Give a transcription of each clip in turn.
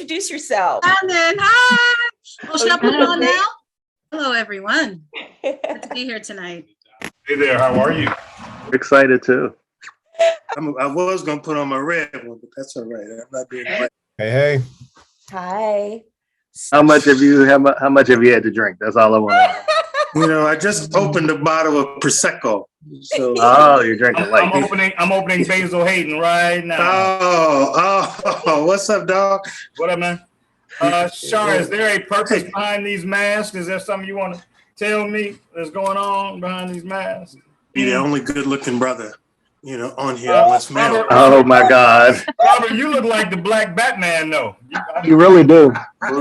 introduce yourself. And then, hi. Oh, should I put it on now? Hello, everyone. Good to be here tonight. Hey there, how are you? Excited too. I was gonna put on my red one, but that's all right. I'm not doing it. Hey. Hi. How much have you had to drink? That's all I want to know. You know, I just opened a bottle of Prosecco. So Oh, you're drinking light. I'm opening Basil Hayden right now. Oh, what's up, dog? What up, man? CHAR, is there a purpose behind these masks? Is there something you want to tell me that's going on behind these masks? Be the only good-looking brother, on here in West Maryland. Oh my God. Robert, you look like the Black Batman, though. You really do. I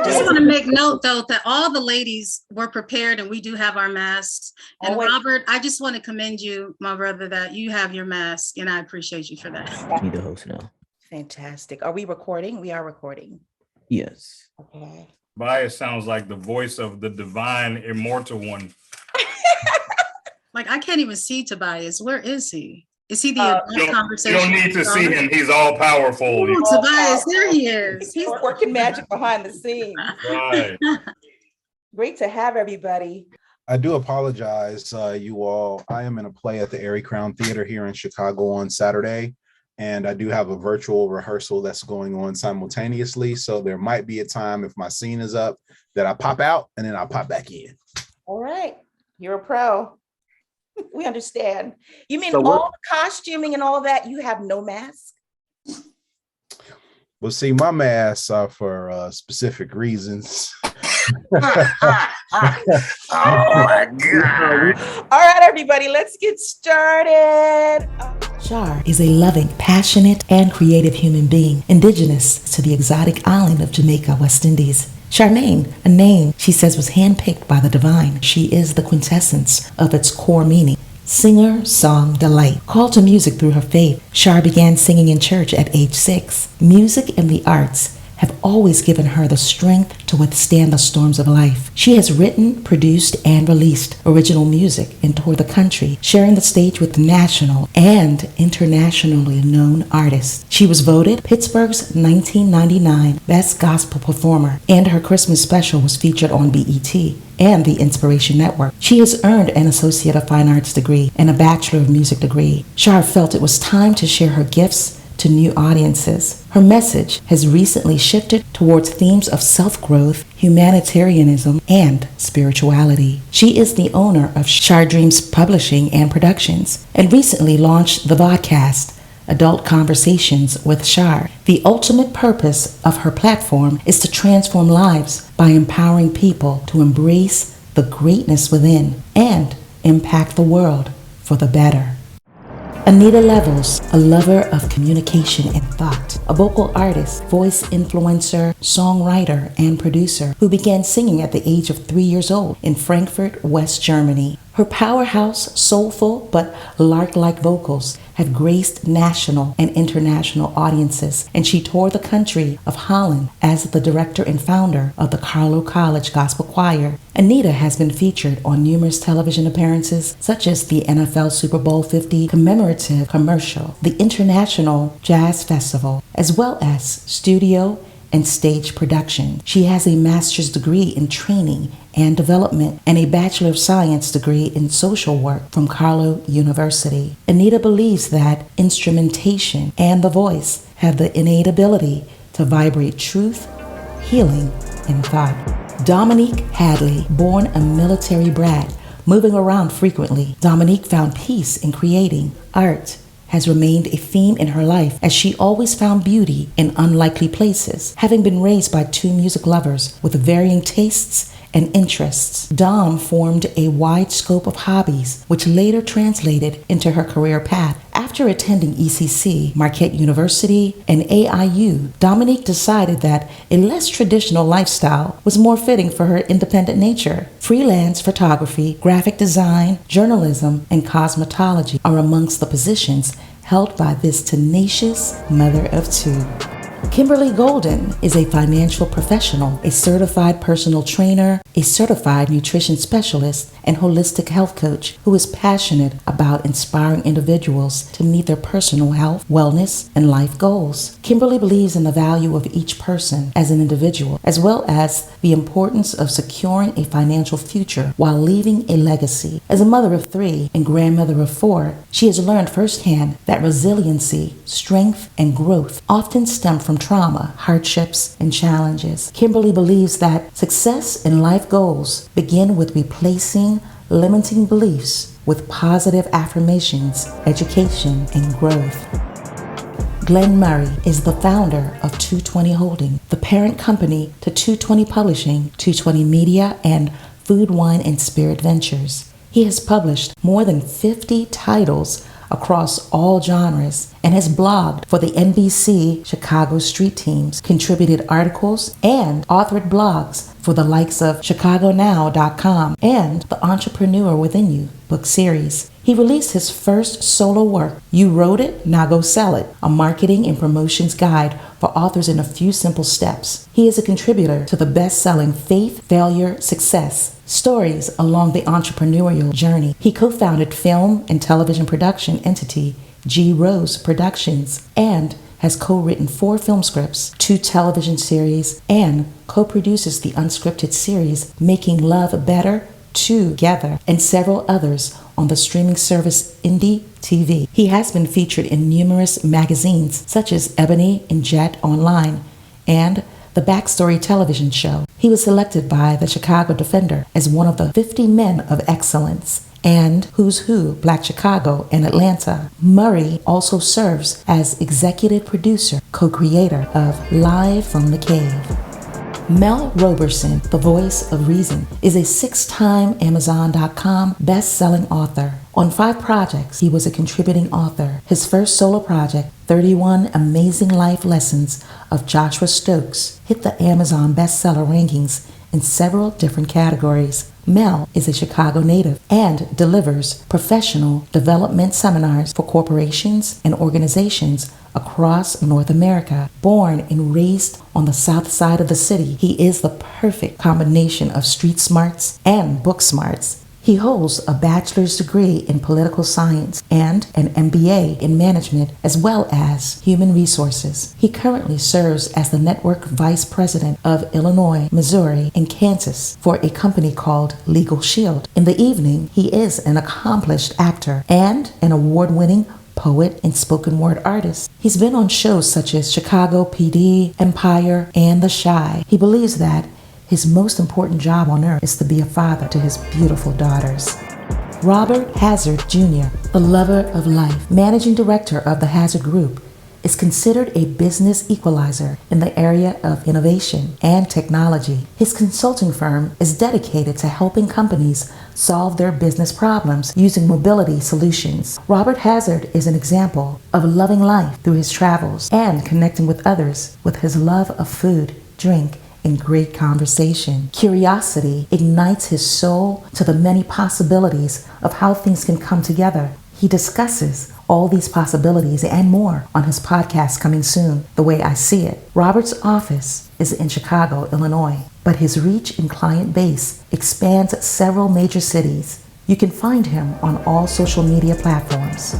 just want to make note, though, that all the ladies were prepared and we do have our masks. And Robert, I just want to commend you, my brother, that you have your mask, and I appreciate you for that. You the host now. Fantastic. Are we recording? We are recording. Yes. Okay. Bias sounds like the voice of the divine immortal one. Like, I can't even see Tobias. Where is he? Is he the conversation? You don't need to see him. He's all powerful. Oh, Tobias, there he is. He's working magic behind the scenes. Right. Great to have everybody. I do apologize, you all. I am in a play at the Airy Crown Theater here in Chicago on Saturday, and I do have a virtual rehearsal that's going on simultaneously. So there might be a time, if my scene is up, that I pop out and then I'll pop back in. All right. You're a pro. We understand. You mean So all the costuming and all that, you have no mask? Well, see, my masks are for specific reasons. Oh my God. All right, everybody, let's get started. CHAR is a loving, passionate, and creative human being, indigenous to the exotic island of Jamaica, West Indies. Charmaine, a name she says was handpicked by the divine. She is the quintessence of its core meaning. Singer, song, delight. Called to music through her faith, CHAR began singing in church at age 6. Music and the arts have always given her the strength to withstand the storms of life. She has written, produced, and released original music and toured the country, sharing the stage with national and internationally known artists. She was voted Pittsburgh's 1999 Best Gospel Performer, and her Christmas special was featured on BET and the Inspiration Network. She has earned an Associate of Fine Arts degree and a Bachelor of Music degree. CHAR felt it was time to share her gifts to new audiences. Her message has recently shifted towards themes of self-growth, humanitarianism, and spirituality. She is the owner of CHAR Dreams Publishing and Productions, and recently launched the vodcast, Adult Conversations with CHAR. The ultimate purpose of her platform is to transform lives by empowering people to embrace the greatness within and impact the world for the better. Anita Levels, a lover of communication and thought, a vocal artist, voice influencer, songwriter, and producer who began singing at the age of 3 years old in Frankfurt, West Germany. Her powerhouse, soulful, but lark-like vocals have graced national and international audiences, and she toured the country of Holland as the director and founder of the Parlor College Gospel Choir. Anita has been featured on numerous television appearances, such as the NFL Super Bowl 50 commemorative commercial, the International Jazz Festival, as well as studio and stage production. She has a master's degree in training and development and a Bachelor of Science degree in social work from Carlow University. Anita believes that instrumentation and the voice have the innate ability to vibrate truth, healing, and thought. Dominique Hadley, born a military brat, moving around frequently, Dominique found peace in creating. Art has remained a theme in her life as she always found beauty in unlikely places. Having been raised by two music lovers with varying tastes and interests, Dom formed a wide scope of hobbies, which later translated into her career path. After attending ECC, Marquette University, and AIU, Dominique decided that a less traditional lifestyle was more fitting for her independent nature. Freelance photography, graphic design, journalism, and cosmetology are amongst the positions held by this tenacious mother of two. Kimberly Golden is a financial professional, a certified personal trainer, a certified nutrition specialist, and holistic health coach who is passionate about inspiring individuals to meet their personal health, wellness, and life goals. Kimberly believes in the value of each person as an individual, as well as the importance of securing a financial future while leaving a legacy. As a mother of 3 and grandmother of 4, she has learned firsthand that resiliency, strength, and growth often stem from trauma, hardships, and challenges. Kimberly believes that success and life goals begin with replacing limiting beliefs with positive affirmations, education, and growth. Glenn Murray is the founder of 220 Holding, the parent company to 220 Publishing, 220 Media, and Food, Wine, and Spirit Ventures. He has published more than 50 titles across all genres and has blogged for the NBC Chicago Street Teams, contributed articles, and authored blogs for the likes of ChicagoNow.com and The Entrepreneur Within You book series. He released his first solo work, You Wrote It, Now Go Sell It, a marketing and promotions guide for authors in a few simple steps. He is a contributor to the best-selling Faith, Failure, Success, Stories Along the Entrepreneurial Journey. He co-founded film and television production entity G. Rose Productions and has co-written 4 film scripts, 2 television series, and co-produces the unscripted series Making Love Better Together and several others on the streaming service Indie TV. He has been featured in numerous magazines such as Ebony and Jet Online and the Backstory television show. He was selected by the Chicago Defender as one of the 50 Men of Excellence and Who's Who, Black Chicago and Atlanta. Murray also serves as executive producer, co-creator of Live from the Cave. Mel Roberson, the voice of reason, is a 6-time Amazon.com best-selling author. On 5 projects, he was a contributing author. His first solo project, 31 Amazing Life Lessons of Joshua Stokes, hit the Amazon bestseller rankings in several different categories. Mel is a Chicago native and delivers professional development seminars for corporations and organizations across North America. Born and raised on the south side of the city, he is the perfect combination of street smarts and book smarts. He holds a bachelor's degree in political science and an MBA in management as well as human resources. He currently serves as the network vice president of Illinois, Missouri, and Kansas for a company called Legal Shield. In the evening, he is an accomplished actor and an award-winning poet and spoken word artist. He's been on shows such as Chicago PD, Empire, and The Chi. He believes that his most important job on earth is to be a father to his beautiful daughters. Robert Hazzard Jr., the lover of life, managing director of the Hazzard Group, is considered a business equalizer in the area of innovation and technology. His consulting firm is dedicated to helping companies solve their business problems using mobility solutions. Robert Hazzard is an example of loving life through his travels and connecting with others with his love of food, drink, and great conversation. Curiosity ignites his soul to the many possibilities of how things can come together. He discusses all these possibilities and more on his podcast coming soon, The Way I See It. Robert's office is in Chicago, Illinois, but his reach and client base expands several major cities. You can find him on all social media platforms.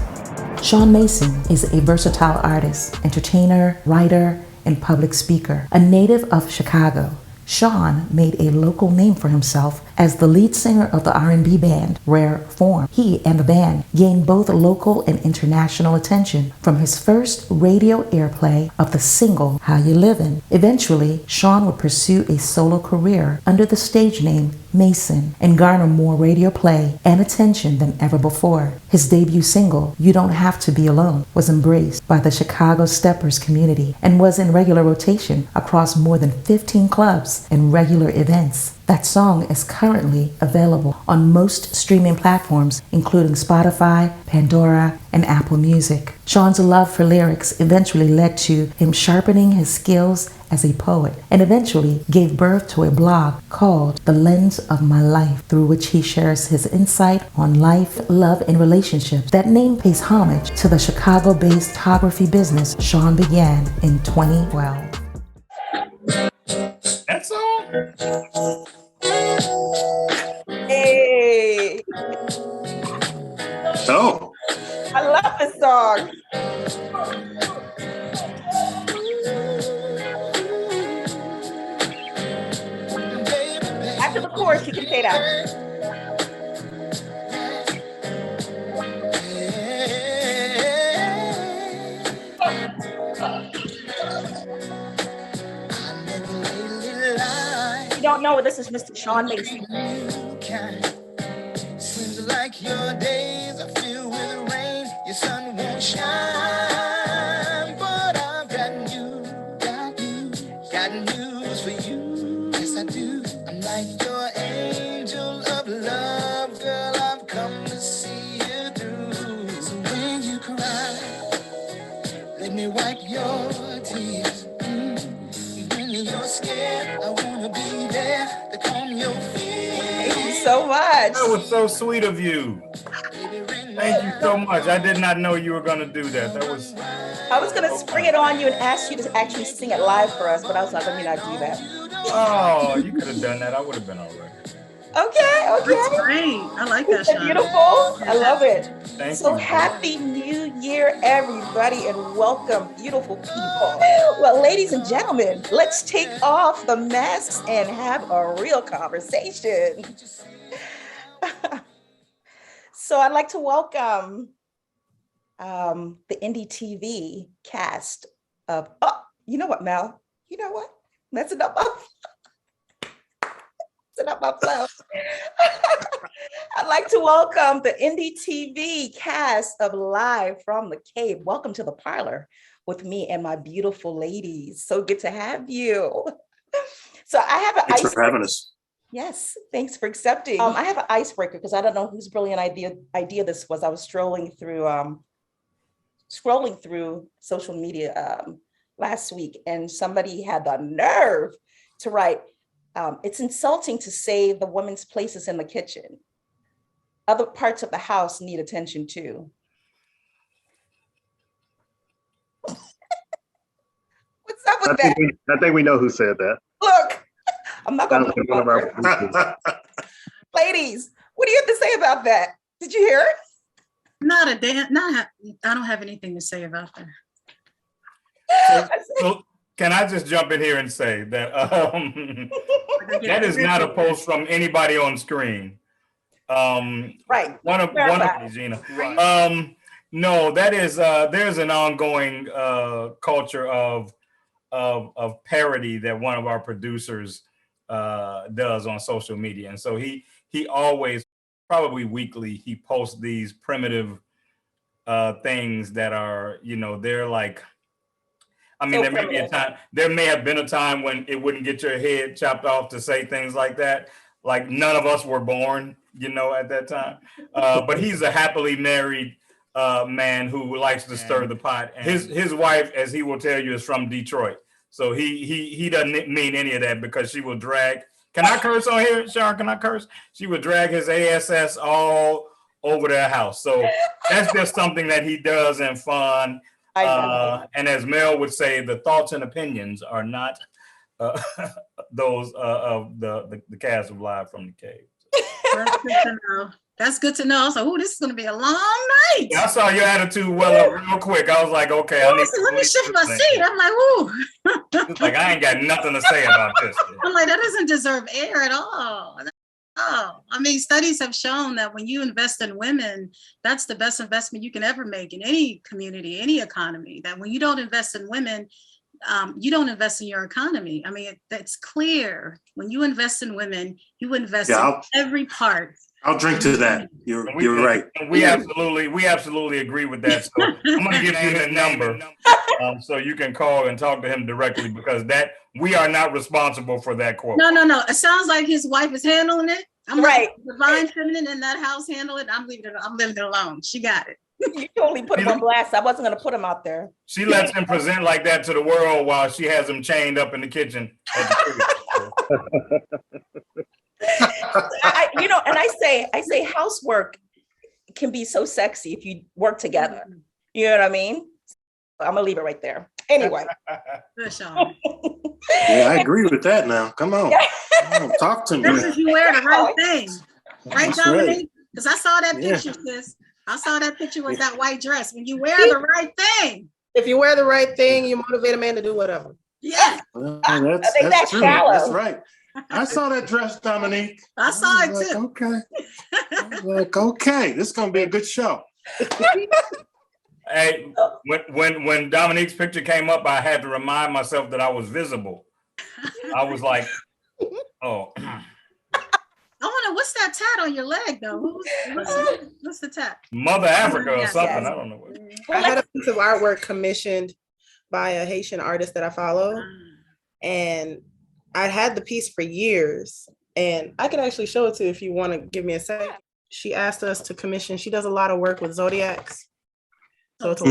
Shawn Mason is a versatile artist, entertainer, writer, and public speaker. A native of Chicago, Shawn made a local name for himself as the lead singer of the R&B band Rare Form. He and the band gained both local and international attention from his first radio airplay of the single How You Livin'. Eventually, Shawn would pursue a solo career under the stage name Mason and garner more radio play and attention than ever before. His debut single, You Don't Have to Be Alone, was embraced by the Chicago Steppers community and was in regular rotation across more than 15 clubs and regular events. That song is currently available on most streaming platforms, including Spotify, Pandora, and Apple Music. Shawn's love for lyrics eventually led to him sharpening his skills as a poet, and eventually gave birth to a blog called The Lens of My Life, through which he shares his insight on life, love, and relationships. That name pays homage to the Chicago-based photography business Shawn began in 2012. That's all. Hey, Oh, I love this song. After the chorus, you can fade out. If you don't know, this is Mr. Shawn Mason. Seems like your days are filled with rain. Your sun won't shine, but I've got news for you. Yes, I do. I'm like your angel of love, girl. I've come to see you through. So when you cry, let me wipe your tears. When you're scared, I wanna be there to calm your fears. Thank you so much. That was so sweet of you. Thank you so much. I did not know you were going to do that. That was. I was going to spring it on you and ask you to actually sing it live for us, but I was like, let me not do that. Oh, you could have done that. I would have been all right. Okay. That's great. I like that, Isn't that Shawn. beautiful? I love it. Thank So you. happy New Year, everybody, and welcome, beautiful people. Well, ladies and gentlemen, let's take off the masks and have a real conversation. So I'd like to welcome the Indie TV cast of, oh, you know what, Mel? You know what? Messing up my flow. I'd like to welcome the Indie TV cast of Live from the Cave. Welcome to the Parlor with me and my beautiful ladies. So good to have you. So I have an thanks for having us. Yes, thanks for accepting. I have an icebreaker because I don't know whose brilliant idea this was. I was scrolling through social media last week, and somebody had the nerve to write, it's insulting to say the woman's place is in the kitchen. Other parts of the house need attention too. What's up with that? I think we know who said that. Look, I'm not gonna Sounds look like one of our over. producers. Ladies, what do you have to say about that? Did you hear it? Not a damn, I don't have anything to say about that. So can I just jump in here and say that that is not a post from anybody on screen. Right. One of Gina. No, that is there's an ongoing culture of parody that one of our producers does on social media, and so he always, probably weekly, he posts these primitive things that are, they're like, I mean, there may have been a time when it wouldn't get your head chopped off to say things like that. Like none of us were born, at that time. But he's a happily married man who likes to stir the pot. And his wife, as he will tell you, is from Detroit. So he doesn't mean any of that, because she will drag. Can I curse on here, Shawn? Can I curse? She would drag his ass all over their house. So that's just something that he does in fun. And as Mel would say, the thoughts and opinions are not those of the cast of Live from the Cave. That's good to know. That's good to know. I was like, oh, this is going to be a long night. Yeah, I saw your attitude well up real quick. I was like, okay. Let me shift my seat. I'm like, ooh. Like, I ain't got nothing to say about this. I'm like, that doesn't deserve air at all. Oh, I mean, studies have shown that when you invest in women, that's the best investment you can ever make in any community, any economy. That when you don't invest in women, you don't invest in your economy. I mean, that's clear. When you invest in women, you invest in every part. I'll drink to that. You're right. We absolutely agree with that. So I'm going to give you his number so you can call and talk to him directly, because that we are not responsible for that quote. No. It sounds like his wife is handling it. I'm right. Divine feminine in that house handle it. I'm leaving it alone. She got it. You totally put him on blast. I wasn't going to put him out there. She lets him present like that to the world while she has him chained up in the kitchen. I say housework can be so sexy if you work together. You know what I mean? I'm gonna leave it right there. Anyway. Good, Shawn. Yeah, I agree with that now. Come on. Talk to me. That's if you wear the right thing. Right, Dominique? Because I saw that picture, sis. I saw that picture with that white dress. When you wear the right thing. If you wear the right thing, you motivate a man to do whatever. Yeah. Well, that's true. That's right. I saw that dress, Dominique. I saw it too. Okay. I was like, okay, this is gonna be a good show. Hey, when Dominique's picture came up, I had to remind myself that I was visible. I was like, oh. I wonder what's that tat on your leg though? What's the tat? Mother Africa or something. Yes. I don't know what. I had a piece of artwork commissioned by a Haitian artist that I follow, and I had the piece for years, and I could actually show it to you if you want to give me a second. She asked us to commission. She does a lot of work with zodiacs. So it's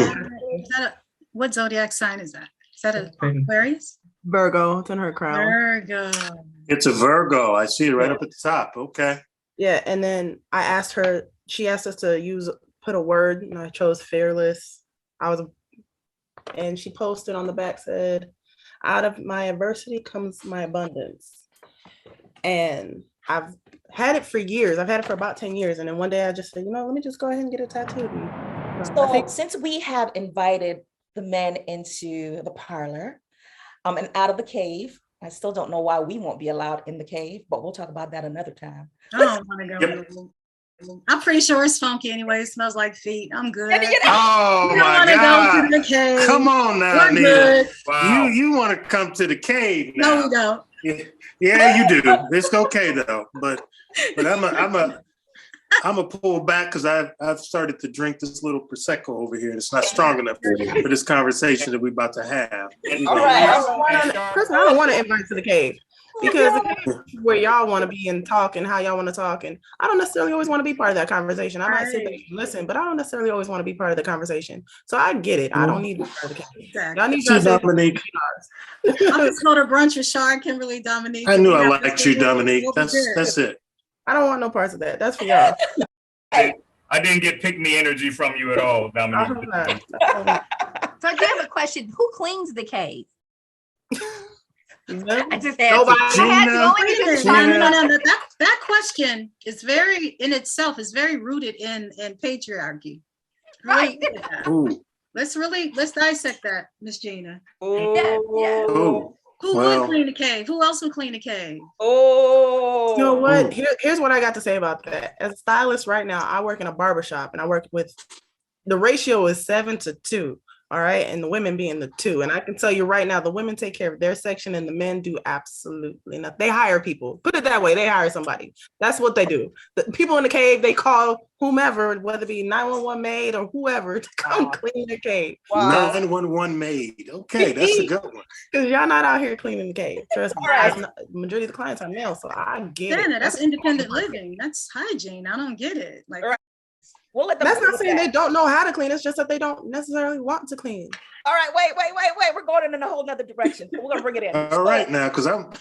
what zodiac sign is that? Is that an Aquarius? Virgo. It's in her crown. Virgo. It's a Virgo. I see it right up at the top. Okay. Yeah, and then I asked her. She asked us to put a word, and I chose fearless. And she posted on the back, said, "Out of my adversity comes my abundance." And I've had it for years. I've had it for about 10 years. And then one day I just said, let me just go ahead and get it tattooed. So since we have invited the men into the parlor and out of the cave, I still don't know why we won't be allowed in the cave, but we'll talk about that another time. I don't want to go. Yep. I'm pretty sure it's funky anyway. It smells like feet. I'm good. Oh my God. Go to the cave. Come on now, Anita. Wow. You want to come to the cave now. No, we don't. Yeah, you do. It's okay though. But I'm a pull back because I've started to drink this little Prosecco over here. It's not strong enough for this conversation that we're about to have. All right. Personally, I don't want to invite to the cave because the cave is where y'all want to be and talk and how y'all want to talk. And I don't necessarily always want to be part of that conversation. I might sit there and listen, but I don't necessarily always want to be part of the conversation. So I get it. I don't need to be part of the cave. Y'all need to Dominique. I'm just going to brunch with Shawn, Kimberly, Dominique. I knew I liked you, Dominique. That's it. I don't want no parts of that. That's for y'all. I didn't get pick-me energy from you at all, Dominique. So I do have a question. Who cleans the cave? I just that question is very rooted in patriarchy. Right. Let's dissect that, Miss Gina. Oh. Who would clean the cave? Who else would clean the cave? Oh, you know what? Here's what I got to say about that. As a stylist right now, I work in a barbershop and I work with, the ratio is 7-2. All right. And the women being the 2. And I can tell you right now, the women take care of their section and the men do absolutely nothing. They hire people. Put it that way. They hire somebody. That's what they do. The people in the cave, they call whomever, whether it be 911 maid or whoever, to come clean the cave. Wow. 911 maid. Okay, that's a good one. Because y'all not out here cleaning the cave. Trust me. Majority of the clients are male, so I get it. That's independent living. That's hygiene. I don't get it. Like, that's not saying they don't know how to clean. It's just that they don't necessarily want to clean. All right, wait. We're going in a whole nother direction. We're gonna bring it in. All right, now, because I'm.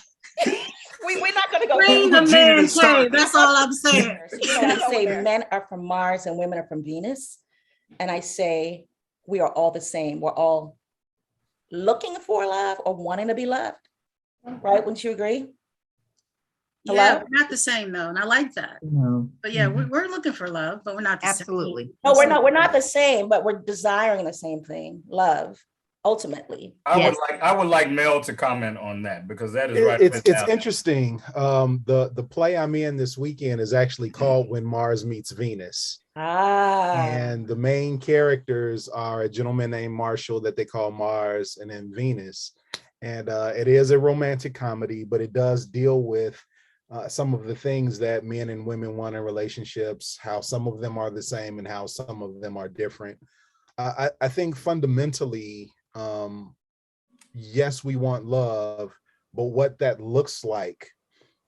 We're not gonna go. Clean the man's cave. That's all I'm saying. I say men are from Mars and women are from Venus, and I say we are all the same. We're all looking for love or wanting to be loved. Right? Wouldn't you agree? Yeah, we're not the same though, and I like that. But yeah, we're looking for love, but we're not the absolutely same. No, we're not. We're not the same, but we're desiring the same thing: love. Ultimately, I would like Mel to comment on that because that is right. It's interesting. The play I'm in this weekend is actually called When Mars Meets Venus. And the main characters are a gentleman named Marshall that they call Mars, and then Venus. And it is a romantic comedy, but it does deal with some of the things that men and women want in relationships, how some of them are the same and how some of them are different. I think fundamentally, yes, we want love, but what that looks like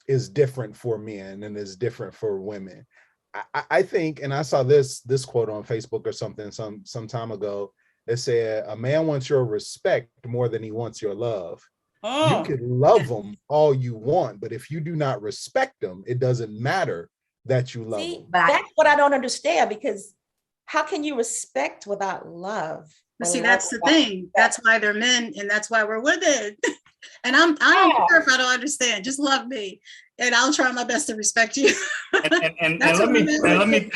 is different for men and is different for women. I think, and I saw this quote on Facebook or something some time ago. It said, a man wants your respect more than he wants your love. You can love them all you want, but if you do not respect them, it doesn't matter that you love them. That's what I don't understand, because how can you respect without love? See, that's the thing. That's why they're men, and that's why we're women. And I don't care if I don't understand. Just love me, and I'll try my best to respect you. And let me,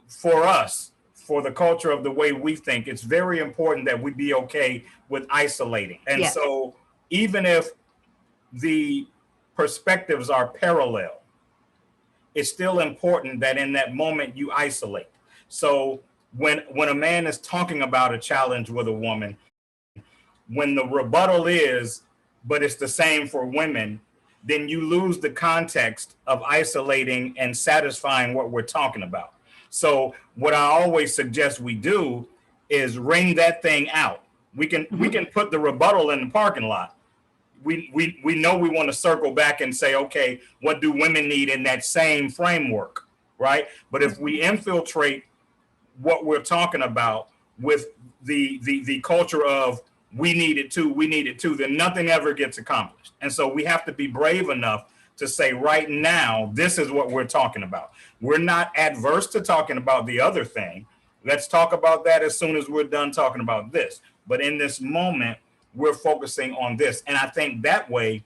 for us, for the culture of the way we think, it's very important that we be okay with isolating. And so even if the perspectives are parallel, it's still important that in that moment you isolate. So when a man is talking about a challenge with a woman, when the rebuttal is, but it's the same for women, then you lose the context of isolating and satisfying what we're talking about. So what I always suggest we do is ring that thing out. We can put the rebuttal in the parking lot. We know we want to circle back and say, okay, what do women need in that same framework, right? But if we infiltrate what we're talking about with the culture of we need it too, then nothing ever gets accomplished. And so we have to be brave enough to say right now, this is what we're talking about. We're not adverse to talking about the other thing. Let's talk about that as soon as we're done talking about this. But in this moment, we're focusing on this. And I think that way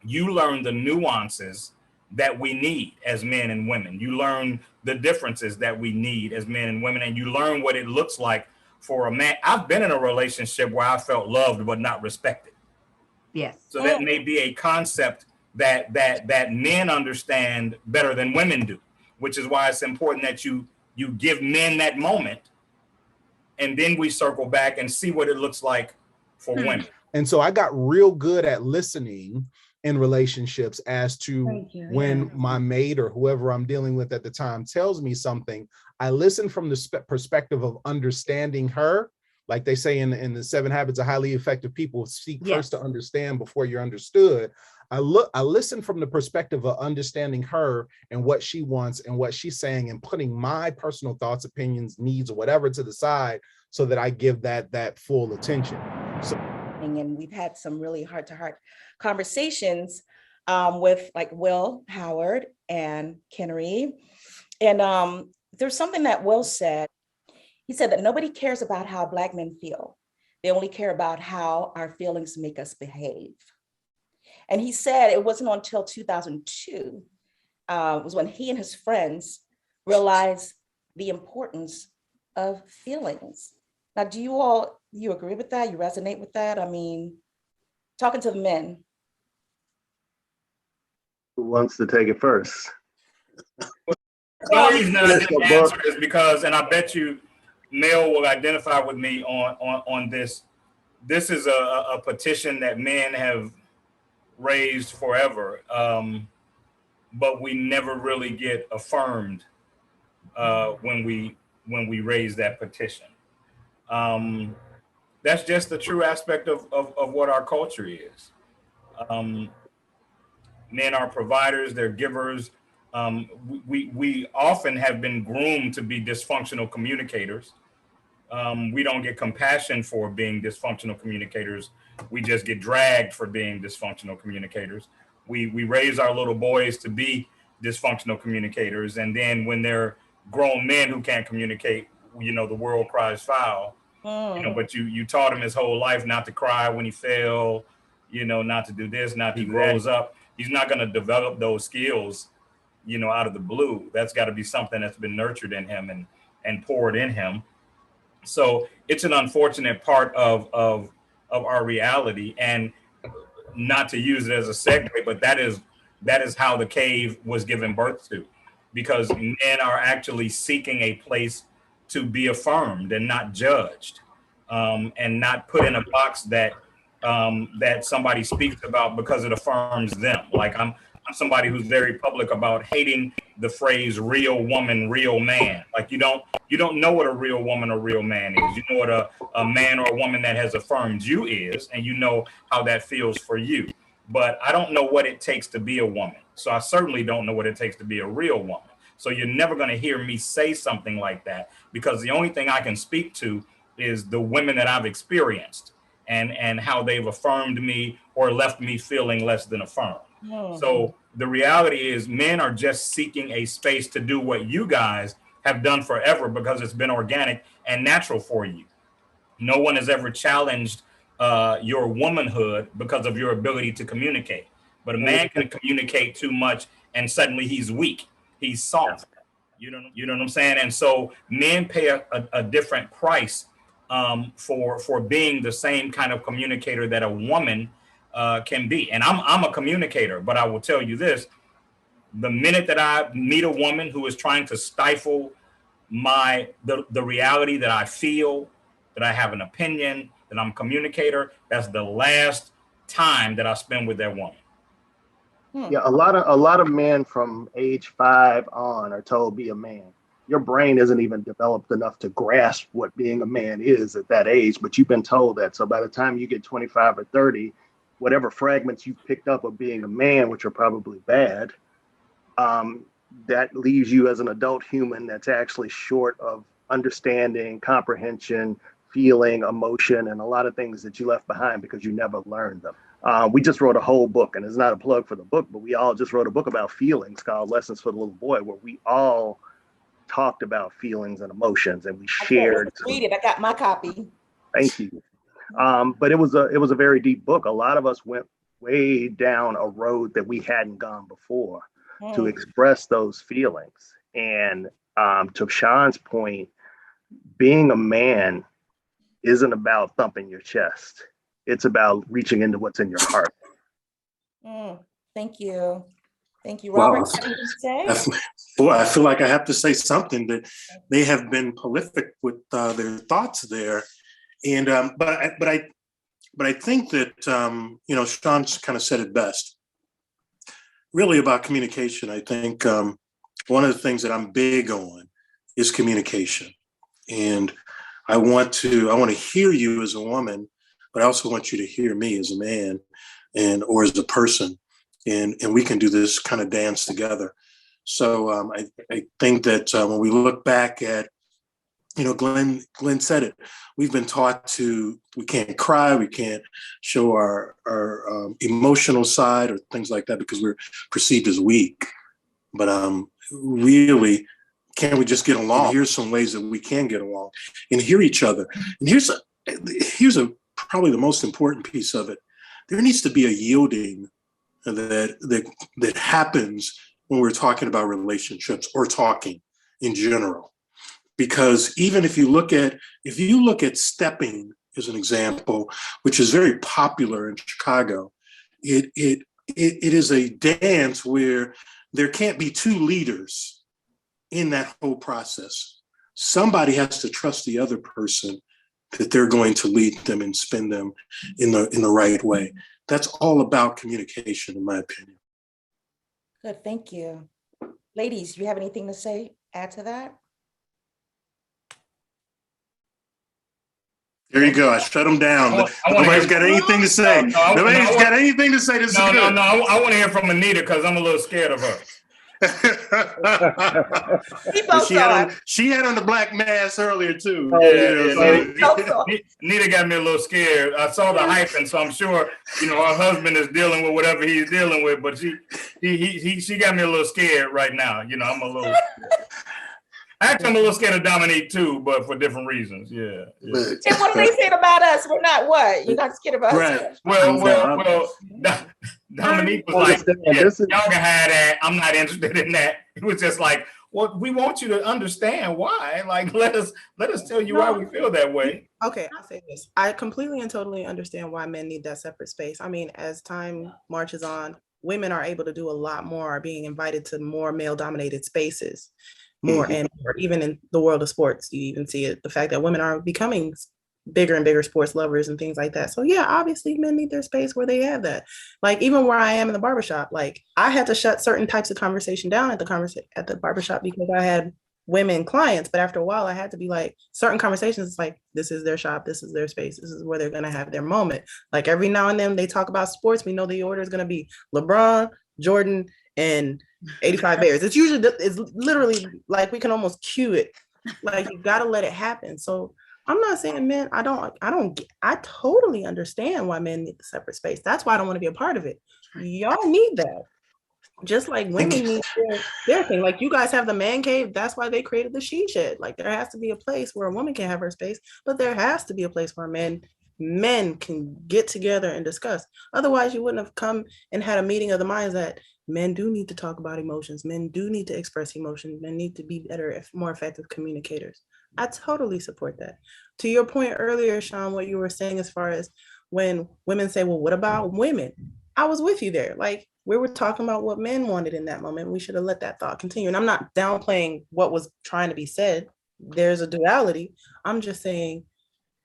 you learn the nuances that we need as men and women. You learn the differences that we need as men and women, and you learn what it looks like for a man. I've been in a relationship where I felt loved but not respected. Yes. So that may be a concept that men understand better than women do, which is why it's important that you give men that moment, and then we circle back and see what it looks like for women. And so I got real good at listening in relationships as to when my mate or whoever I'm dealing with at the time tells me something, I listen from the perspective of understanding her. Like they say in the 7 Habits of Highly Effective People, seek first to understand before you're understood. I listen from the perspective of understanding her and what she wants and what she's saying, and putting my personal thoughts, opinions, needs, or whatever to the side so that I give that full attention. So, and we've had some really heart-to-heart conversations with like Will Howard and Kennery. And there's something that Will said. He said that nobody cares about how Black men feel. They only care about how our feelings make us behave. And he said it wasn't until 2002 was when he and his friends realized the importance of feelings. Now, do you agree with that? You resonate with that? I mean, talking to the men. Who wants to take it first? The reason I didn't answer is because, and I bet you Mel will identify with me on this. This is a petition that men have raised forever, but we never really get affirmed when we raise that petition. That's just the true aspect of what our culture is. Men are providers, they're givers. We often have been groomed to be dysfunctional communicators. We don't get compassion for being dysfunctional communicators. We just get dragged for being dysfunctional communicators. We raise our little boys to be dysfunctional communicators. And then when they're grown men who can't communicate, the world cries foul. But you taught him his whole life not to cry when he fell, not to do this, not to do that. He grows up, he's not going to develop those skills, out of the blue. That's got to be something that's been nurtured in him and poured in him. So it's an unfortunate part of our reality, and not to use it as a segue, but that is how the cave was given birth to, because men are actually seeking a place to be affirmed and not judged, and not put in a box that that somebody speaks about because it affirms them. Like I'm somebody who's very public about hating the phrase real woman, real man. Like you don't know what a real woman or real man is. You know what a man or a woman that has affirmed you is, and you know how that feels for you. But I don't know what it takes to be a woman. So I certainly don't know what it takes to be a real woman. So you're never going to hear me say something like that, because the only thing I can speak to is the women that I've experienced and how they've affirmed me or left me feeling less than affirmed. So the reality is men are just seeking a space to do what you guys have done forever because it's been organic and natural for you. No one has ever challenged your womanhood because of your ability to communicate. But a man can communicate too much and suddenly he's weak. He's soft. You know what I'm saying? And so men pay a different price for being the same kind of communicator that a woman can be. And I'm a communicator, but I will tell you this: the minute that I meet a woman who is trying to stifle the reality that I feel, that I have an opinion, that I'm a communicator, that's the last time that I spend with that woman. Yeah, a lot of men from age 5 on are told be a man. Your brain isn't even developed enough to grasp what being a man is at that age, but you've been told that. So by the time you get 25 or 30, whatever fragments you've picked up of being a man, which are probably bad, that leaves you as an adult human that's actually short of understanding, comprehension, feeling, emotion, and a lot of things that you left behind because you never learned them. We just wrote a whole book, and it's not a plug for the book, but we all just wrote a book about feelings called Lessons for the Little Boy, where we all talked about feelings and emotions, and we shared. Read it. I got my copy. Thank you. But it was a very deep book. A lot of us went way down a road that we hadn't gone before to express those feelings. And to Shawn's point, being a man isn't about thumping your chest. It's about reaching into what's in your heart. Thank you. Thank you, Robert. Boy, I feel like I have to say something, that they have been prolific with their thoughts there. And but I think that Shawn's kind of said it best. Really about communication, I think one of the things that I'm big on is communication. And I want to hear you as a woman, but I also want you to hear me as a man or as a person. And we can do this kind of dance together. So I think that when we look back at, Glenn said it, we've been taught we can't cry, we can't show our emotional side or things like that because we're perceived as weak. But really, can we just get along? Here's some ways that we can get along and hear each other. And here's probably the most important piece of it. There needs to be a yielding that happens when we're talking about relationships or talking in general. Because even if you look at stepping as an example, which is very popular in Chicago, it is a dance where there can't be two leaders in that whole process. Somebody has to trust the other person that they're going to lead them and spin them in the right way. That's all about communication, in my opinion. Good, thank you. Ladies, do you have anything to add to that? There you go. I shut them down. Nobody's got anything to say. Nobody's got anything to say. This is good. No. I want to hear from Anita because I'm a little scared of her. She had on the black mask earlier too. Nita got me a little scared. I saw the hyping, so I'm sure her husband is dealing with whatever he's dealing with. But she got me a little scared right now. I'm a little. Actually, I'm a little scared of Dominique too, but for different reasons. Yeah. And what are they saying about us? We're not what? You're not scared about us? Well. Dominique was like, y'all can have that. I'm not interested in that. It was just like, well, we want you to understand why. Like, let us tell you why we feel that way. Okay, I'll say this. I completely and totally understand why men need that separate space. I mean, as time marches on, women are able to do a lot more, are being invited to more male-dominated spaces. More and more, even in the world of sports, you even see it. The fact that women are becoming bigger and bigger sports lovers and things like that. So yeah, obviously men need their space where they have that. Like even where I am in the barbershop, like I had to shut certain types of conversation down at the barbershop because I had women clients, but after a while I had to be like, certain conversations, it's like, this is their shop, this is their space, this is where they're gonna have their moment. Like every now and then they talk about sports, we know the order is gonna be LeBron, Jordan, and 85 Bears. It's literally like we can almost cue it. Like you gotta let it happen. So I'm not saying men, I totally understand why men need the separate space. That's why I don't want to be a part of it. Y'all need that. Just like women need their thing. Like you guys have the man cave. That's why they created the she shed. Like there has to be a place where a woman can have her space, but there has to be a place where men can get together and discuss. Otherwise, you wouldn't have come and had a meeting of the minds that men do need to talk about emotions. Men do need to express emotions. Men need to be better, more effective communicators. I totally support that. To your point earlier, Shawn, what you were saying as far as when women say, well, what about women? I was with you there. Like we were talking about what men wanted in that moment. We should have let that thought continue. And I'm not downplaying what was trying to be said. There's a duality. I'm just saying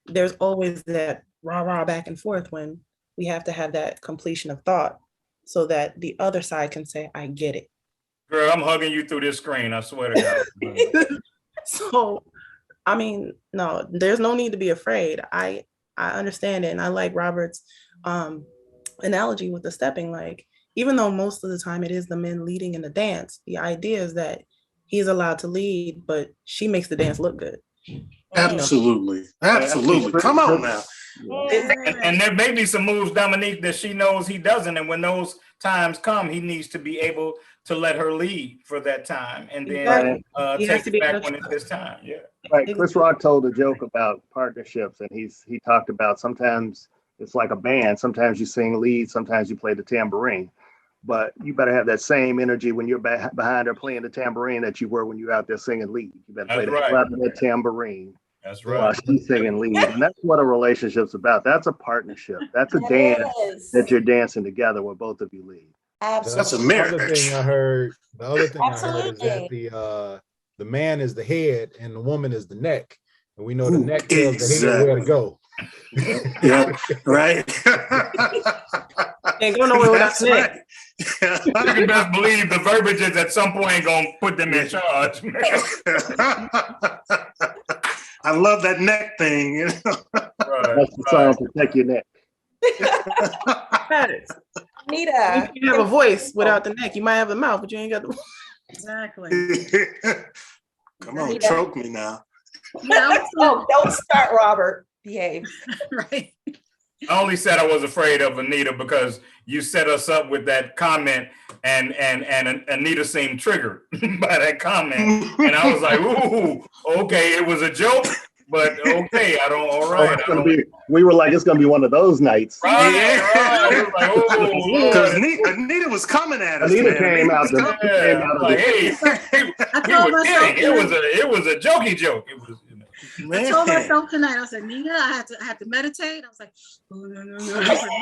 there's always that rah-rah back and forth when we have to have that completion of thought so that the other side can say, I get it. Girl, I'm hugging you through this screen. I swear to God. So, I mean, no, there's no need to be afraid. I understand it. And I like Robert's analogy with the stepping. Like, even though most of the time it is the men leading in the dance, the idea is that he's allowed to lead, but she makes the dance look good. Absolutely. Absolutely. Come on now. And there may be some moves, Dominique, that she knows he doesn't. And when those times come, he needs to be able to let her lead for that time and then take it back when it's his time. Yeah. Right. Chris Rock told a joke about partnerships, and he talked about sometimes it's like a band. Sometimes you sing lead, sometimes you play the tambourine. But you better have that same energy when you're behind her playing the tambourine that you were when you're out there singing lead. You better play the clap of that tambourine. That's right. While she's singing lead. And that's what a relationship's about. That's a partnership. That's a dance that you're dancing together where both of you lead. Absolutely. That's a marriage. The other thing I heard is that the man is the head and the woman is the neck. And we know the neck tells the head where to go. Yeah, right. Ain't going nowhere without the neck. You can best believe the verbiage is at some point gonna put them in charge. I love that neck thing. That's the song, Protect Your Neck. Anita, you have a voice without the neck. You might have a mouth, but you ain't got the. Exactly. Come on, choke me now. No, don't start, Robert. Behave. Right. I only said I was afraid of Anita because you set us up with that comment, and Anita seemed triggered by that comment, and I was like, "Ooh, okay, it was a joke, but okay, I don't. All right." We were like, it's gonna be one of those nights. Right. Because Anita was coming at us. Anita came out. Like, hey, it was a jokey joke. It was. I told myself tonight, I said, Nita, I had to meditate. I was like, oh, no.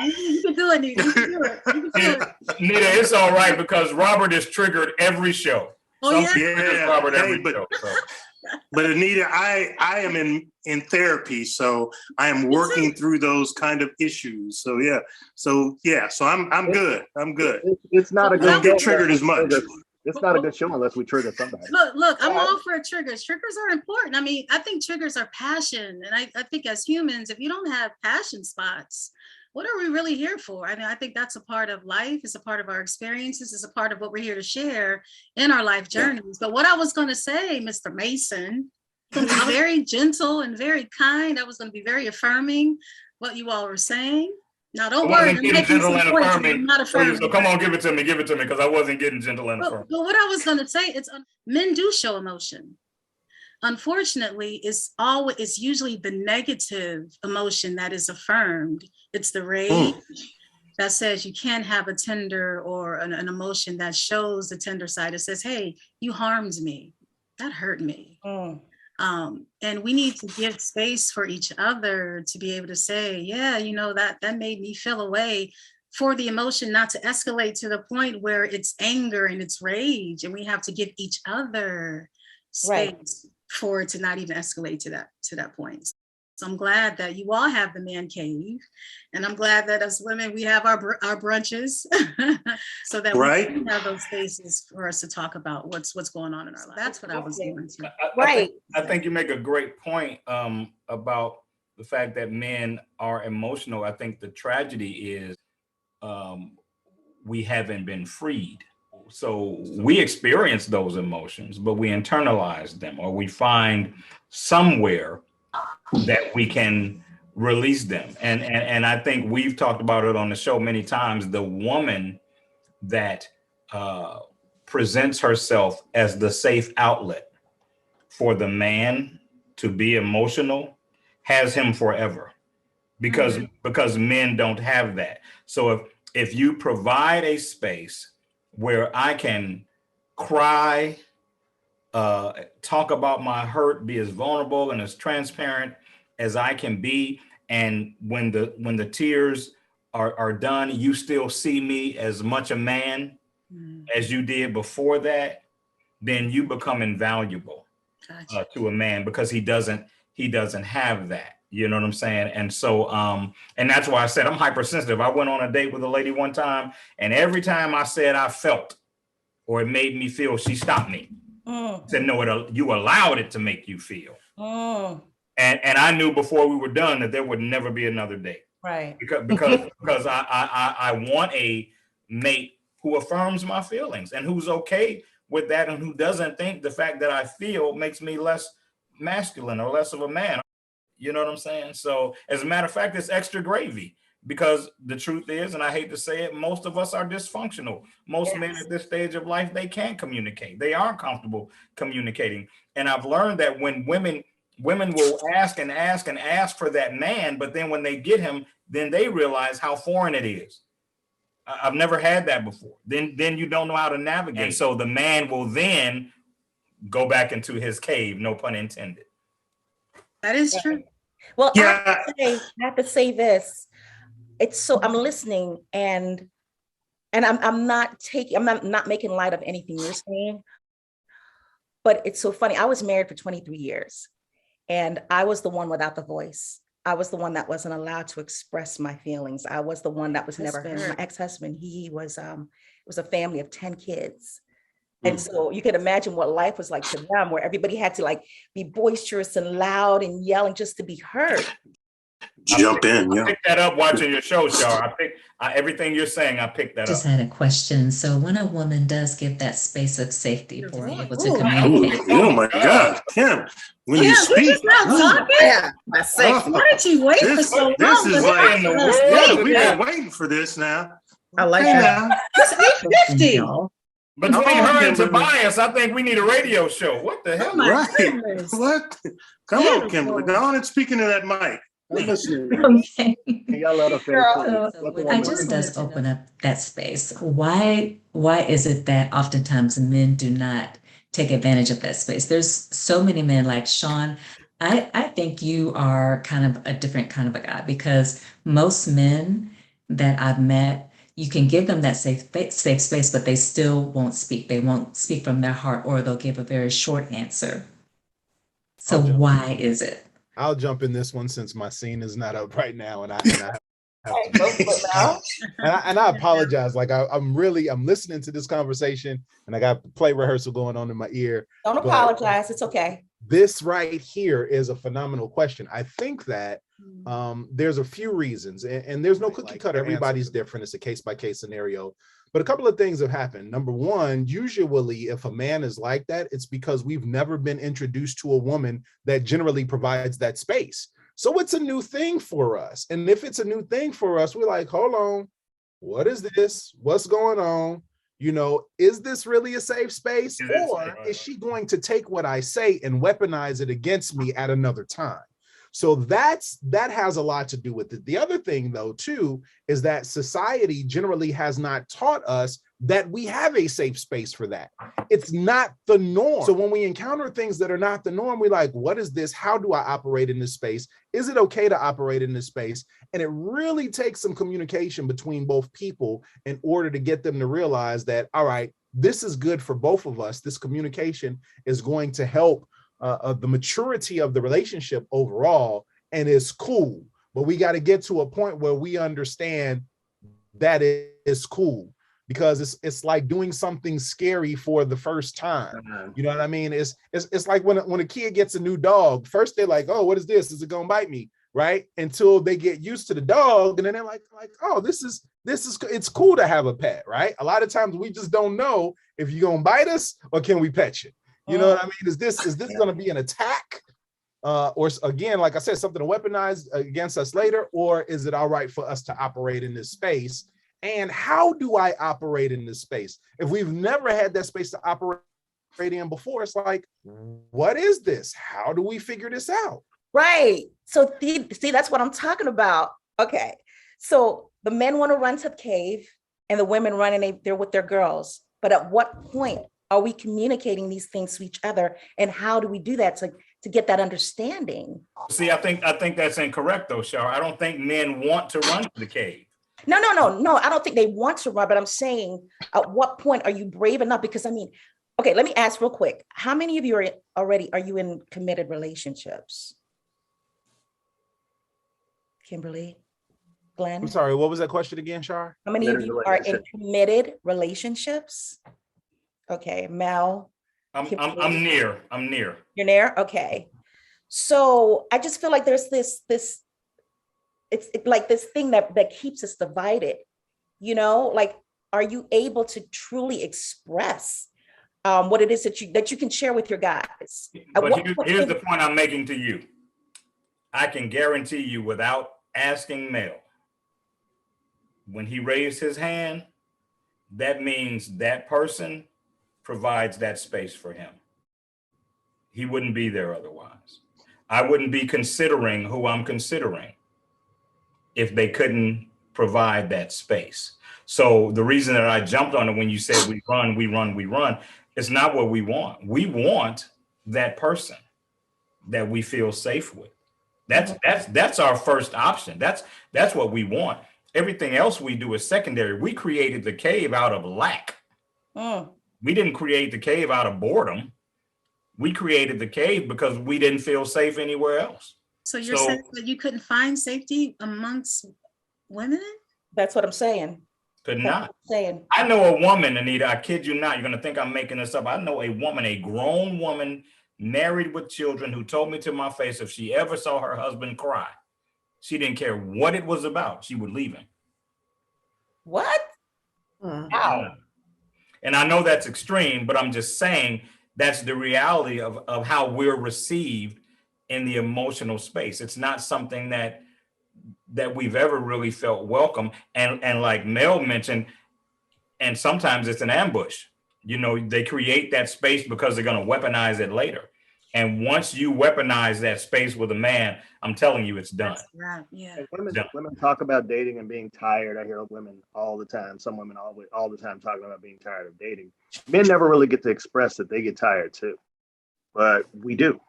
You can do it, Nita. You can do it. You can do it. Nita, it's all right because Robert is triggered every show. Oh, yeah. Robert every show. So. But Anita, I am in therapy, so I am working through those kind of issues. So I'm good. I'm good. It's not a good. Don't get triggered as much. It's not a good show unless we trigger somebody. Look, I'm all for triggers. Triggers are important. I mean, I think triggers are passion. And I think as humans, if you don't have passion spots, what are we really here for? I mean, I think that's a part of life. It's a part of our experiences. It's a part of what we're here to share in our life journeys. But what I was going to say, Mr. Mason, was very gentle and very kind. I was going to be very affirming what you all were saying. Now, don't worry, I'm making some points. I'm not affirming. So come on, give it to me, because I wasn't getting gentle and affirming. But what I was going to say is men do show emotion. Unfortunately, it's usually the negative emotion that is affirmed. It's the rage that says you can't have a tender or an emotion that shows the tender side. It says, hey, you harmed me. That hurt me. And we need to give space for each other to be able to say, yeah, that made me feel a way, for the emotion not to escalate to the point where it's anger and it's rage. And we have to give each other space for it to not even escalate to that point. So I'm glad that you all have the man cave, and I'm glad that as women we have our brunches, so that we can have those spaces for us to talk about what's going on in our lives. That's what I was doing too. I think you make a great point about the fact that men are emotional. I think the tragedy is we haven't been freed. So we experience those emotions, but we internalize them, or we find somewhere that we can release them. And I think we've talked about it on the show many times. The woman that presents herself as the safe outlet for the man to be emotional has him forever, because men don't have that. So if you provide a space where I can cry, talk about my hurt, be as vulnerable and as transparent as I can be, and when the tears are done, you still see me as much a man as you did before that, then you become invaluable to a man, because he doesn't have that. You know what I'm saying? And so, and that's why I said I'm hypersensitive. I went on a date with a lady one time, and every time I said I felt, or it made me feel, she stopped me. Said, no, you allowed it to make you feel. And I knew before we were done that there would never be another date. Right. Because I want a mate who affirms my feelings and who's okay with that, and who doesn't think the fact that I feel makes me less masculine or less of a man. You know what I'm saying? So as a matter of fact, it's extra gravy, because the truth is, and I hate to say it, most of us are dysfunctional. Most men at this stage of life, they can't communicate. They aren't comfortable communicating. And I've learned that when women will ask and ask and ask for that man, but then when they get him, then they realize how foreign it is. I've never had that before. Then you don't know how to navigate. And so the man will then go back into his cave, no pun intended. That is true. Well, I have to say this. I'm listening, and I'm not making light of anything you're saying, but it's so funny. I was married for 23 years, and I was the one without the voice. I was the one that wasn't allowed to express my feelings. I was the one that was never heard. My ex-husband, he was, it was a family of 10 kids. And so you can imagine what life was like to them, where everybody had to like be boisterous and loud and yelling just to be heard. Jump in, I picked that up watching your show, Char. Everything you're saying, I picked that up. Just had a question. So when a woman does give that space of safety for able to communicate. Oh my God, Kim, when you speak. That's safe. Why did you wait for so long? This is like, we've been waiting for this now. I like that. It's 8:50. Between her and Tobias, I think we need a radio show. What the hell? Right. What? Come on, Kimberly. Go on and speak into that mic. Okay. I just does open up that space. Why is it that oftentimes men do not take advantage of that space? There's so many men like Shawn. I think you are kind of a different kind of a guy, because most men that I've met, you can give them that safe space, but they still won't speak. They won't speak from their heart, or they'll give a very short answer. So why is it? I'll jump in this one since my scene is not up right now, and I apologize. Like I'm listening to this conversation, and I got play rehearsal going on in my ear. Don't apologize. It's okay. This right here is a phenomenal question. I think that there's a few reasons, and there's no cookie cutter. Everybody's different. It's a case-by-case scenario. But a couple of things have happened. Number one, usually if a man is like that, it's because we've never been introduced to a woman that generally provides that space. So it's a new thing for us. And if it's a new thing for us, we're like, hold on, what is this? What's going on? You know, is this really a safe space? Or is she going to take what I say and weaponize it against me at another time? So that has a lot to do with it. The other thing, though, too, is that society generally has not taught us that we have a safe space for that. It's not the norm. So when we encounter things that are not the norm, we're like, what is this? How do I operate in this space? Is it okay to operate in this space? And it really takes some communication between both people in order to get them to realize that, all right, this is good for both of us. This communication is going to help the maturity of the relationship overall, and it's cool. But we got to get to a point where we understand that it is cool, because it's like doing something scary for the first time. You know what I mean? It's like when a kid gets a new dog, first they're like, oh, what is this? Is it gonna bite me? Right? Until they get used to the dog, and then they're like, oh, this is it's cool to have a pet, right? A lot of times we just don't know if you're gonna bite us or can we pet you. You know what I mean? Is this gonna be an attack? Or again, like I said, something to weaponize against us later, or is it all right for us to operate in this space? And how do I operate in this space? If we've never had that space to operate in before, it's like, what is this? How do we figure this out? Right. So see, that's what I'm talking about. Okay. So the men want to run to the cave and the women run and they're with their girls. But at what point are we communicating these things to each other? And how do we do that to get that understanding? See, I think that's incorrect though, Char. I don't think men want to run to the cave. No. I don't think they want to run, but I'm saying, at what point are you brave enough? Because I mean, okay, let me ask real quick. How many of you are you in committed relationships? Kimberly, Glenn? I'm sorry, what was that question again, Char? How many of you are in committed relationships? Okay, Mel. I'm near. You're near? Okay. So I just feel like there's this it's like this thing that keeps us divided, you know, like, are you able to truly express what it is that you can share with your guys? But here's the point I'm making to you. I can guarantee you, without asking Mel, when he raised his hand, that means that person provides that space for him. He wouldn't be there otherwise. I wouldn't be considering who I'm considering if they couldn't provide that space. So the reason that I jumped on it when you said we run, it's not what we want. We want that person that we feel safe with. That's our first option. That's what we want. Everything else we do is secondary. We created the cave out of lack. We didn't create the cave out of boredom. We created the cave because we didn't feel safe anywhere else. So you're saying that you couldn't find safety amongst women? That's what I'm saying. Could not. I know a woman, Anita, I kid you not, you're going to think I'm making this up. I know a woman, a grown woman, married with children, who told me to my face if she ever saw her husband cry, she didn't care what it was about, she would leave him. What? Wow. And I know that's extreme, but I'm just saying that's the reality of how we're received in the emotional space. It's not something that we've ever really felt welcome. And like Mel mentioned, and sometimes it's an ambush. You know, they create that space because they're going to weaponize it later. And once you weaponize that space with a man, I'm telling you, it's done. Right. Yeah. Women talk about dating and being tired. I hear women all the time. Some women all the time talking about being tired of dating. Men never really get to express that they get tired too, but we do.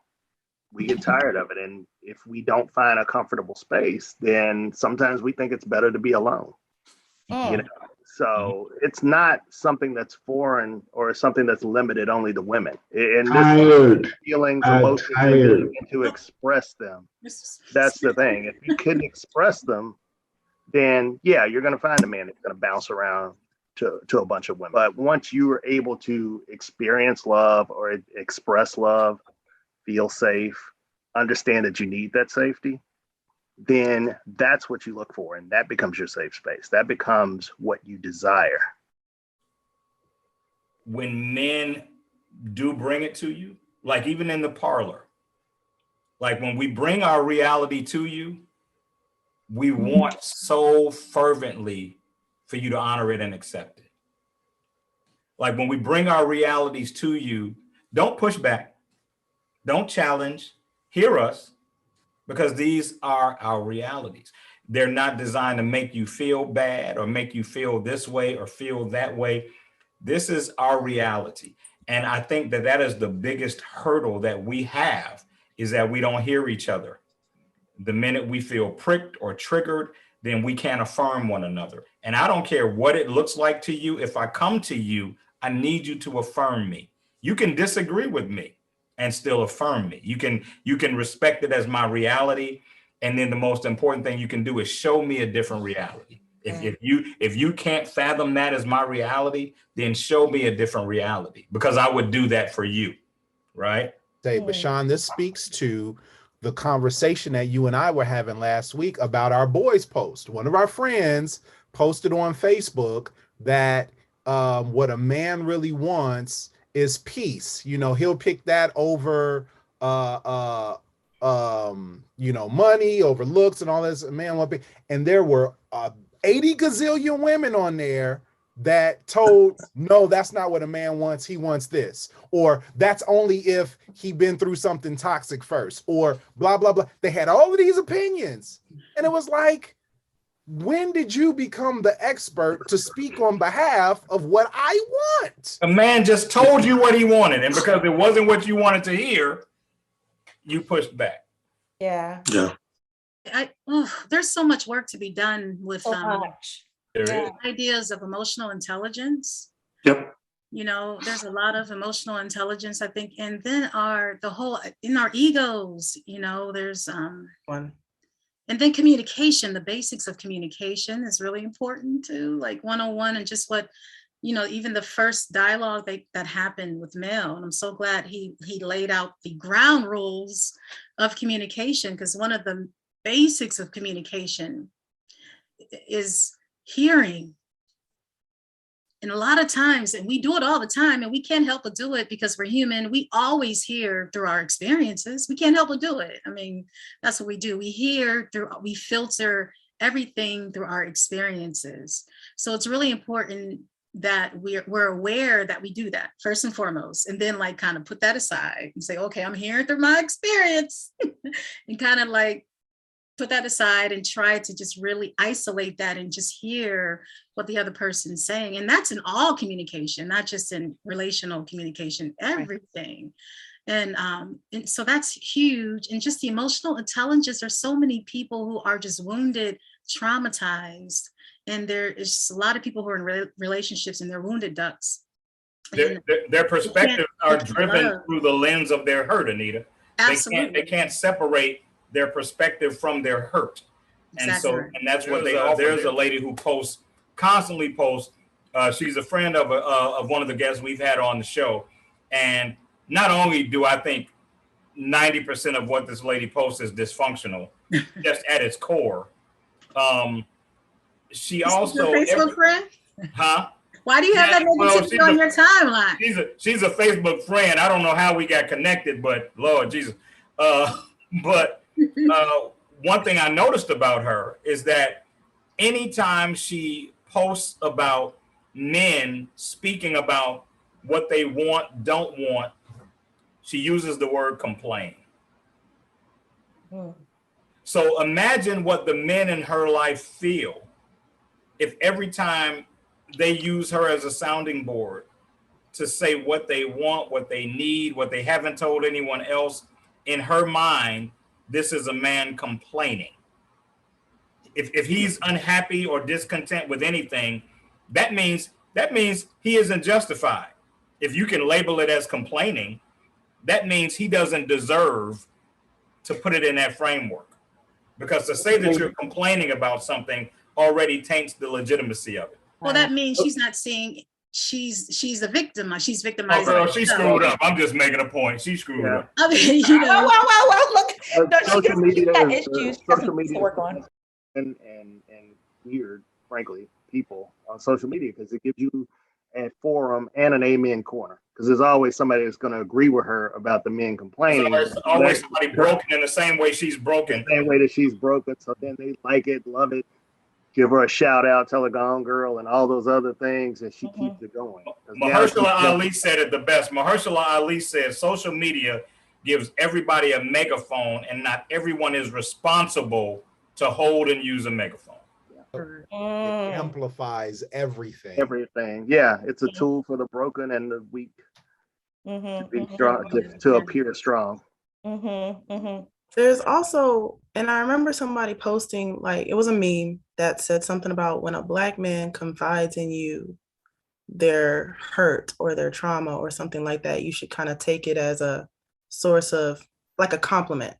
We get tired of it. And if we don't find a comfortable space, then sometimes we think it's better to be alone. You know? So it's not something that's foreign or something that's limited only to women. And this feelings, emotions, ability to express them. That's the thing. If you couldn't express them, then yeah, you're going to find a man that's going to bounce around to a bunch of women. But once you are able to experience love or express love, feel safe, understand that you need that safety, then that's what you look for. And that becomes your safe space. That becomes what you desire. When men do bring it to you, like even in the parlor, like when we bring our reality to you, we want so fervently for you to honor it and accept it. Like when we bring our realities to you, don't push back. Don't challenge, hear us, because these are our realities. They're not designed to make you feel bad or make you feel this way or feel that way. This is our reality. And I think that is the biggest hurdle that we have, is that we don't hear each other. The minute we feel pricked or triggered, then we can't affirm one another. And I don't care what it looks like to you. If I come to you, I need you to affirm me. You can disagree with me and still affirm me. You can respect it as my reality And then the most important thing you can do is show me a different reality. If you can't fathom that as my reality, then show me a different reality, because I would do that for you, right? But Shawn, this speaks to the conversation that you and I were having last week about our boys post. One of our friends posted on Facebook that what a man really wants is peace. You know, he'll pick that over money, over looks and all this. A man want peace. And there were 80 gazillion women on there that told, no, that's not what a man wants. He wants this, or that's only if he been through something toxic first, or blah, blah, blah. They had all of these opinions. And it was like, when did you become the expert to speak on behalf of what I want? A man just told you what he wanted, and because it wasn't what you wanted to hear, you pushed back. Yeah. There's so much work to be done with There is. ideas of emotional intelligence. Yep. You know, there's a lot of emotional intelligence, I think, and then in our egos, you know, there's One. and then communication. The basics of communication is really important too, like 101, and just what, you know, even the first dialogue that happened with Mel. And I'm so glad he laid out the ground rules of communication, because one of the basics of communication is hearing. And a lot of times, and we do it all the time, and we can't help but do it because we're human. We always hear through our experiences. We can't help but do it. I mean, that's what we do. We filter everything through our experiences. So it's really important that we're aware that we do that first and foremost, and then like kind of put that aside and say, okay, I'm hearing through my experience and kind of like put that aside and try to just really isolate that and just hear what the other person's saying. And that's in all communication, not just in relational communication, everything. And so that's huge. And just the emotional intelligence, there's so many people who are just wounded, traumatized. And there is a lot of people who are in relationships and they're wounded ducks. Their perspectives are driven through the lens of their hurt, Anita. Absolutely. They can't separate their perspective from their hurt. Exactly. And that's what they offer. There's a lady who constantly posts. She's a friend of one of the guests we've had on the show. And not only do I think 90% of what this lady posts is dysfunctional, just at its core. She also your Facebook friend? Huh? Why do you have that negativity on your timeline? She's a Facebook friend. I don't know how we got connected, but Lord Jesus. But one thing I noticed about her is that anytime she posts about men speaking about what they want, don't want, she uses the word complain. So imagine what the men in her life feel if every time they use her as a sounding board to say what they want, what they need, what they haven't told anyone else. In her mind, this is a man complaining. If he's unhappy or discontent with anything, that means he isn't justified. If you can label it as complaining, that means he doesn't deserve to put it in that framework. Because to say that you're complaining about something already taints the legitimacy of it. Well, that means she's not seeing she's a victim. She's victimized. Oh, girl, she screwed up. I'm just making a point. She screwed up. I mean, you know. Look. No, Social media got is, issues. social media to work on. and weird, frankly, people on social media, because it gives you a forum and an amen corner. Because there's always somebody that's going to agree with her about the men complaining. There's always somebody broken in the same way she's broken. The same way that she's broken. So then they like it, love it, give her a shout out, tell her gone girl, and all those other things, and she keeps it going. Mahershala Ali said it the best. Mahershala Ali said social media gives everybody a megaphone, and not everyone is responsible to hold and use a megaphone. It amplifies everything. Everything. Yeah, it's a tool for the broken and the weak to be strong, to appear strong. There's also, and I remember somebody posting, like, it was a meme that said something about when a Black man confides in you their hurt or their trauma or something like that, you should kind of take it as a source of, like, a compliment.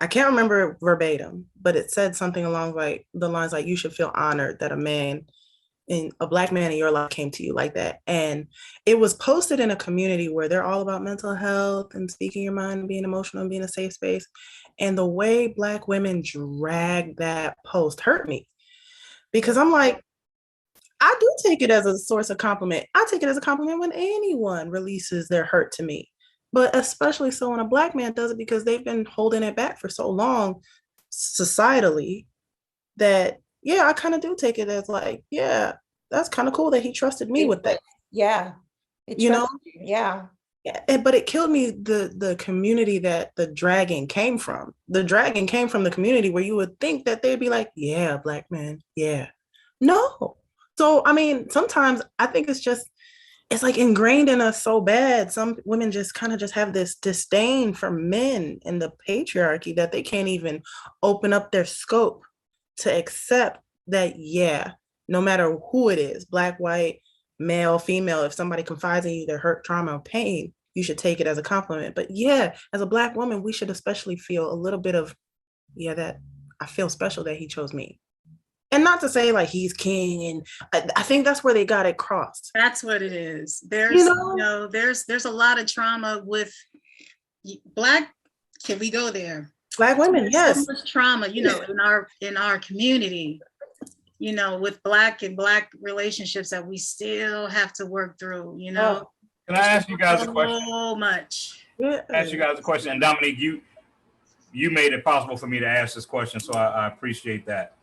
I can't remember it verbatim, but it said something along like the lines like, you should feel honored that a Black man in your life came to you like that. And it was posted in a community where they're all about mental health and speaking your mind and being emotional and being a safe space. And the way Black women dragged that post hurt me, because I'm like, I do take it as a source of compliment. I take it as a compliment when anyone releases their hurt to me, but especially so when a Black man does it, because they've been holding it back for so long societally that, yeah, I kind of do take it as like, yeah, that's kind of cool that he trusted me with that. Yeah. You know? Yeah. Yeah, but it killed me the community that the dragging came from. The dragging came from the community where you would think that they'd be like, yeah, Black man, yeah. No. So, I mean, sometimes I think it's like ingrained in us so bad. Some women just kind of just have this disdain for men and the patriarchy that they can't even open up their scope to accept that, yeah, no matter who it is, Black, white, male, female, if somebody confides in you their hurt, trauma, or pain, you should take it as a compliment. But yeah, as a Black woman, we should especially feel a little bit of, yeah, that I feel special that he chose me. And not to say like he's king, and I think that's where they got it crossed. That's what it is. There's there's a lot of trauma with Black. Can we go there? Black women, yes. So much trauma, in our community, with Black relationships that we still have to work through. Can I ask you guys a question? So much. Ask you guys a question, and Dominique, you made it possible for me to ask this question, so I appreciate that.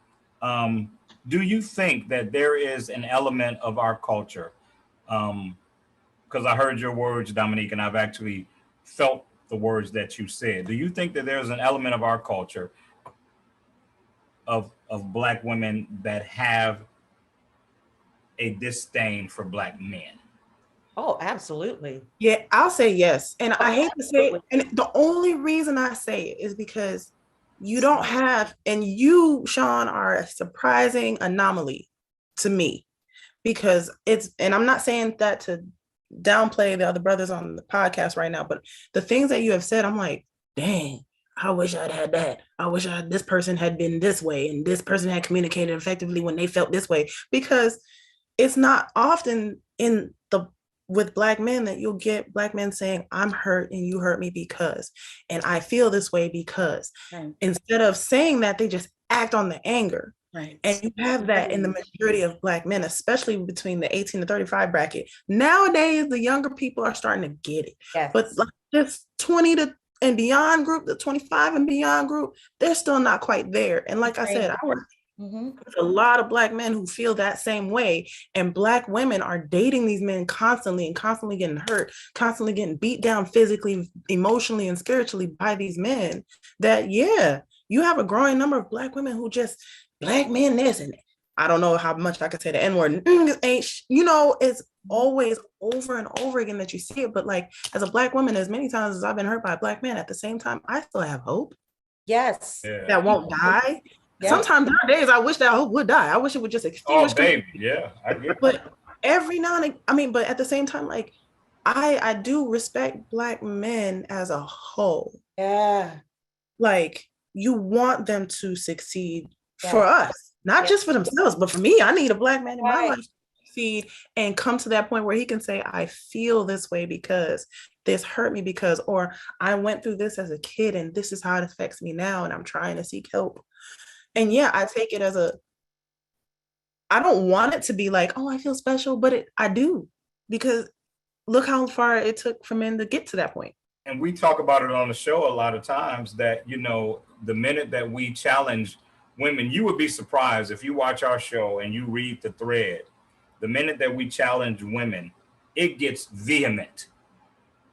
Do you think that there is an element of our culture? Because I heard your words, Dominique, and I've actually felt the words that you said. Do you think that there's an element of our culture of Black women that have a disdain for Black men? Oh, absolutely. Yeah, I'll say yes. And I hate to say it, and the only reason I say it is because you don't have, and you, Shawn, are a surprising anomaly to me, because and I'm not saying that to downplay the other brothers on the podcast right now, but the things that you have said, I'm like, dang, I wish I'd had that. I wish this person had been this way, and this person had communicated effectively when they felt this way, because it's not often with Black men that you'll get Black men saying, I'm hurt and you hurt me because, and I feel this way because. Right. Instead of saying that, they just act on the anger. Right. And you have that in the majority of Black men, especially between the 18 to 35 bracket. Nowadays, the younger people are starting to get it. Yes. But like this 20 to and beyond group, the 25 and beyond group, they're still not quite there. And like I said, I work with a lot of Black men who feel that same way, and Black women are dating these men constantly and constantly getting hurt, constantly getting beat down physically, emotionally, and spiritually by these men. That, yeah, you have a growing number of Black women who just, Black men this, and I don't know how much I could say the N-word, it's always over and over again that you see it. But like, as a Black woman, as many times as I've been hurt by a Black man, at the same time, I still have hope. Yes. Yeah. That won't die. Yeah. Sometimes nowadays I wish that hope would die. I wish it would just extinguish. Oh, baby, yeah, I get it. But every now and then, but at the same time, like I do respect Black men as a whole. Yeah. Like, you want them to succeed for us, not just for themselves, but for me. I need a Black man in my life to succeed and come to that point where he can say, I feel this way because this hurt me because, or I went through this as a kid and this is how it affects me now and I'm trying to seek help. And yeah, I take it as I don't want it to be like, oh, I feel special, but I do, because look how far it took for men to get to that point. And we talk about it on the show a lot of times that, the minute that we challenge women, you would be surprised if you watch our show and you read the thread, the minute that we challenge women, it gets vehement.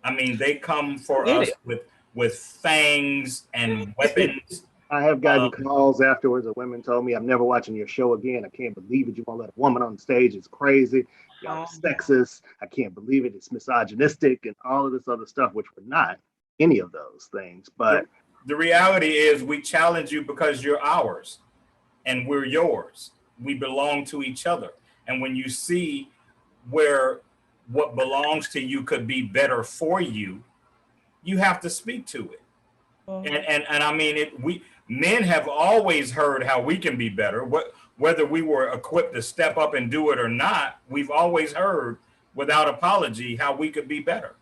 I mean, they come for us with fangs and weapons. I have gotten calls afterwards of women told me, I'm never watching your show again. I can't believe it. You won't let a woman on the stage. It's crazy. Y'all are sexist. I can't believe it. It's misogynistic and all of this other stuff, which we're not any of those things. But the reality is we challenge you because you're ours and we're yours. We belong to each other. And when you see where what belongs to you could be better for you, you have to speak to it. And I mean, we men have always heard how we can be better. Whether we were equipped to step up and do it or not, we've always heard without apology how we could be better.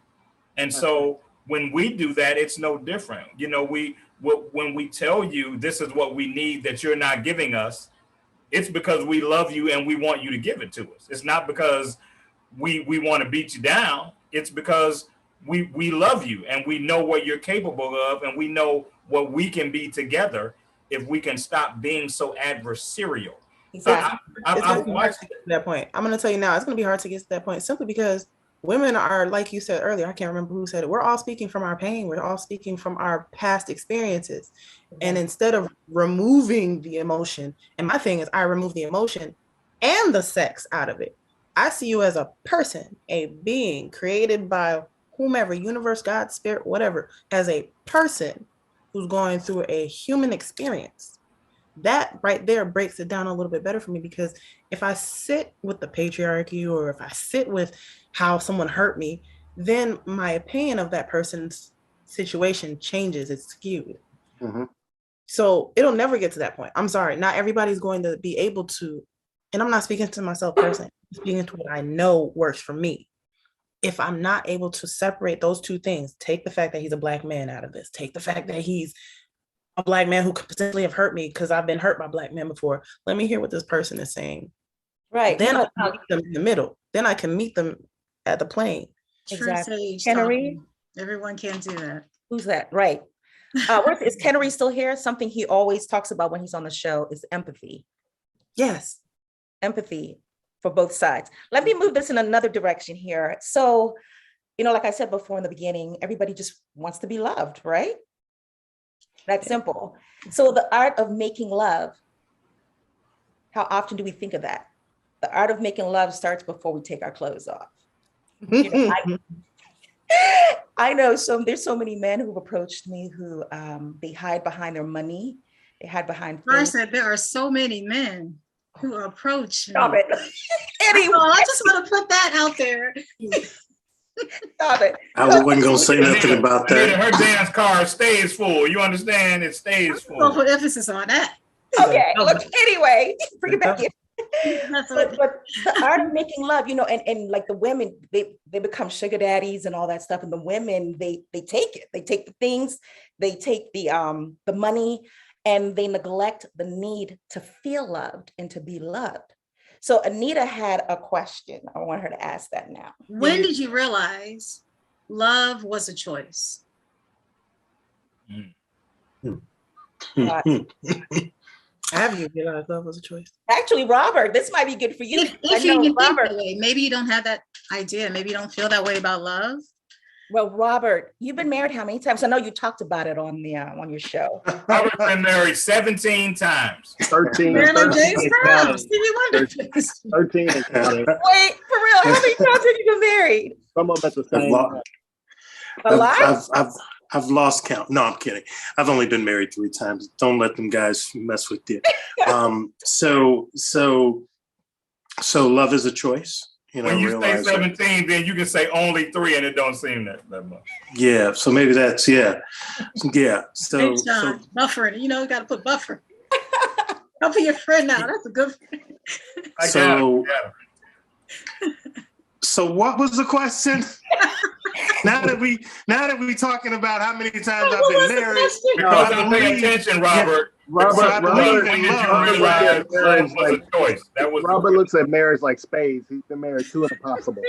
And so when we do that, it's no different. You know, when we tell you this is what we need that you're not giving us, it's because we love you and we want you to give it to us. It's not because we want to beat you down. It's because we love you and we know what you're capable of, and we know what we can be together if we can stop being so adversarial. Exactly. It's going to be hard to get to that point. I'm going to tell you now, it's going to be hard to get to that point simply because women are, like you said earlier, I can't remember who said it, we're all speaking from our pain. We're all speaking from our past experiences. And instead of removing the emotion, and my thing is I remove the emotion and the sex out of it. I see you as a person, a being created by whomever, universe, God, spirit, whatever, as a person who's going through a human experience. That right there breaks it down a little bit better for me, because if I sit with the patriarchy or if I sit with how someone hurt me, then my opinion of that person's situation changes, it's skewed. So it'll never get to that point. I'm sorry, not everybody's going to be able to, and I'm not speaking to myself personally, I'm speaking to what I know works for me. If I'm not able to separate those two things, take the fact that he's a Black man out of this, take the fact that he's a Black man who could potentially have hurt me because I've been hurt by Black men before. Let me hear what this person is saying. Right. Then I can meet them in the middle. Then I can meet them at the plane. Exactly. Kennery? Everyone can't do that. Who's that? Right. Is Kennery still here? Something he always talks about when he's on the show is empathy. Yes. Empathy for both sides. Let me move this in another direction here. So, like I said before in the beginning, everybody just wants to be loved, right? That's simple. So the art of making love, how often do we think of that? The art of making love starts before we take our clothes off. I know there's so many men who've approached me who they hide behind their money. They hide behind things. I said there are so many men who approach me. Stop it. Anyway, I just want to put that out there. Stop it. I wasn't going to say nothing about that. Her dance card stays full. You understand? It stays full. I'll put emphasis on that. Okay. Look, anyway, bring it back in. But the art of making love, and like the women, they become sugar daddies and all that stuff. And the women, they take it. They take the things, they take the money, and they neglect the need to feel loved and to be loved. So Anita had a question. I want her to ask that now. When did you realize love was a choice? Have you realized love was a choice? Actually, Robert, this might be good for you. If you think that way, maybe you don't have that idea. Maybe you don't feel that way about love. Well, Robert, you've been married how many times? I know you talked about it on your show. Robert's been married 17 times. 13 and counting. 13 and counting. Wait, for real, how many times have you been married? Some of them at the same time. A lot? I've lost count. No, I'm kidding. I've only been married 3 times. Don't let them guys mess with you. So love is a choice. When you say 17, then you can say only 3, and it don't seem that much. Yeah. So maybe that's yeah. So hey, Shawn, buffering. You got to put buffer. Don't be your friend now. That's a good friend. So what was the question? now that we talking about how many times I've been married, because I'm paying attention, Robert. Robert looks at marriage like spades. He's been married 2 impossible.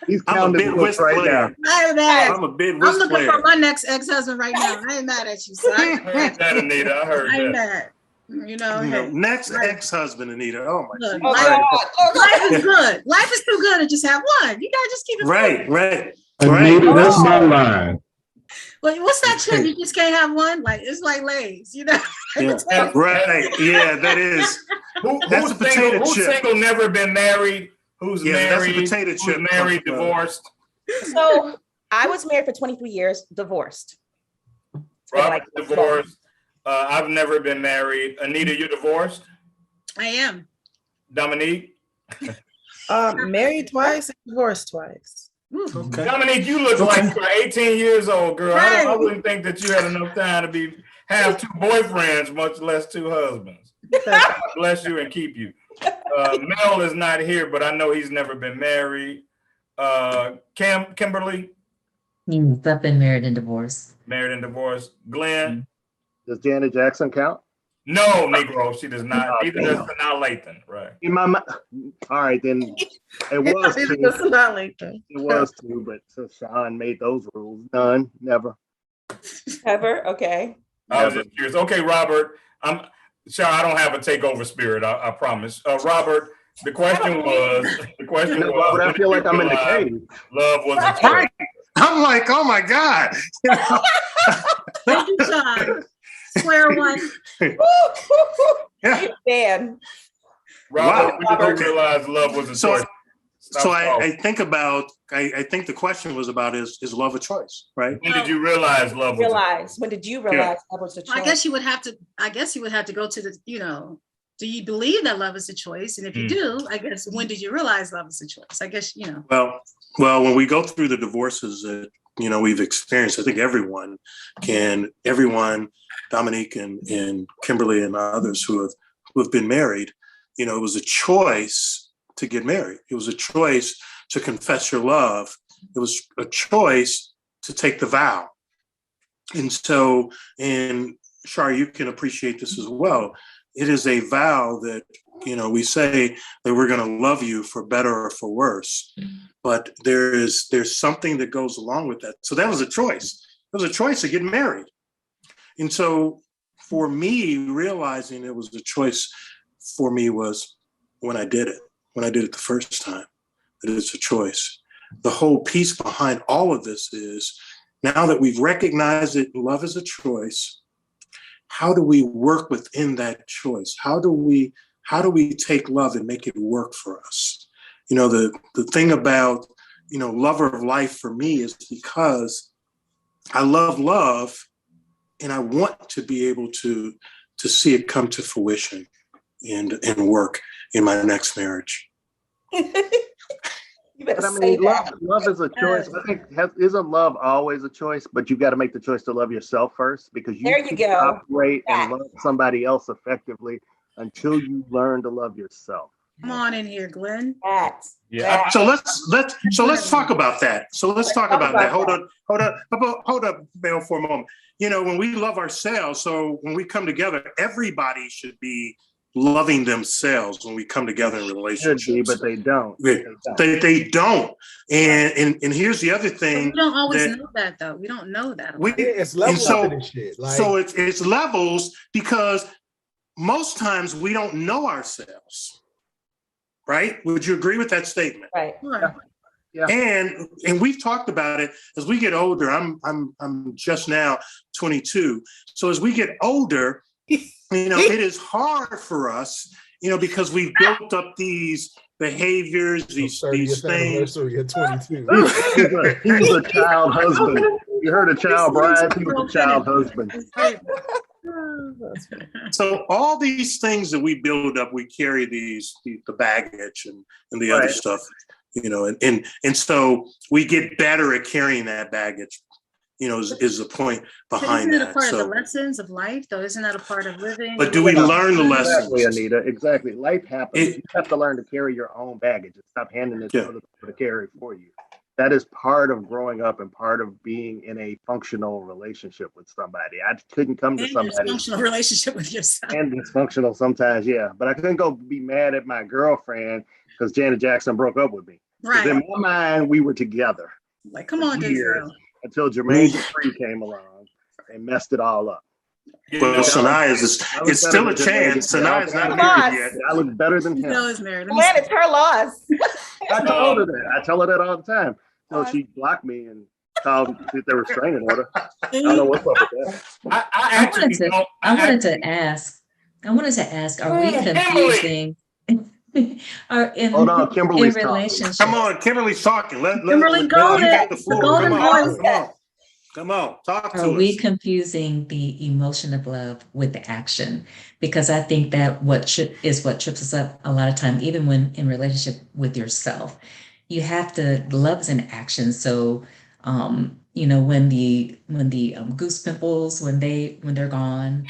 He's counting books right now. I'm a big risk I'm looking player. for my next ex-husband right now. I ain't mad at you, son. I heard that, Anita. I heard I ain't that. mad. Hey, next ex-husband, Anita. Oh my look, God. life is good. Life is too good to just have one. You gotta just keep it right. Anita, that's my line. Well, what's that chip? You just can't have one? Like, it's like Lay's, Yeah. Right. Yeah, that is. That's a potato who's chip. single, never been married? Who's married? That's a potato chip. Married, divorced? So I was married for 23 years, divorced. Robert, divorced. I've never been married. Anita, you're divorced? I am. Dominique? Married twice, divorced twice. Okay. Dominique, you look like you're 18 years old, girl. I wouldn't think that you had enough time to have 2 boyfriends, much less 2 husbands. God bless you and keep you. Mel is not here, but I know he's never been married. Kimberly? I've been married and divorced. Married and divorced. Glenn? Does Janet Jackson count? No, Negro, she does not. Neither does Sanaa Lathan, right? In my all right, then it was 2. It was 2, but so Shawn made those rules. None, never. Ever? Okay. I was just curious. Okay, Robert, Shawn, I don't have a takeover spirit, I promise. Robert, the question was, Robert, I feel like I'm in the cave. Love was a choice. I'm like, oh my God. Thank you, Shawn. Square one. Man. Robert, when did you realize love was a choice? So I think the question was about is love a choice, right? When did you realize love was a choice? When did you realize love was a choice? I guess you would have to go to the, do you believe that love is a choice? And if you do, I guess, when did you realize love is a choice? I guess, Well, when we go through the divorces that, we've experienced, I think everyone, Dominique and Kimberly and others who have been married, it was a choice to get married. It was a choice to confess your love. It was a choice to take the vow. And so, and Char, you can appreciate this as well. It is a vow that, we say that we're going to love you for better or for worse, but there's something that goes along with that. So that was a choice. It was a choice to get married. And so for me, realizing it was a choice for me was when I did it the first time, that it's a choice. The whole piece behind all of this is, now that we've recognized that love is a choice, how do we work within that choice? How do we take love and make it work for us? The thing about, lover of life for me is because I love love and I want to be able to see it come to fruition and work in my next marriage. But I mean, love is a choice. I think isn't love always a choice? But you've got to make the choice to love yourself first, because you can't operate and love somebody else effectively until you learn to love yourself. Come on in here, Glenn. Yeah. So let's talk about that. Hold up, Mel, for a moment. When we love ourselves, so when we come together, everybody should be loving themselves when we come together in relationships. Should be, but they don't. They don't. And here's the other thing. We don't always know that, though. We don't know that. It's levels to this shit. So it's levels, because most times we don't know ourselves. Right? Would you agree with that statement? Right. Yeah. And we've talked about it as we get older. I'm just now 22. So as we get older, it is hard for us, because we've built up these behaviors, these things. You're 22. He was a child husband. You heard a child bride, he was a child husband. So all these things that we build up, we carry the baggage and the other stuff, and so we get better at carrying that baggage, is the point behind that. Isn't that. it a part of the lessons of life, though? Isn't that a part of living? But do we learn the lessons? Exactly, Anita. Exactly. Life happens. You have to learn to carry your own baggage and stop handing it to other people to carry for you. That is part of growing up and part of being in a functional relationship with somebody. I couldn't come to somebody. Dysfunctional relationship with yourself. And dysfunctional sometimes, yeah. But I couldn't go be mad at my girlfriend because Janet Jackson broke up with me. Right. In my mind, we were together. Like, come on, Denzel. Until Jermaine Dupri came along and messed it all up. Well, Sanaa it's still a chance. Sanaa is not married yet. I look better than him. Is married. Man, it's her loss. I told her that. I tell her that all the time. So she blocked me and called the restraining order. I don't know what's up with that. I wanted to ask, are we confusing? Hold on, Kimberly's talking. Come on, Kimberly's talking. Kimberly Golden, the Golden Voice. Come on, talk to us. Are we confusing the emotion of love with the action? Because I think that what trips us up a lot of time, even when in relationship with yourself, you have to, love is an action. So, when the goose pimples, when they're gone,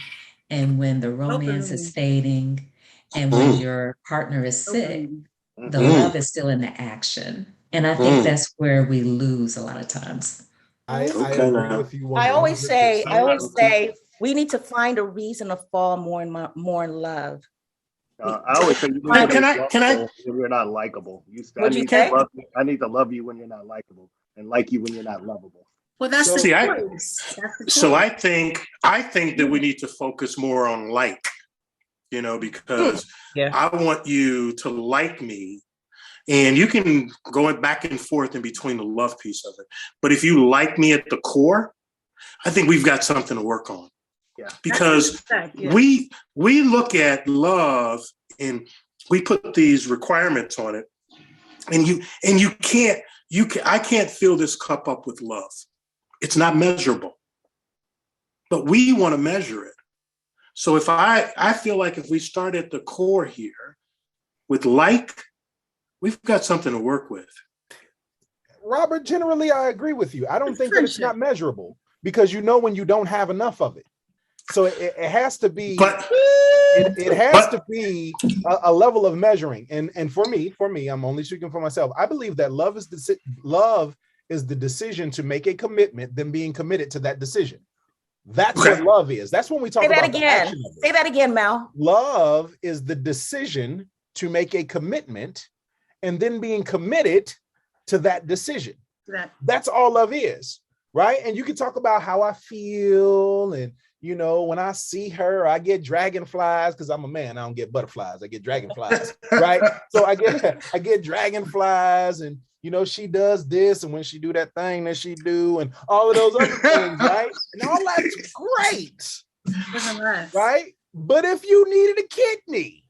and when the romance is fading, and when your partner is sick, the love is still in the action. And I think that's where we lose a lot of times. I agree with you. I always say, we need to find a reason to fall more in love. I always say, you're not likable. I need to love you when you're not likable, and like you when you're not lovable. Well, that's the choice. So I think that we need to focus more on like, because I want you to like me, and you can go back and forth in between the love piece of it. But if you like me at the core, I think we've got something to work on. Yeah. Because we look at love and we put these requirements on it, and I can't fill this cup up with love. It's not measurable, but we want to measure it. So if I feel like if we start at the core here with like, we've got something to work with. Robert, generally, I agree with you. I don't think that it's not measurable, because when you don't have enough of it. So it has to be, it has to be a level of measuring. And for me, I'm only speaking for myself. I believe that love is the decision to make a commitment, then being committed to that decision. That's what love is. That's when we talk about the action of it. Say that again, Mel. Love is the decision to make a commitment and then being committed to that decision. That's all love is, right? And you can talk about how I feel, and when I see her, I get dragonflies, because I'm a man. I don't get butterflies. I get dragonflies, right? So I get dragonflies, and she does this, and when she do that thing that she do, and all of those other things, right? And all that's great, right? But if you needed a kidney,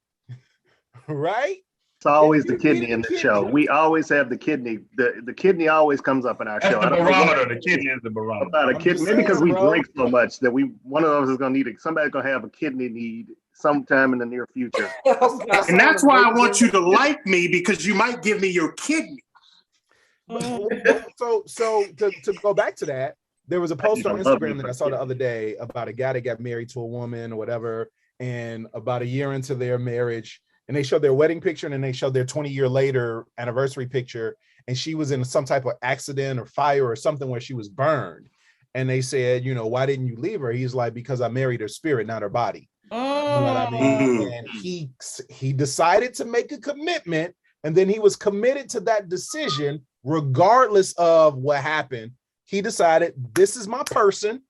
right? It's always the kidney in the show. We always have the kidney. The kidney always comes up in our show. The barometer. The kidney is the barometer. About a kidney, maybe because we drink so much that one of those is gonna need it. Somebody's gonna have a kidney need sometime in the near future. And that's why I want you to like me, because you might give me your kidney. So to go back to that, there was a post on Instagram that I saw the other day about a guy that got married to a woman or whatever, and about a year into their marriage, and they showed their wedding picture, and then they showed their 20-year later anniversary picture, and she was in some type of accident or fire or something where she was burned. And they said, why didn't you leave her? He's like, because I married her spirit, not her body. You know what I mean? And he decided to make a commitment, and then he was committed to that decision regardless of what happened. He decided, this is my person,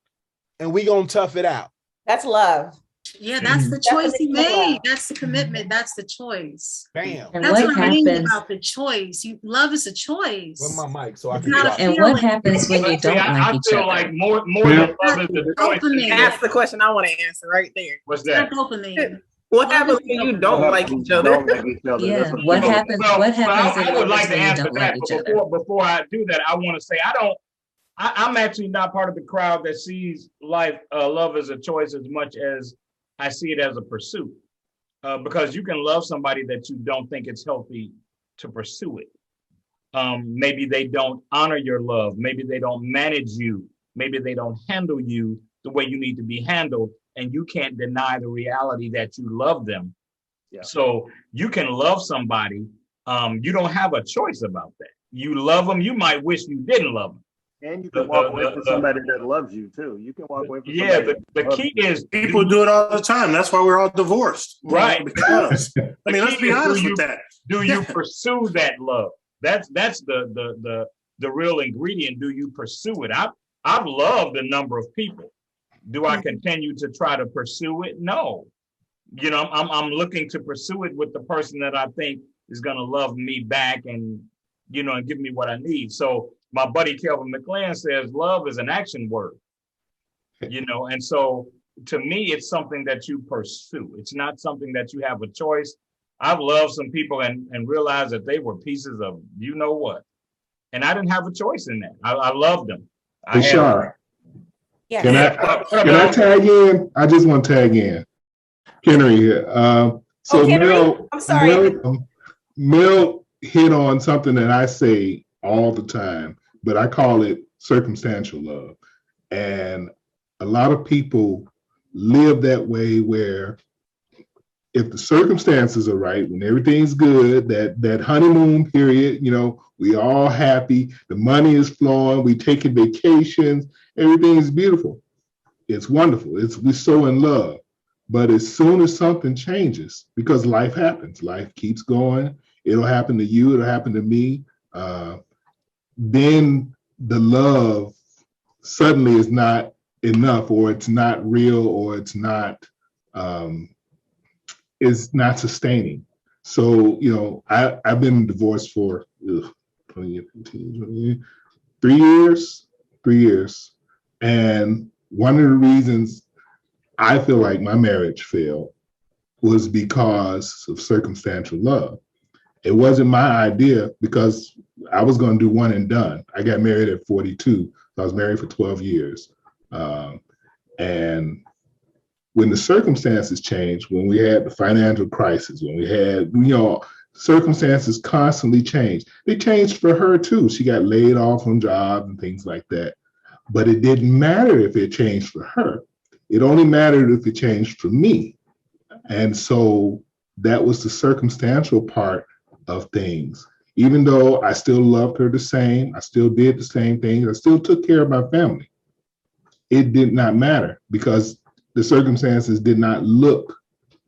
and we gonna tough it out. That's love. Yeah, that's the choice he made. That's the commitment. That's the choice. Bam. And that's what what I mean happens about the choice. Love is a choice. With my mic, so I can. And what happens when you don't like each other? I feel like more than love is the choice. That's the question I want to answer right there. What's that? Dopamine. What happens when you don't like each other? Yeah. What happens? What happens? I would like to when you answer don't that, like each but other? before I do that, I want to say I'm actually not part of the crowd that sees love as a choice as much as I see it as a pursuit, because you can love somebody that you don't think it's healthy to pursue it. Maybe they don't honor your love. Maybe they don't manage you. Maybe they don't handle you the way you need to be handled. And you can't deny the reality that you love them. Yeah. So you can love somebody. You don't have a choice about that. You love them. You might wish you didn't love them. And you can walk away from somebody that loves you too. You can walk away from the key is people do it all the time. That's why we're all divorced. Right. Because let's be honest with that. Do you pursue that love? That's the real ingredient. Do you pursue it? I've loved a number of people. Do I continue to try to pursue it? No. I'm looking to pursue it with the person that I think is going to love me back and give me what I need. So my buddy Kelvin McLean says love is an action word, and so to me, it's something that you pursue. It's not something that you have a choice. I've loved some people and realized that they were pieces of what, and I didn't have a choice in that. I loved them. CHAR. Yeah. Can I tag in? I just want to tag in. Henry here. Henry? I'm sorry. Mel hit on something that I say all the time, but I call it circumstantial love. And a lot of people live that way where if the circumstances are right, when everything's good, that honeymoon period, we all happy, the money is flowing, we taking vacations, everything is beautiful. It's wonderful. We're so in love. But as soon as something changes, because life happens, life keeps going, it'll happen to you, it'll happen to me, then the love suddenly is not enough, or it's not real, or it's not sustaining. So, I've been divorced for 3 years. And one of the reasons I feel like my marriage failed was because of circumstantial love. It wasn't my idea, because I was going to do one and done. I got married at 42. So I was married for 12 years. And when the circumstances changed, when we had the financial crisis, when we had, circumstances constantly changed. They changed for her too. She got laid off from jobs and things like that. But it didn't matter if it changed for her. It only mattered if it changed for me. And so that was the circumstantial part of things. Even though I still loved her the same, I still did the same things, I still took care of my family. It did not matter, because the circumstances did not look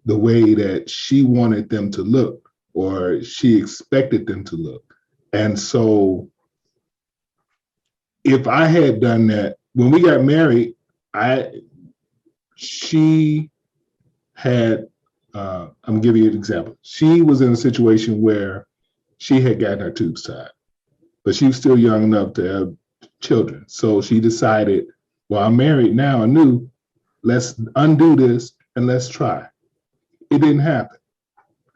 the way that she wanted them to look, or she expected them to look. And so if I had done that, when we got married, she had, I'm gonna give you an example. She was in a situation where she had gotten her tubes tied, but she was still young enough to have children. So she decided, well, I'm married now anew, let's undo this and let's try. It didn't happen.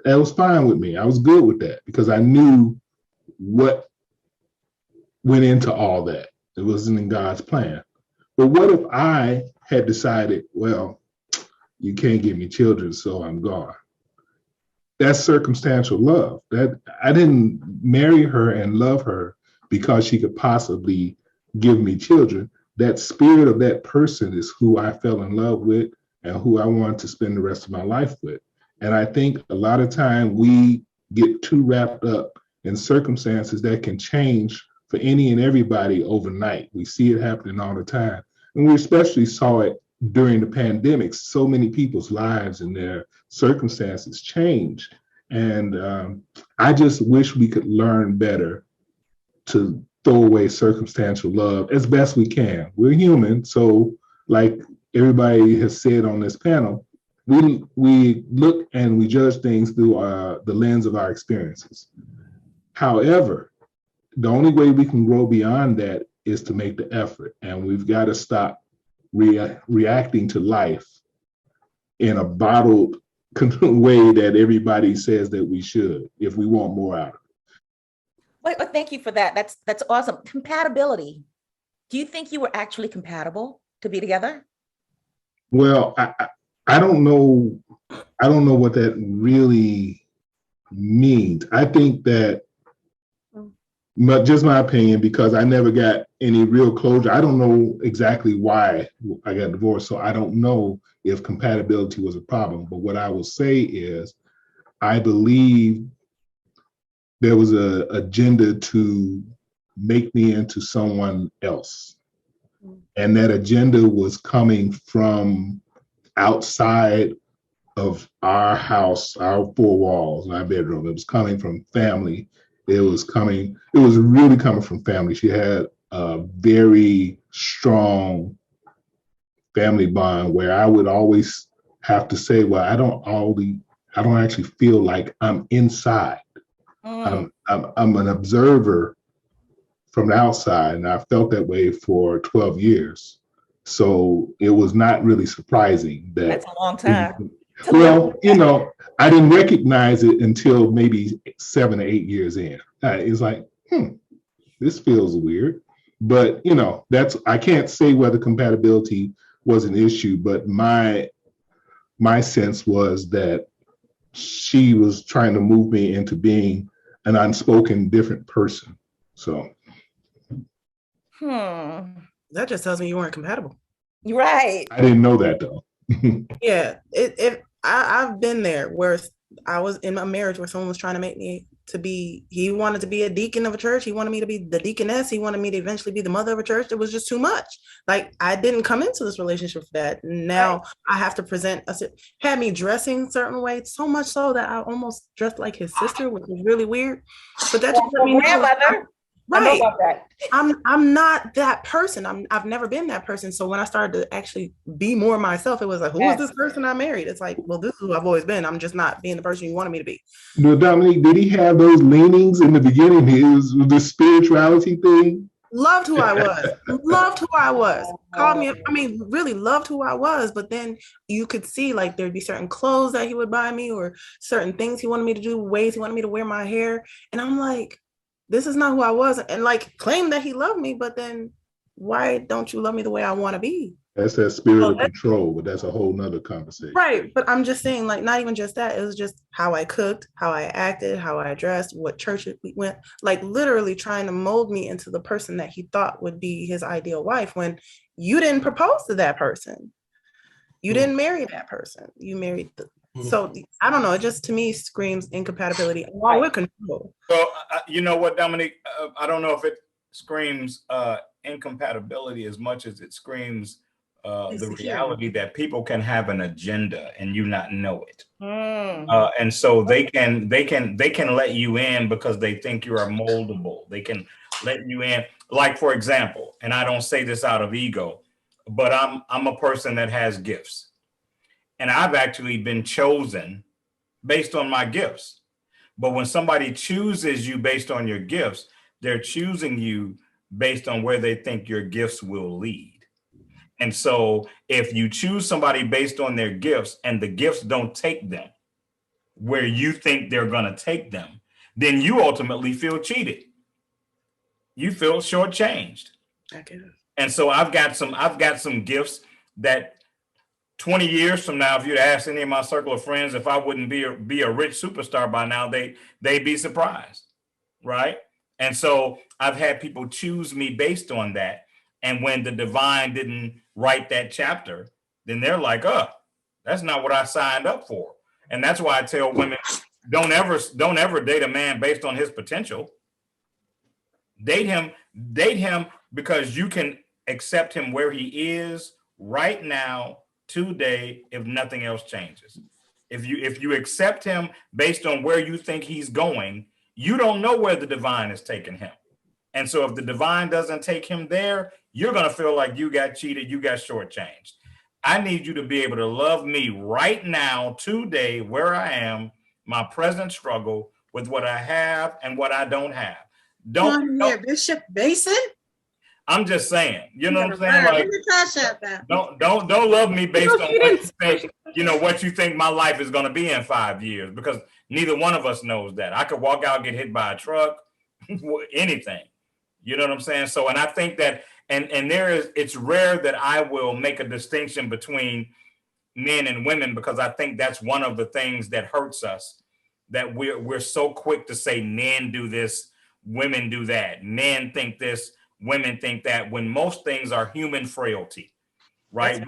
That was fine with me. I was good with that, because I knew what went into all that. It wasn't in God's plan. But what if I had decided, well, you can't give me children, so I'm gone? That's circumstantial love. That I didn't marry her and love her because she could possibly give me children. That spirit of that person is who I fell in love with and who I want to spend the rest of my life with. And I think a lot of time we get too wrapped up in circumstances that can change for any and everybody overnight. We see it happening all the time. And we especially saw it during the pandemic. So many people's lives and their circumstances changed. And I just wish we could learn better to throw away circumstantial love as best we can. We're human. So like everybody has said on this panel, we look and we judge things through the lens of our experiences. However, the only way we can grow beyond that is to make the effort. And we've got to stop reacting to life in a bottled way that everybody says that we should, if we want more out of it. Well, thank you for that. That's awesome. Compatibility. Do you think you were actually compatible to be together? Well, I don't know. I don't know what that really means. I think that, just my opinion, because I never got any real closure. I don't know exactly why I got divorced, so I don't know if compatibility was a problem. But what I will say is, I believe there was an agenda to make me into someone else. And that agenda was coming from outside of our house, our four walls, our bedroom. It was coming from family. It was really coming from family. She had a very strong family bond where I would always have to say, well, I don't actually feel like I'm inside. I'm an observer from the outside, and I felt that way for 12 years. So it was not really surprising that. That's a long time. Well, I didn't recognize it until maybe 7 or 8 years in. It's like, this feels weird. But, I can't say whether compatibility was an issue, but my sense was that she was trying to move me into being an unspoken different person. So. That just tells me you weren't compatible. Right. I didn't know that though. Yeah, I've been there where I was in a marriage where someone was trying to make me to be, he wanted to be a deacon of a church. He wanted me to be the deaconess. He wanted me to eventually be the mother of a church. It was just too much. Like, I didn't come into this relationship for that. Now I have to present, had me dressing a certain way, so much so that I almost dressed like his sister, which was really weird. But that just let me know. Right. I know about that. I'm not that person. I've never been that person. So when I started to actually be more myself, it was like, who is this person I married? It's like, well, this is who I've always been. I'm just not being the person you wanted me to be. No, Dominique, did he have those leanings in the beginning? His the spirituality thing? Loved who I was. Loved who I was. Called me, I mean, really loved who I was. But then you could see like there'd be certain clothes that he would buy me or certain things he wanted me to do, ways he wanted me to wear my hair. And I'm like, this is not who I was, and like claim that he loved me, but then why don't you love me the way I want to be? That's that spirit of control, but that's a whole nother conversation. Right, but I'm just saying, like, not even just that, it was just how I cooked, how I acted, how I dressed, what church we went, like literally trying to mold me into the person that he thought would be his ideal wife when you didn't propose to that person. You didn't marry that person. You married the So I don't know. It just to me screams incompatibility along with control. So you know what, Dominique? I don't know if it screams incompatibility as much as it screams the reality that people can have an agenda and you not know it. And so they can let you in because they think you are moldable. They can let you in. Like, for example, and I don't say this out of ego, but I'm a person that has gifts. And I've actually been chosen based on my gifts. But when somebody chooses you based on your gifts, they're choosing you based on where they think your gifts will lead. And so if you choose somebody based on their gifts and the gifts don't take them where you think they're going to take them, then you ultimately feel cheated. You feel shortchanged. And so I've got some gifts that 20 years from now, if you'd ask any of my circle of friends if I wouldn't be a rich superstar by now, they'd be surprised, right? And so I've had people choose me based on that. And when the divine didn't write that chapter, then they're like, oh, that's not what I signed up for. And that's why I tell women, don't ever date a man based on his potential. Date him because you can accept him where he is right now, today, if nothing else changes. If you accept him based on where you think he's going, you don't know where the divine is taking him. And so if the divine doesn't take him there, you're going to feel like you got cheated, you got shortchanged. I need you to be able to love me right now, today, where I am, my present struggle with what I have and what I don't have. Don't Bishop Mason? I'm just saying, you know what I'm saying? Like, don't love me based on what you think, what you think my life is going to be in 5 years, because neither one of us knows that. I could walk out, get hit by a truck, anything. You know what I'm saying? So, and I think that, and it's rare that I will make a distinction between men and women, because I think that's one of the things that hurts us, that we're so quick to say men do this, women do that, men think this, women think that, when most things are human frailty, right?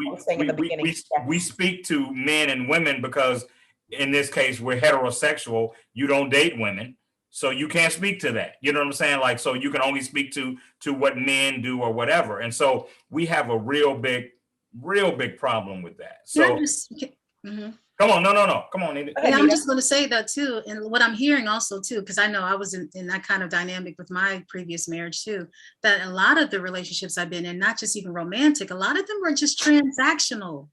We speak to men and women because in this case, we're heterosexual. You don't date women, so you can't speak to that. You know what I'm saying? Like, so you can only speak to what men do or whatever. And so we have a real big problem with that. So come on, no, come on, Anita. And I'm just going to say that too, and what I'm hearing also too, because I know I was in that kind of dynamic with my previous marriage too, that a lot of the relationships I've been in, not just even romantic, a lot of them were just transactional.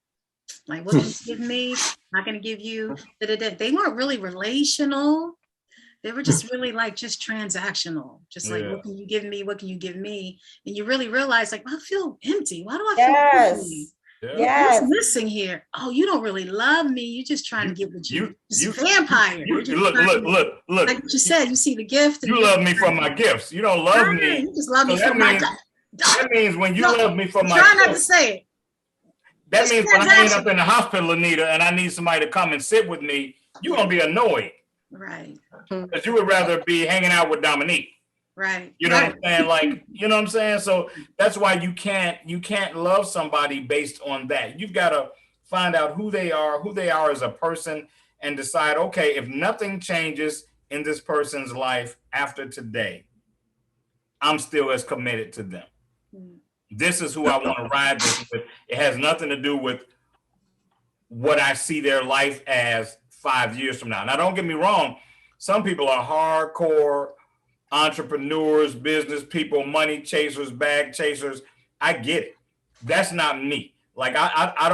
Like, what can you give me? I'm not going to give you. They weren't really relational. They were just really like just transactional. Just like, what can you give me? What can you give me? And you really realize, like, I feel empty. Why do I feel empty? Yes. What's missing here? Oh, you don't really love me. You're just trying to get what you vampire. Look. Like what you said, you see the gift. You love me for my gifts. You don't love me. You just love me for my gift. That means when you love me for my try not to say it. That means when I end up in the hospital, Anita, and I need somebody to come and sit with me, you're going to be annoyed. Right. Because you would rather be hanging out with Dominique. Right. You know what I'm saying? Like, you know what I'm saying? So that's why you can't love somebody based on that. You've got to find out who they are as a person, and decide, okay, if nothing changes in this person's life after today, I'm still as committed to them. This is who I want to ride this with. It has nothing to do with what I see their life as 5 years from now. Now, don't get me wrong. Some people are hardcore entrepreneurs, business people, money chasers, bag chasers. I get it. That's not me. Like I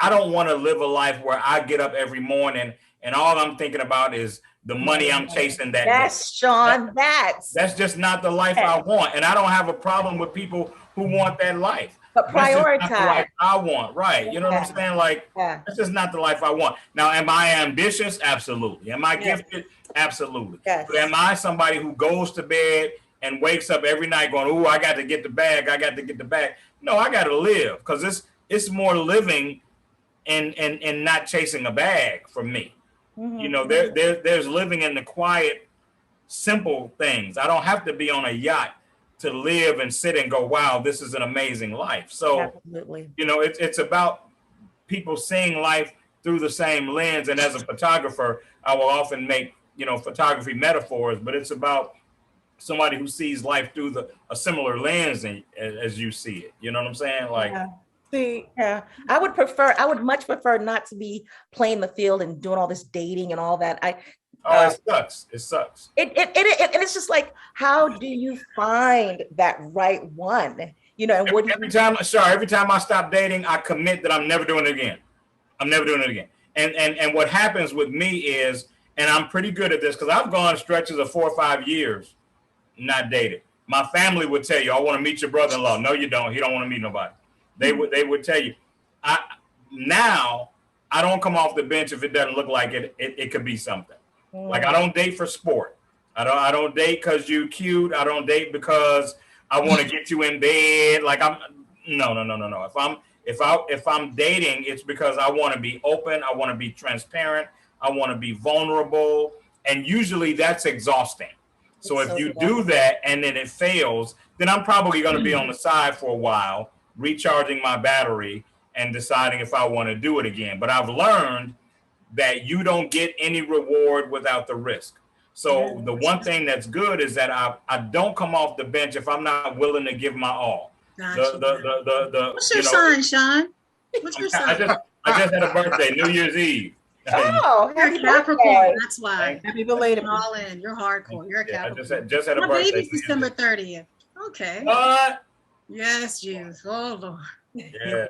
don't want to live a life where I get up every morning and all I'm thinking about is the money I'm chasing that Yes, day. Shawn, that's just not the life I want. And I don't have a problem with people who want that life. But prioritize. prioritize. That's not the life I want, right? You know what I'm saying? Like, that's just not the life I want. Now, am I ambitious? Absolutely. Am I gifted? Absolutely. Yes. But am I somebody who goes to bed and wakes up every night going, "Ooh, I got to get the bag. I got to get the bag"? No, I got to live, because it's more living and not chasing a bag for me. Mm-hmm. You know, there's living in the quiet, simple things. I don't have to be on a yacht to live and sit and go, wow, this is an amazing life. So, absolutely. You know, it's about people seeing life through the same lens. And as a photographer, I will often make, you know, photography metaphors, but it's about somebody who sees life through a similar lens as you see it. You know what I'm saying? Like, I would much prefer not to be playing the field and doing all this dating and all that. It sucks. It sucks. And it's just like, how do you find that right one? You know, and every time I stop dating, I commit that I'm never doing it again. I'm never doing it again. And what happens with me is, and I'm pretty good at this because I've gone stretches of 4 or 5 years not dated. My family would tell you, "I want to meet your brother-in-law." No, you don't. He don't want to meet nobody. They would tell you. Now I don't come off the bench if it doesn't look like it could be something. Like, I don't date for sport. I don't date because you cute. I don't date because I want to get you in bed. Like, no. If I'm dating, it's because I want to be open. I want to be transparent. I want to be vulnerable. And usually that's exhausting. So if you do that and then it fails, then I'm probably going to be on the side for a while, recharging my battery and deciding if I want to do it again. But I've learned that you don't get any reward without the risk. So the one thing that's good is that I don't come off the bench if I'm not willing to give my all. Gotcha. What's your sign, Shawn? What's your sign? I just had a birthday, New Year's Eve. Oh, you're a Capricorn. That's why. Happy belated. You're all in. You're hardcore. You're a Capricorn. I just had a birthday. My baby's December 30th. Okay. Yes, Jesus. Oh, Lord. Yeah.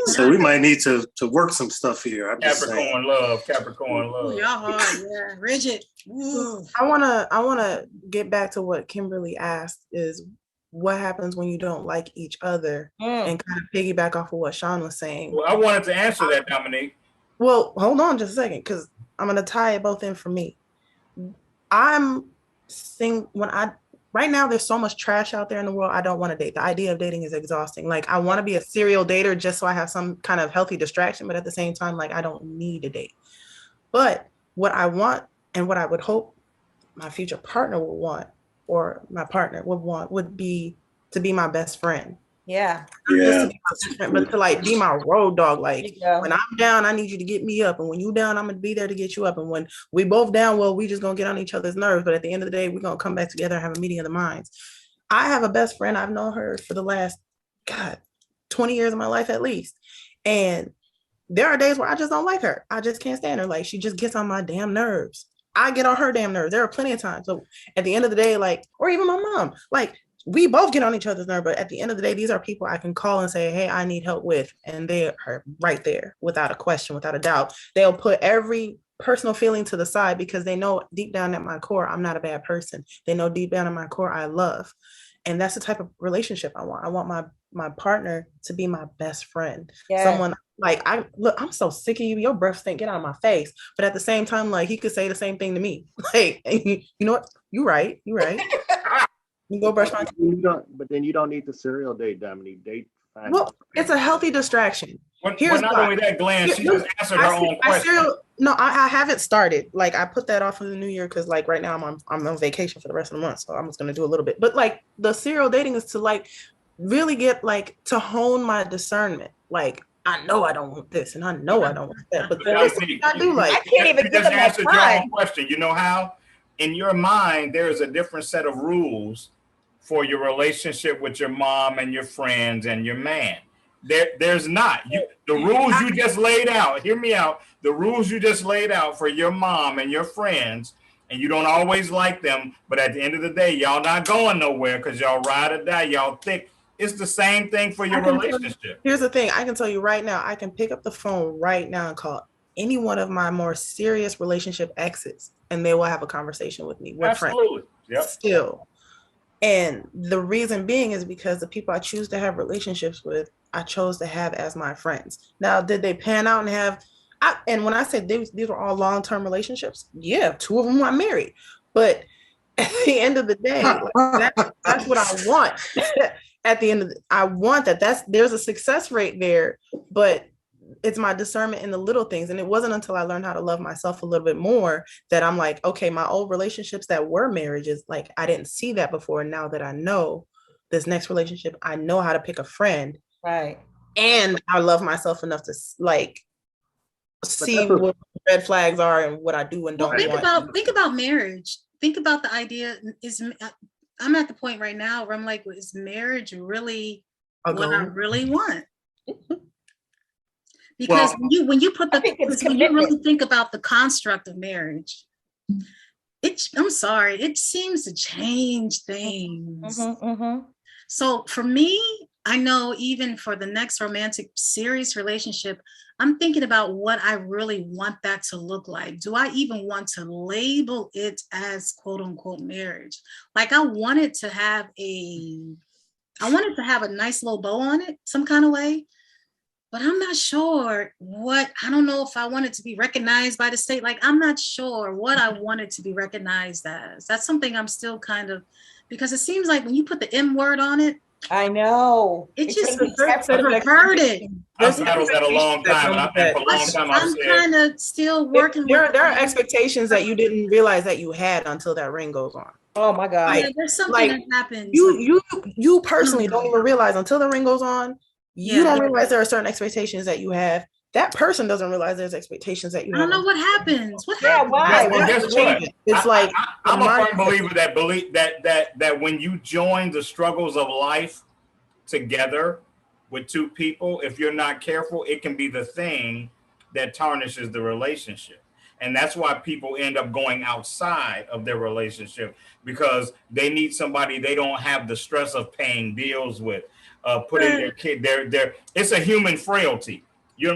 So we might need to work some stuff here. Capricorn love. Ooh, y'all hard, yeah. Rigid. Ooh. I wanna get back to what Kimberly asked, is what happens when you don't like each other, and kind of piggyback off of what Shawn was saying. Well, I wanted to answer that, Dominique. Well, hold on just a second, because I'm gonna tie it both in for me. Right now, there's so much trash out there in the world. I don't want to date. The idea of dating is exhausting. Like, I want to be a serial dater just so I have some kind of healthy distraction. But at the same time, like, I don't need a date. But what I want and what I would hope my future partner would want, or my partner would want, would be to be my best friend. Yeah. But to like be my road dog. Like, when I'm down, I need you to get me up. And when you down, I'm gonna be there to get you up. And when we both down, well, we just gonna get on each other's nerves. But at the end of the day, we're gonna come back together and have a meeting of the minds. I have a best friend. I've known her for the last 20 years of my life at least. And there are days where I just don't like her. I just can't stand her. Like, she just gets on my damn nerves. I get on her damn nerves. There are plenty of times. So at the end of the day, like, or even my mom, like, we both get on each other's nerve, but at the end of the day, these are people I can call and say, "Hey, I need help with," and they are right there without a question, without a doubt. They'll put every personal feeling to the side because they know deep down at my core, I'm not a bad person. They know deep down in my core, I love. And that's the type of relationship I want. I want my partner to be my best friend. Yeah. Someone like, I'm so sick of you. Your breath stink, get out of my face. But at the same time, like, he could say the same thing to me. Like, you know what? You're right. You go brush my teeth. But then you don't need the serial date, Dominique. Date. Well, it's a healthy distraction. Not only that, Glenn, she just answered her own question. No, I haven't started. Like I put that off for the new year because like right now I'm on vacation for the rest of the month, so I'm just gonna do a little bit. But like the serial dating is to like really get like to hone my discernment. Like I know I don't want this, and I know I don't want that, but there's something I do like. I can't even You give just them that answered your time. own question. You know how? In your mind, there is a different set of rules for your relationship with your mom and your friends and your man. There's not. The rules you just laid out, hear me out. The rules you just laid out for your mom and your friends, and you don't always like them, but at the end of the day, y'all not going nowhere because y'all ride or die, y'all thick. It's the same thing for your relationship. Here's the thing. I can tell you right now, I can pick up the phone right now and call any one of my more serious relationship exes, and they will have a conversation with me. We're Absolutely. friends still. And the reason being is because the people I choose to have relationships with, I chose to have as my friends. Now, did they pan out and have, and when I said these were all long-term relationships, yeah, 2 of them I'm married. But at the end of the day, that's what I want. At the end of I want there's a success rate there, but it's my discernment in the little things. And it wasn't until I learned how to love myself a little bit more that I'm like, okay, my old relationships that were marriages, like I didn't see that before. And now that I know this next relationship, I know how to pick a friend. Right. And I love myself enough to like see what red flags are and what I do and don't want. Think about marriage. Think about the idea I'm at the point right now where I'm like, is marriage really what I really want? Because when you really think about the construct of marriage, I'm sorry, it seems to change things. So for me, I know even for the next romantic serious relationship, I'm thinking about what I really want that to look like. Do I even want to label it as quote unquote marriage? Like I wanted to have a nice little bow on it some kind of way, but I'm not sure I don't know if I want it to be recognized by the state. Like, I'm not sure what I want it to be recognized as. That's something I'm still because it seems like when you put the M word on it, I know. It just perverted. I've battled that a long time. I'm kind of still working. There are expectations that you didn't realize that you had until that ring goes on. Oh my God. Yeah, there's something that happens. You personally don't even realize until the ring goes on. You don't realize there are certain expectations that you have. That person doesn't realize there's expectations that you have. I don't know what happens. What happens? Why? Well, guess what? It's like I'm a firm believer that when you join the struggles of life together with 2 people, if you're not careful, it can be the thing that tarnishes the relationship. And that's why people end up going outside of their relationship, because they need somebody they don't have the stress of paying bills with, putting their kid there. It's a human frailty.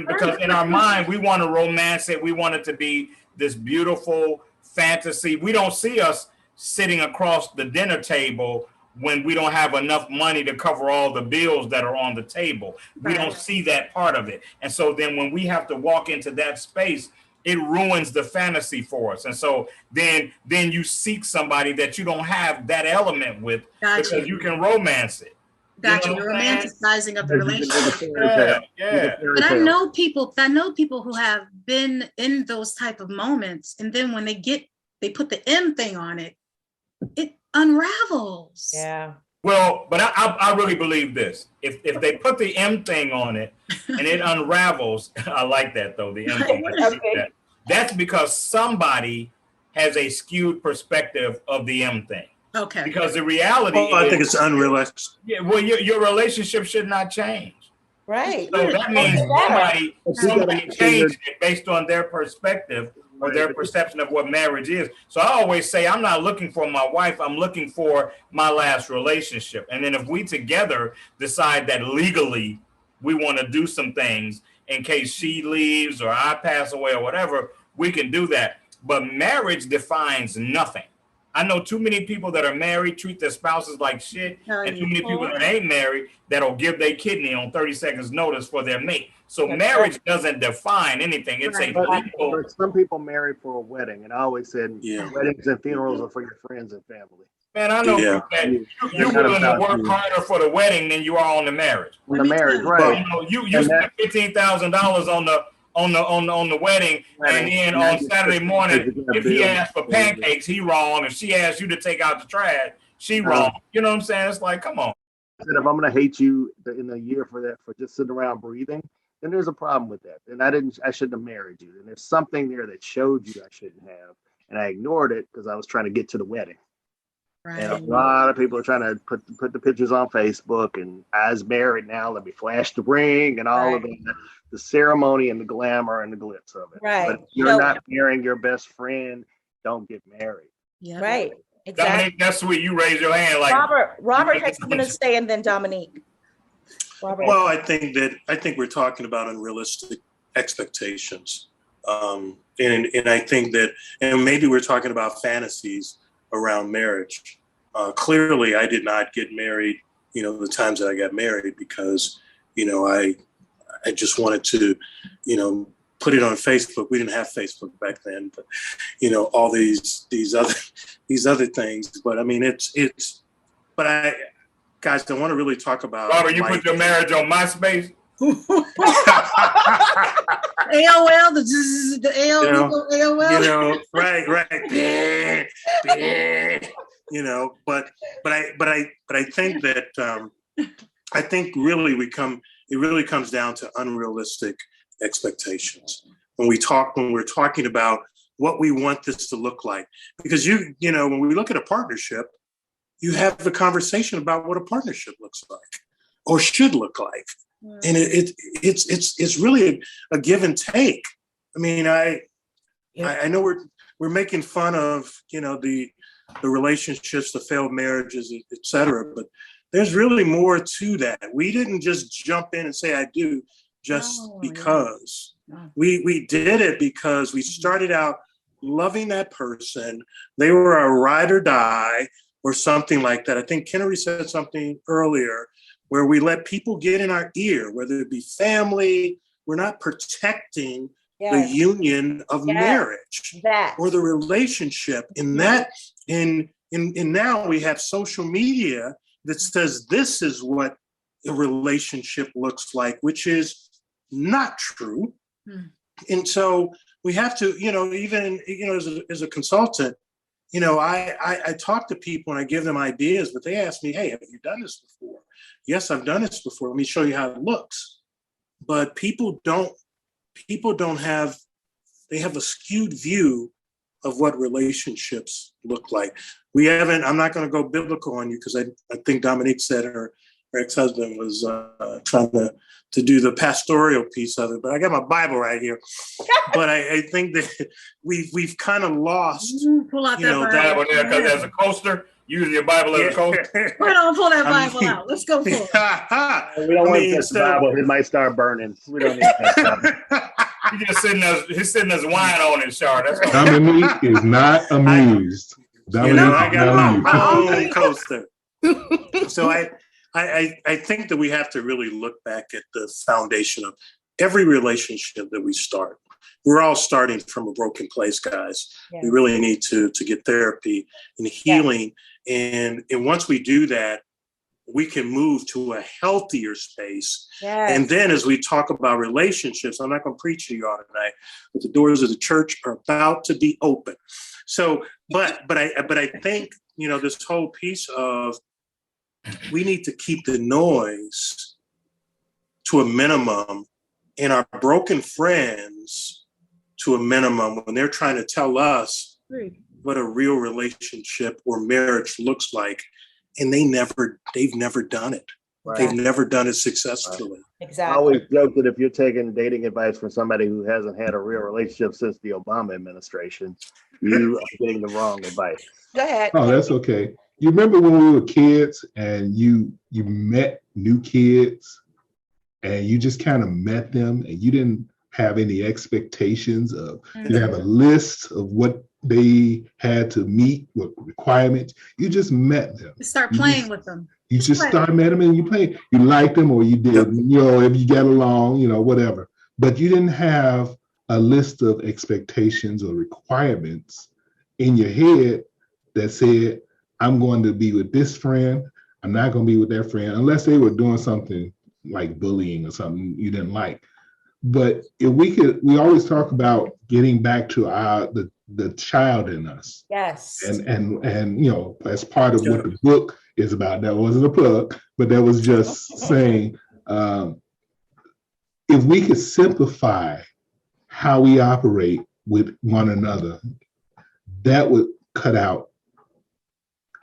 Because in our mind, we want to romance it. We want it to be this beautiful fantasy. We don't see us sitting across the dinner table when we don't have enough money to cover all the bills that are on the table. We don't see that part of it. And so then when we have to walk into that space, it ruins the fantasy for us. And so then you seek somebody that you don't have that element with, because you can romance it. Gotcha. You're romanticizing of the relationship. Yeah. But I know people who have been in those type of moments, and then when they put the M thing on it, it unravels. Yeah. Well, but I really believe this. If they put the M thing on it and it unravels, I like that though. The M thing. Okay. That's because somebody has a skewed perspective of the M thing. Okay. Because the reality is, I think it's unrealistic. Yeah, well, your relationship should not change. Right. So that means somebody changed it based on their perspective or their perception of what marriage is. So I always say, I'm not looking for my wife, I'm looking for my last relationship. And then if we together decide that legally we want to do some things in case she leaves or I pass away or whatever, we can do that. But marriage defines nothing. I know too many people that are married treat their spouses like shit, and too many people that ain't married that'll give their kidney on 30 seconds notice for their mate. So marriage doesn't define anything. It's but some people marry for a wedding, and I always said weddings and funerals are for your friends and family. Man, I know that you're willing to work harder for the wedding than you are on the marriage. On the marriage, right? You spent $15,000 on the wedding, and then on Saturday morning, if he asked for pancakes, he wrong. If she asked you to take out the trash, she wrong. You know what I'm saying? It's like, come on. If I'm gonna hate you in a year for just sitting around breathing, then there's a problem with that. And I shouldn't have married you. And there's something there that showed you I shouldn't have, and I ignored it because I was trying to get to the wedding. Right. And a lot of people are trying to put the pictures on Facebook and I's married now. Let me flash the ring and all of the ceremony and the glamour and the glitz of it. Right. But if you're not marrying your best friend, don't get married. Yeah. Right. Exactly. Dominique, that's sweet. You raise your hand like Robert has something to say, and then Dominique. Robert. Well, I think we're talking about unrealistic expectations, and I think that, and maybe we're talking about fantasies around marriage. Clearly, I did not get married, the times that I got married because, I just wanted to, put it on Facebook. We didn't have Facebook back then, but, all these other things. But I mean, guys, I want to really talk about. Robert, you put your marriage on MySpace? AOL, the AOL, right. But I think that I think really it really comes down to unrealistic expectations when we're talking about what we want this to look like. Because when we look at a partnership, you have the conversation about what a partnership looks like or should look like. And it's really a give and take. I mean, I know we're making fun of the relationships, the failed marriages, et cetera, but there's really more to that. We didn't just jump in and say I do just because. No. We did it because we started out loving that person. They were a ride or die or something like that. I think Kennery said something earlier where we let people get in our ear, whether it be family. We're not protecting the union of marriage or the relationship. In that, and now we have social media that says this is what a relationship looks like, which is not true. And so we have to, even as a consultant, I talk to people and I give them ideas, but they ask me, hey, have you done this before? Yes, I've done this before. Let me show you how it looks. But people have a skewed view of what relationships look like. I'm not going to go biblical on you because I think Dominique said her ex-husband was trying to do the pastoral piece of it, but I got my Bible right here. But I think that we've kind of lost. Pull out that Bible there because there's a coaster. Use your Bible as a coaster. We're gonna pull that Bible out. Let's go for it. We don't want to touch the Bible. It might start burning. We don't need that. He's sitting as wine on his char. That's all. Dominique is not amused. I got my own coaster. So I think that we have to really look back at the foundation of every relationship that we start. We're all starting from a broken place, guys. Yeah. We really need to get therapy and healing. Yeah. And once we do that, we can move to a healthier space. Yes. And then as we talk about relationships, I'm not going to preach to you all tonight, but the doors of the church are about to be open. So, but I think, this whole piece of we need to keep the noise to a minimum and our broken friends to a minimum when they're trying to tell us what a real relationship or marriage looks like. And they've never done it. Right. They've never done it successfully. Exactly. I always joke that if you're taking dating advice from somebody who hasn't had a real relationship since the Obama administration, you are getting the wrong advice. Go ahead. Oh, that's okay. You remember when we were kids and you met new kids and you just kind of met them and you didn't have any expectations of, you didn't have a list of what they had to meet, what requirements. You just met them. Start playing with them. You just start met them and you play. You liked them or you did, if you get along, whatever. But you didn't have a list of expectations or requirements in your head that said, I'm going to be with this friend. I'm not going to be with that friend unless they were doing something like bullying or something you didn't like. But if we always talk about getting back to the child in us. Yes. And you know, as part of what the book is about. That wasn't a plug, but that was just saying, if we could simplify how we operate with one another, that would cut out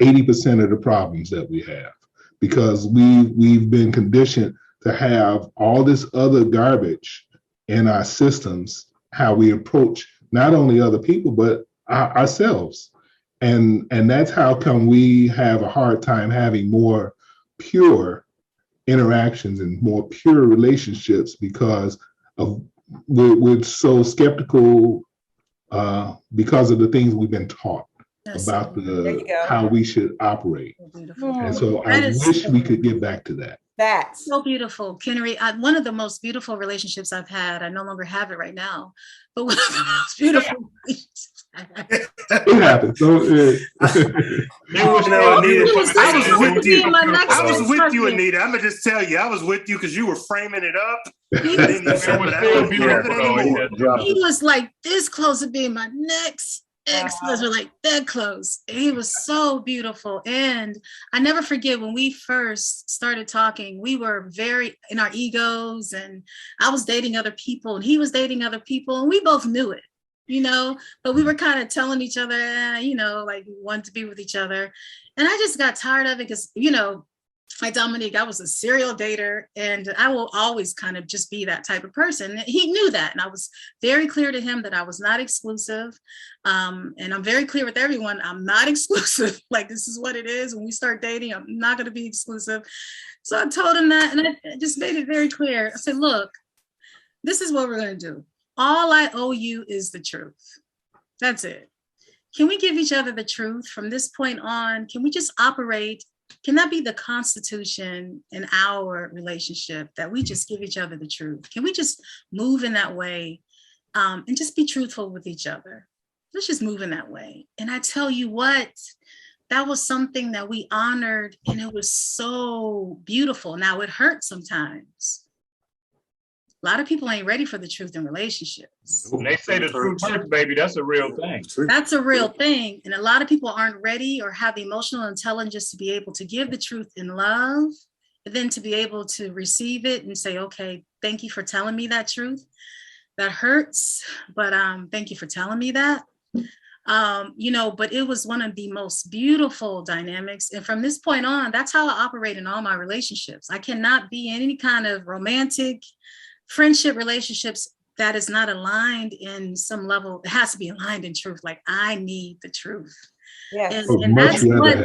80% of the problems that we have, because we've been conditioned to have all this other garbage in our systems, how we approach not only other people, but ourselves. And that's how come we have a hard time having more pure interactions and more pure relationships, because we're so skeptical because of the things we've been taught about how we should operate. And so I wish we could get back to that. That's so beautiful, Kennery. One of the most beautiful relationships I've had. I no longer have it right now, but one of the most beautiful relationships I've had. It happened. So, I was with you, Anita. I'm gonna just tell you, I was with you because you were framing it up. He was like this close to being my next ex-husband, like that close. He was so beautiful. And I never forget when we first started talking, we were very in our egos, and I was dating other people and he was dating other people, and we both knew it, you know, but we were kind of telling each other, you know, like we wanted to be with each other. And I just got tired of it because, you know, like Dominique, I was a serial dater, and I will always kind of just be that type of person. He knew that. And I was very clear to him that I was not exclusive. And I'm very clear with everyone, I'm not exclusive. Like, this is what it is. When we start dating, I'm not going to be exclusive. So I told him that, and I just made it very clear. I said, look, this is what we're going to do. All I owe you is the truth. That's it. Can we give each other the truth from this point on? Can we just operate? Can that be the constitution in our relationship, that we just give each other the truth? Can we just move in that way and just be truthful with each other? Let's just move in that way. And I tell you what, that was something that we honored, and it was so beautiful. Now, it hurts sometimes. A lot of people ain't ready for the truth in relationships. When they say the truth hurts, baby, that's a real thing. That's a real thing. And a lot of people aren't ready or have the emotional intelligence to be able to give the truth in love, and then to be able to receive it and say, okay, thank you for telling me that truth. That hurts, but thank you for telling me that. You know, but it was one of the most beautiful dynamics. And from this point on, that's how I operate in all my relationships. I cannot be in any kind of romantic friendship relationships that is not aligned in some level. It has to be aligned in truth. Like, I need the truth. Yes. And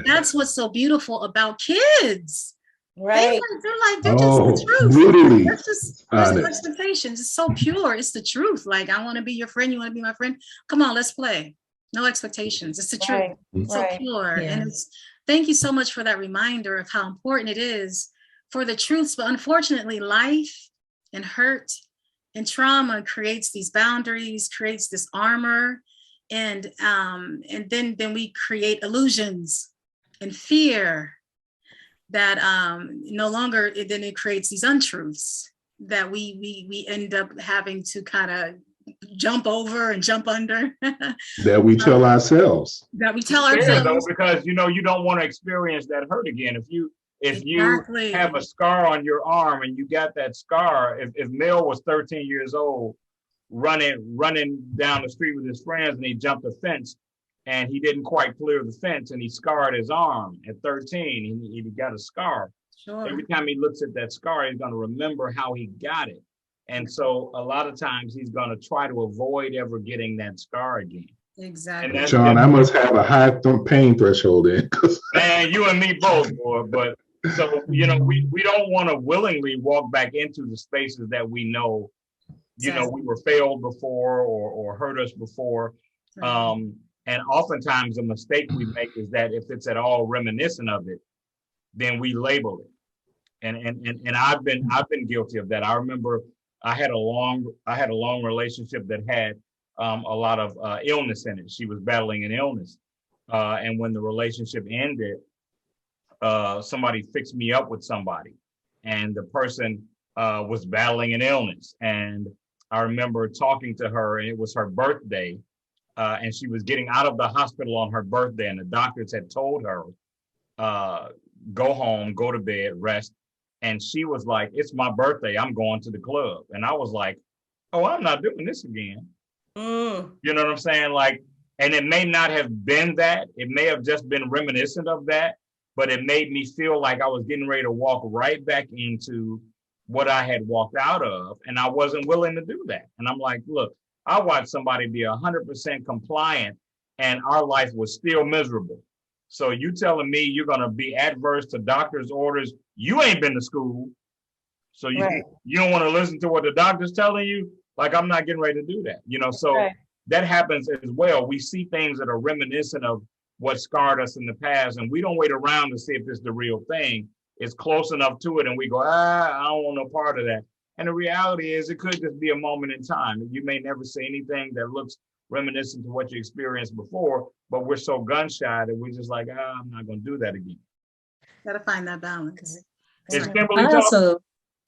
that's what's so beautiful about kids. Right. They're just the truth. Really? That's just expectations. It's so pure. It's the truth. Like, I want to be your friend. You want to be my friend. Come on, let's play. No expectations. It's the truth. It's so pure. Yeah. And thank you so much for that reminder of how important it is for the truths. But unfortunately, life and hurt and trauma creates these boundaries, creates this armor, and then we create illusions and fear that no longer, then it creates these untruths that we end up having to kind of jump over and jump under. That we tell ourselves. That we tell ourselves. Though, because you know you don't want to experience that hurt again. If you have a scar on your arm and you got that scar, if Mel was 13 years old, running down the street with his friends, and he jumped a fence and he didn't quite clear the fence and he scarred his arm at 13, he got a scar. Sure. Every time he looks at that scar, he's going to remember how he got it. And so a lot of times he's going to try to avoid ever getting that scar again. Exactly. Shawn, I must have a high pain threshold then. Man, you and me both, boy. But so, you know, we don't want to willingly walk back into the spaces that we know, you know, we were failed before or hurt us before. And oftentimes the mistake we make is that if it's at all reminiscent of it, then we label it. And I've been guilty of that. I remember I had a long relationship that had a lot of illness in it. She was battling an illness. And when the relationship ended, somebody fixed me up with somebody, and the person was battling an illness, and I remember talking to her, and it was her birthday, and she was getting out of the hospital on her birthday, and the doctors had told her, go home, go to bed, rest. And she was like, it's my birthday, I'm going to the club. And I was like, oh, I'm not doing this again. You know what I'm saying? Like, and it may not have been that. It may have just been reminiscent of that, but it made me feel like I was getting ready to walk right back into what I had walked out of, and I wasn't willing to do that. And I'm like, look, I watched somebody be 100% compliant, and our life was still miserable. So you telling me you're going to be adverse to doctor's orders? You ain't been to school, so you don't want to listen to what the doctor's telling you? Like, I'm not getting ready to do that, you know? So that happens as well. We see things that are reminiscent of what scarred us in the past, and we don't wait around to see if it's the real thing. It's close enough to it, and we go, I don't want no part of that. And the reality is, it could just be a moment in time. You may never say anything that looks reminiscent to what you experienced before, but we're so gun shy that we're just like, I'm not going to do that again. Gotta find that balance. Is Kimberly I also,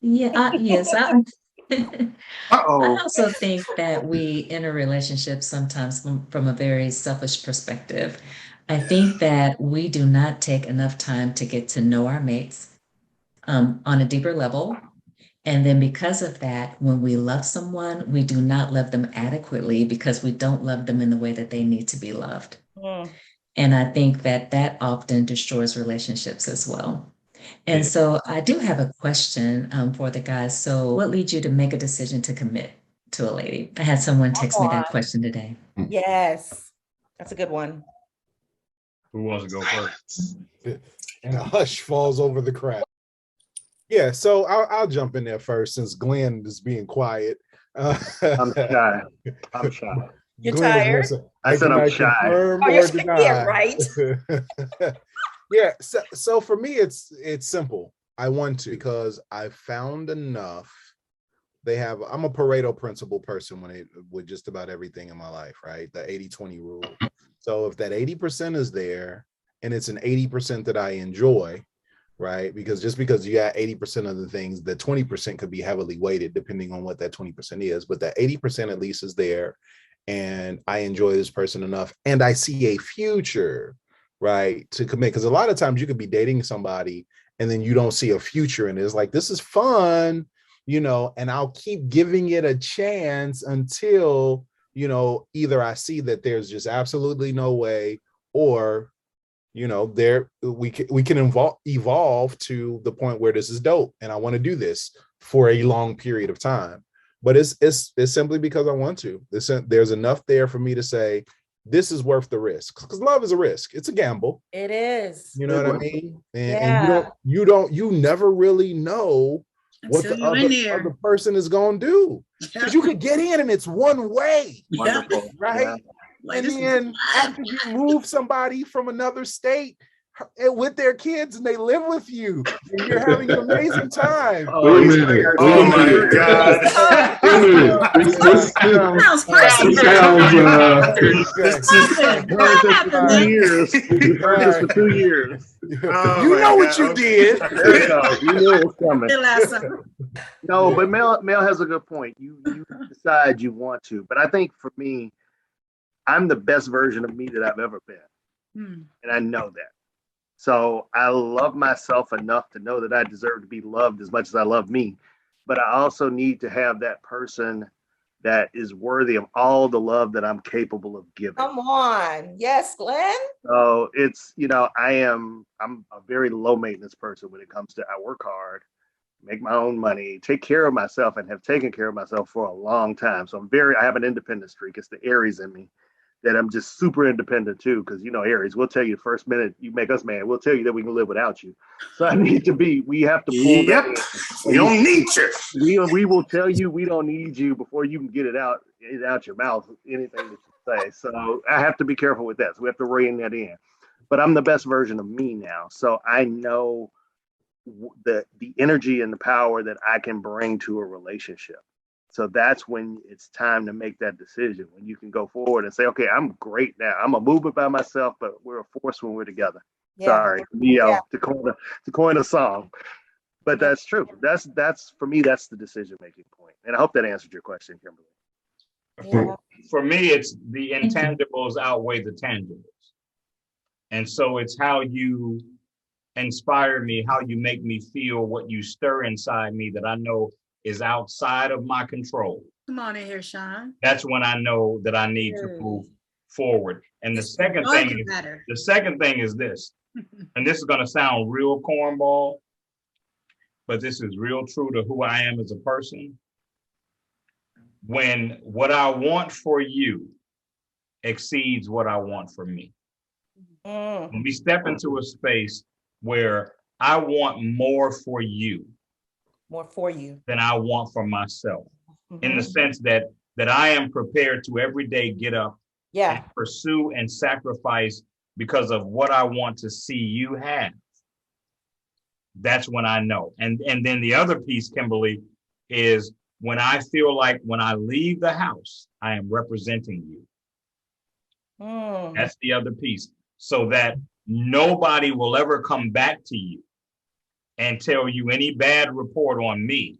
yes, I Uh-oh. also think that we enter relationships sometimes from a very selfish perspective. I think that we do not take enough time to get to know our mates on a deeper level. And then because of that, when we love someone, we do not love them adequately because we don't love them in the way that they need to be loved. And I think that that often destroys relationships as well. And so I do have a question for the guys. So what leads you to make a decision to commit to a lady? I had someone text me that question today. Yes, that's a good one. Who wants to go first? And a hush falls over the crowd. Yeah, so I'll jump in there first since Glenn is being quiet. I'm shy. You're tired? I said I'm shy. Yeah, right. Yeah, so for me, it's simple. I want to because I found enough. I'm a Pareto principle person with just about everything in my life, right? The 80-20 rule. So if that 80% is there and it's an 80% that I enjoy, right? Because just because you got 80% of the things, the 20% could be heavily weighted depending on what that 20% is. But that 80% at least is there. And I enjoy this person enough. And I see a future, right, to commit. Because a lot of times you could be dating somebody and then you don't see a future in it. It's like, this is fun, you know, and I'll keep giving it a chance until, you know, either I see that there's just absolutely no way, or, you know, we can evolve to the point where this is dope and I want to do this for a long period of time. But it's simply because I want to. There's enough there for me to say this is worth the risk, because love is a risk. It's a gamble. It is. You know what I mean? And you never really know what the other person is going to do, because you could get in and it's one way, Wonderful. right? Yeah. And then after you move somebody from another state with their kids and they live with you and you're having an amazing time. Wait a minute. Oh my God. This sounds You've heard this for 2 years. You know what you did. You knew it was coming. No, but Mel has a good point. You decide you want to. But I think for me, I'm the best version of me that I've ever been. And I know that. So I love myself enough to know that I deserve to be loved as much as I love me. But I also need to have that person that is worthy of all the love that I'm capable of giving. Come on. Yes, Glenn. So it's, you know, I'm a very low maintenance person when it comes to, I work hard, make my own money, take care of myself, and have taken care of myself for a long time. So I have an independent streak. It's the Aries in me, that I'm just super independent too, because, you know, Aries, we'll tell you the first minute you make us mad, we'll tell you that we can live without you. So we have to pull that in. We don't need you. We will tell you we don't need you before you can get it out your mouth, anything that you say. So I have to be careful with that. So we have to rein that in. But I'm the best version of me now. So I know the energy and the power that I can bring to a relationship. So that's when it's time to make that decision, when you can go forward and say, okay, I'm great now. I'm a movement by myself, but we're a force when we're together. Yeah. Sorry, to coin a song. But that's true. That's for me, that's the decision-making point. And I hope that answered your question, Kimberly. Yeah. For me, it's the intangibles outweigh the tangibles. And so it's how you inspire me, how you make me feel, what you stir inside me that I know is outside of my control. Come on in here, Shawn. That's when I know that I need to move forward. And the second thing is this, and this is going to sound real cornball, but this is real true to who I am as a person. When what I want for you exceeds what I want for me. When we step into a space where I want more for you than I want for myself, in the sense that I am prepared to every day get up and pursue and sacrifice because of what I want to see you have. That's when I know. And then the other piece, Kimberly, is when I feel like when I leave the house, I am representing you. That's the other piece. So that nobody will ever come back to you and tell you any bad report on me,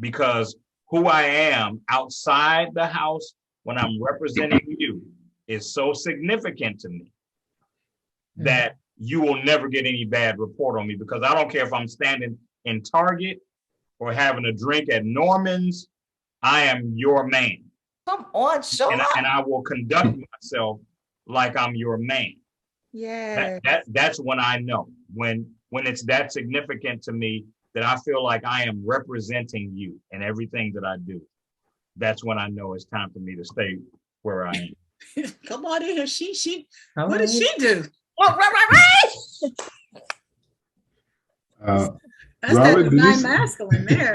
because who I am outside the house when I'm representing you is so significant to me that you will never get any bad report on me, because I don't care if I'm standing in Target or having a drink at Norman's, I am your man. Come on, Shawn. And I will conduct myself like I'm your man. Yeah. That's when I know, when it's that significant to me that I feel like I am representing you in everything that I do. That's when I know it's time for me to stay where I am. Come on in here. What did she do? That's Robert, that divine masculine there.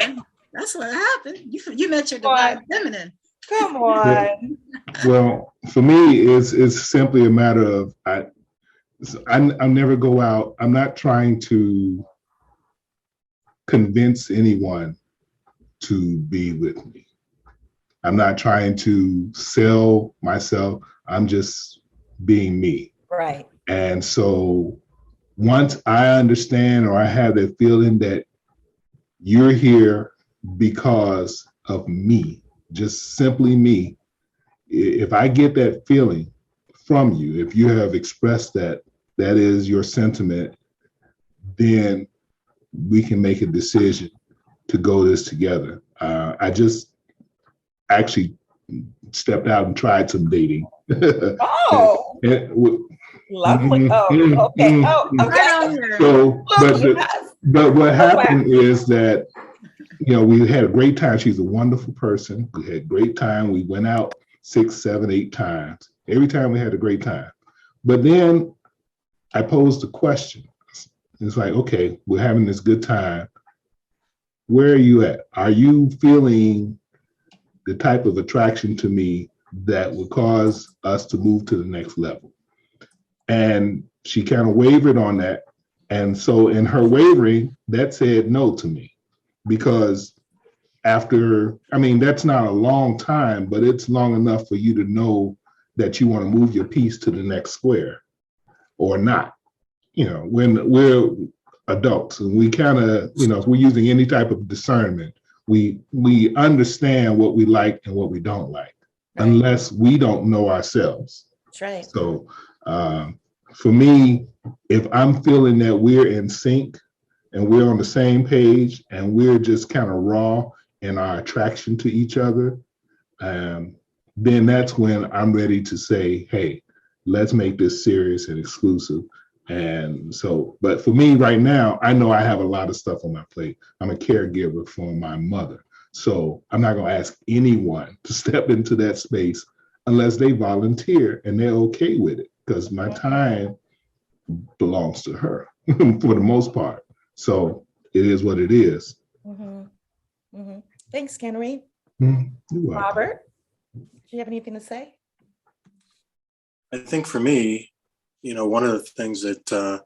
That's what happened. You met your divine feminine. Come on. Well, for me, it's simply a matter of I never go out. I'm not trying to convince anyone to be with me. I'm not trying to sell myself. I'm just being me. Right. And so once I understand, or I have that feeling that you're here because of me, just simply me, if I get that feeling from you, if you have expressed that is your sentiment, then we can make a decision to go this together. I just actually stepped out and tried some dating. Oh, lovely. Oh, okay. Oh, okay. So, but what happened is that, we had a great time. She's a wonderful person. We had a great time. We went out 6, 7, 8 times. Every time we had a great time. But then I posed a question. It's like, okay, we're having this good time. Where are you at? Are you feeling the type of attraction to me that would cause us to move to the next level? And she kind of wavered on that. And so in her wavering, that said no to me, because that's not a long time, but it's long enough for you to know that you want to move your piece to the next square or not. When we're adults and we kind of, if we're using any type of discernment, we understand what we like and what we don't like, unless we don't know ourselves. That's right. So for me, if I'm feeling that we're in sync and we're on the same page and we're just kind of raw in our attraction to each other, then that's when I'm ready to say, hey, let's make this serious and exclusive. And so, but for me right now, I know I have a lot of stuff on my plate. I'm a caregiver for my mother. So I'm not going to ask anyone to step into that space unless they volunteer and they're okay with it, because my time belongs to her for the most part. So it is what it is. Thanks, Henry. Robert, do you have anything to say? I think for me, one of the things that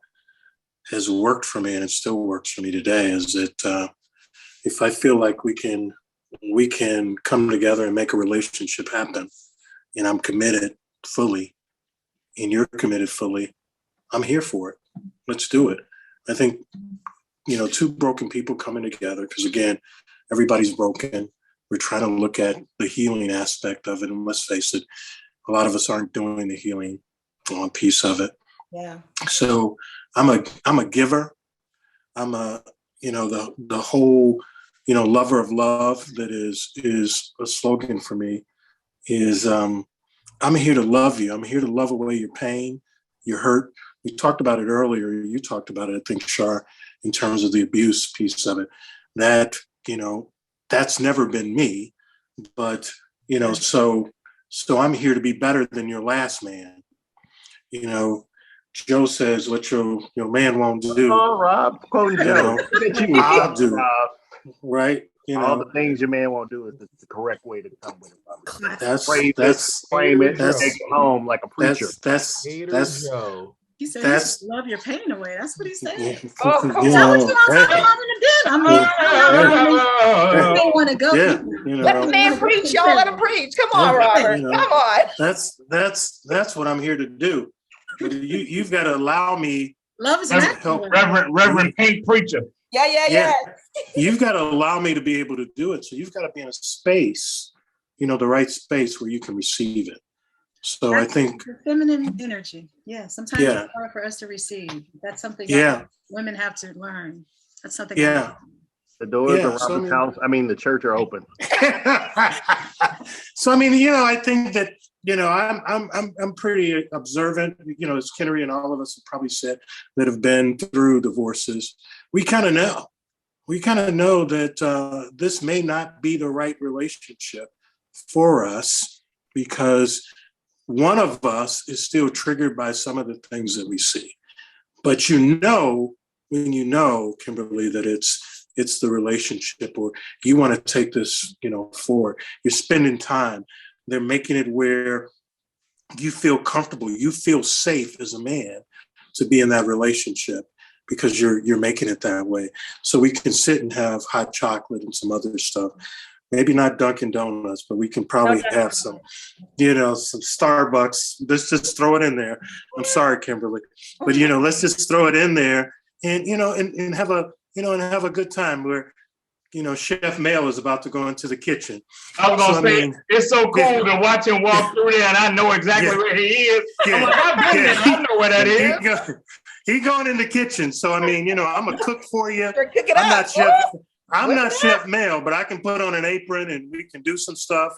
has worked for me, and it still works for me today, is that if I feel like we can come together and make a relationship happen, and I'm committed fully, and you're committed fully, I'm here for it. Let's do it. I think two broken people coming together, because again, everybody's broken. We're trying to look at the healing aspect of it, and let's face it, a lot of us aren't doing the healing piece of it. Yeah. So I'm a giver. I'm the whole lover of love that is a slogan for me. Is I'm here to love you. I'm here to love away your pain, your hurt. We talked about it earlier. You talked about it, I think, Char, in terms of the abuse piece of it. That, that's never been me. But, so I'm here to be better than your last man. Joe says what your man won't do. Oh, Rob, quoting Joe. I'll do. Rob. Right? All the things your man won't do is the correct way to come with it. That's frame it, take it home like a preacher. That's Joe. He said, you just love your pain away. That's what he said. Oh, come on. That was what I don't want to go. Let the man preach, y'all. Let him preach. Come on, Robert. Come on. That's what I'm here to do. You've got to allow me. Love is help. Reverend Pink Preacher. Yeah. You've got to allow me to be able to do it. So you've got to be in a space, the right space where you can receive it. So that's I think the feminine energy. Yeah. Sometimes it's hard for us to receive. That's something that women have to learn. That's something. Yeah. The doors of Robert's house, the church are open. So I think that I'm pretty observant. As Kennery and all of us have probably said that have been through divorces, we kind of know. We kind of know that this may not be the right relationship for us because one of us is still triggered by some of the things that we see. But when Kimberly, that it's the relationship, or you want to take this, forward. You're spending time. They're making it where you feel comfortable, you feel safe as a man to be in that relationship because you're making it that way. So we can sit and have hot chocolate and some other stuff. Maybe not Dunkin' Donuts, but we can probably have some, some Starbucks. Let's just throw it in there. I'm sorry, Kimberly, but let's just throw it in there and and have a good time where Chef Mel is about to go into the kitchen. I was gonna say it's so cool to watch him walk through there, and I know exactly where he is. I'm like, I've been there. I know where that is. He going in the kitchen, so I'm a cook for you. I'm not Chef Mel, but I can put on an apron and we can do some stuff,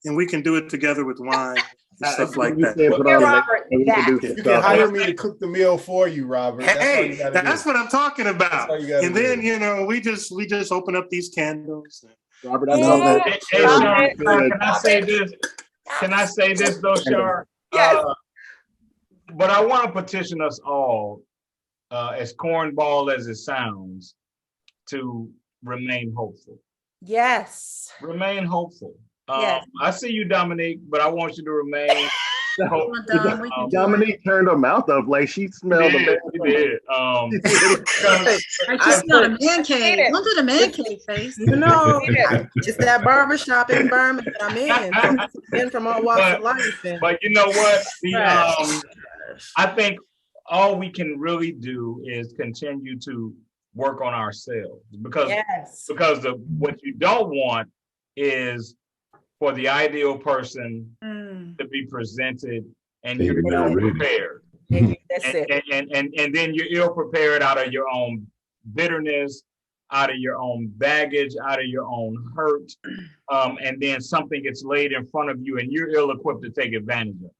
and we can do it together with wine and stuff like that. You can hire me to cook the meal for you, Robert. That's what I'm talking about. And then we just open up these candles. Robert, I know that. Hey, Char, can I say this? Can I say this though, Char? Yes. But I want to petition us all, as cornball as it sounds, to remain hopeful. Yes. Remain hopeful. Yes. I see you, Dominique, but I want you to remain hopeful. Dominique turned her mouth up like she smelled She did. I just smelled a man cave. Don't do the man cave face. It's that barbershop environment that I'm in from all walks of life. But you know what? I think all we can really do is continue to work on ourselves because what you don't want is for the ideal person to be presented and you're ill prepared. And then you're ill prepared out of your own bitterness, out of your own baggage, out of your own hurt. And then something gets laid in front of you and you're ill equipped to take advantage of it.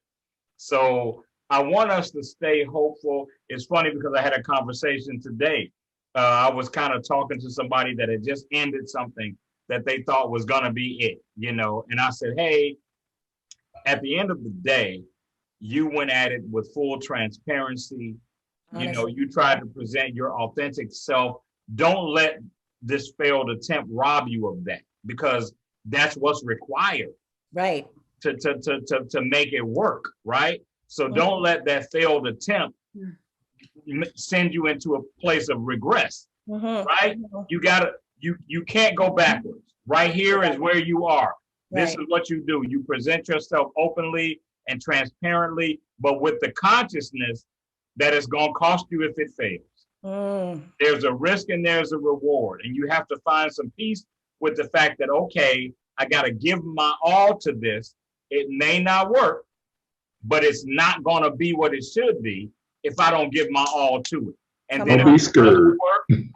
So I want us to stay hopeful. It's funny because I had a conversation today. I was kind of talking to somebody that had just ended something that they thought was going to be it, and I said, hey, at the end of the day, you went at it with full transparency. You tried to present your authentic self. Don't let this failed attempt rob you of that, because that's what's required. Right. To make it work. Right. So don't let that failed attempt send you into a place of regress. Right. You can't go backwards. Right here is where you are. This is what you do. You present yourself openly and transparently, but with the consciousness that it's going to cost you if it fails. There's a risk and there's a reward. And you have to find some peace with the fact that, okay, I got to give my all to this. It may not work, but it's not going to be what it should be if I don't give my all to it. And then don't be scared.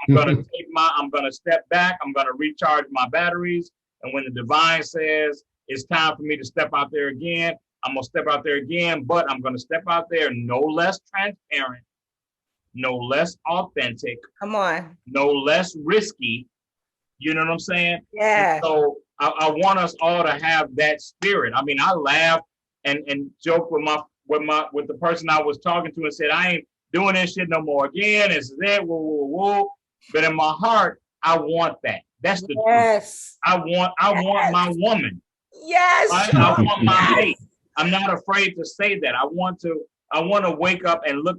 I'm going to step back. I'm going to recharge my batteries. And when the divine says it's time for me to step out there again, I'm going to step out there again, but I'm going to step out there no less transparent, no less authentic. Come on. No less risky. You know what I'm saying? Yeah. And so I want us all to have that spirit. I mean, I laugh and joke with the person I was talking to and said, I ain't doing this shit no more again. This is it. Woo, woo, woo. But in my heart, I want that. That's the truth. I want my woman. Yes. I want my mate. I'm not afraid to say that. I want to wake up and look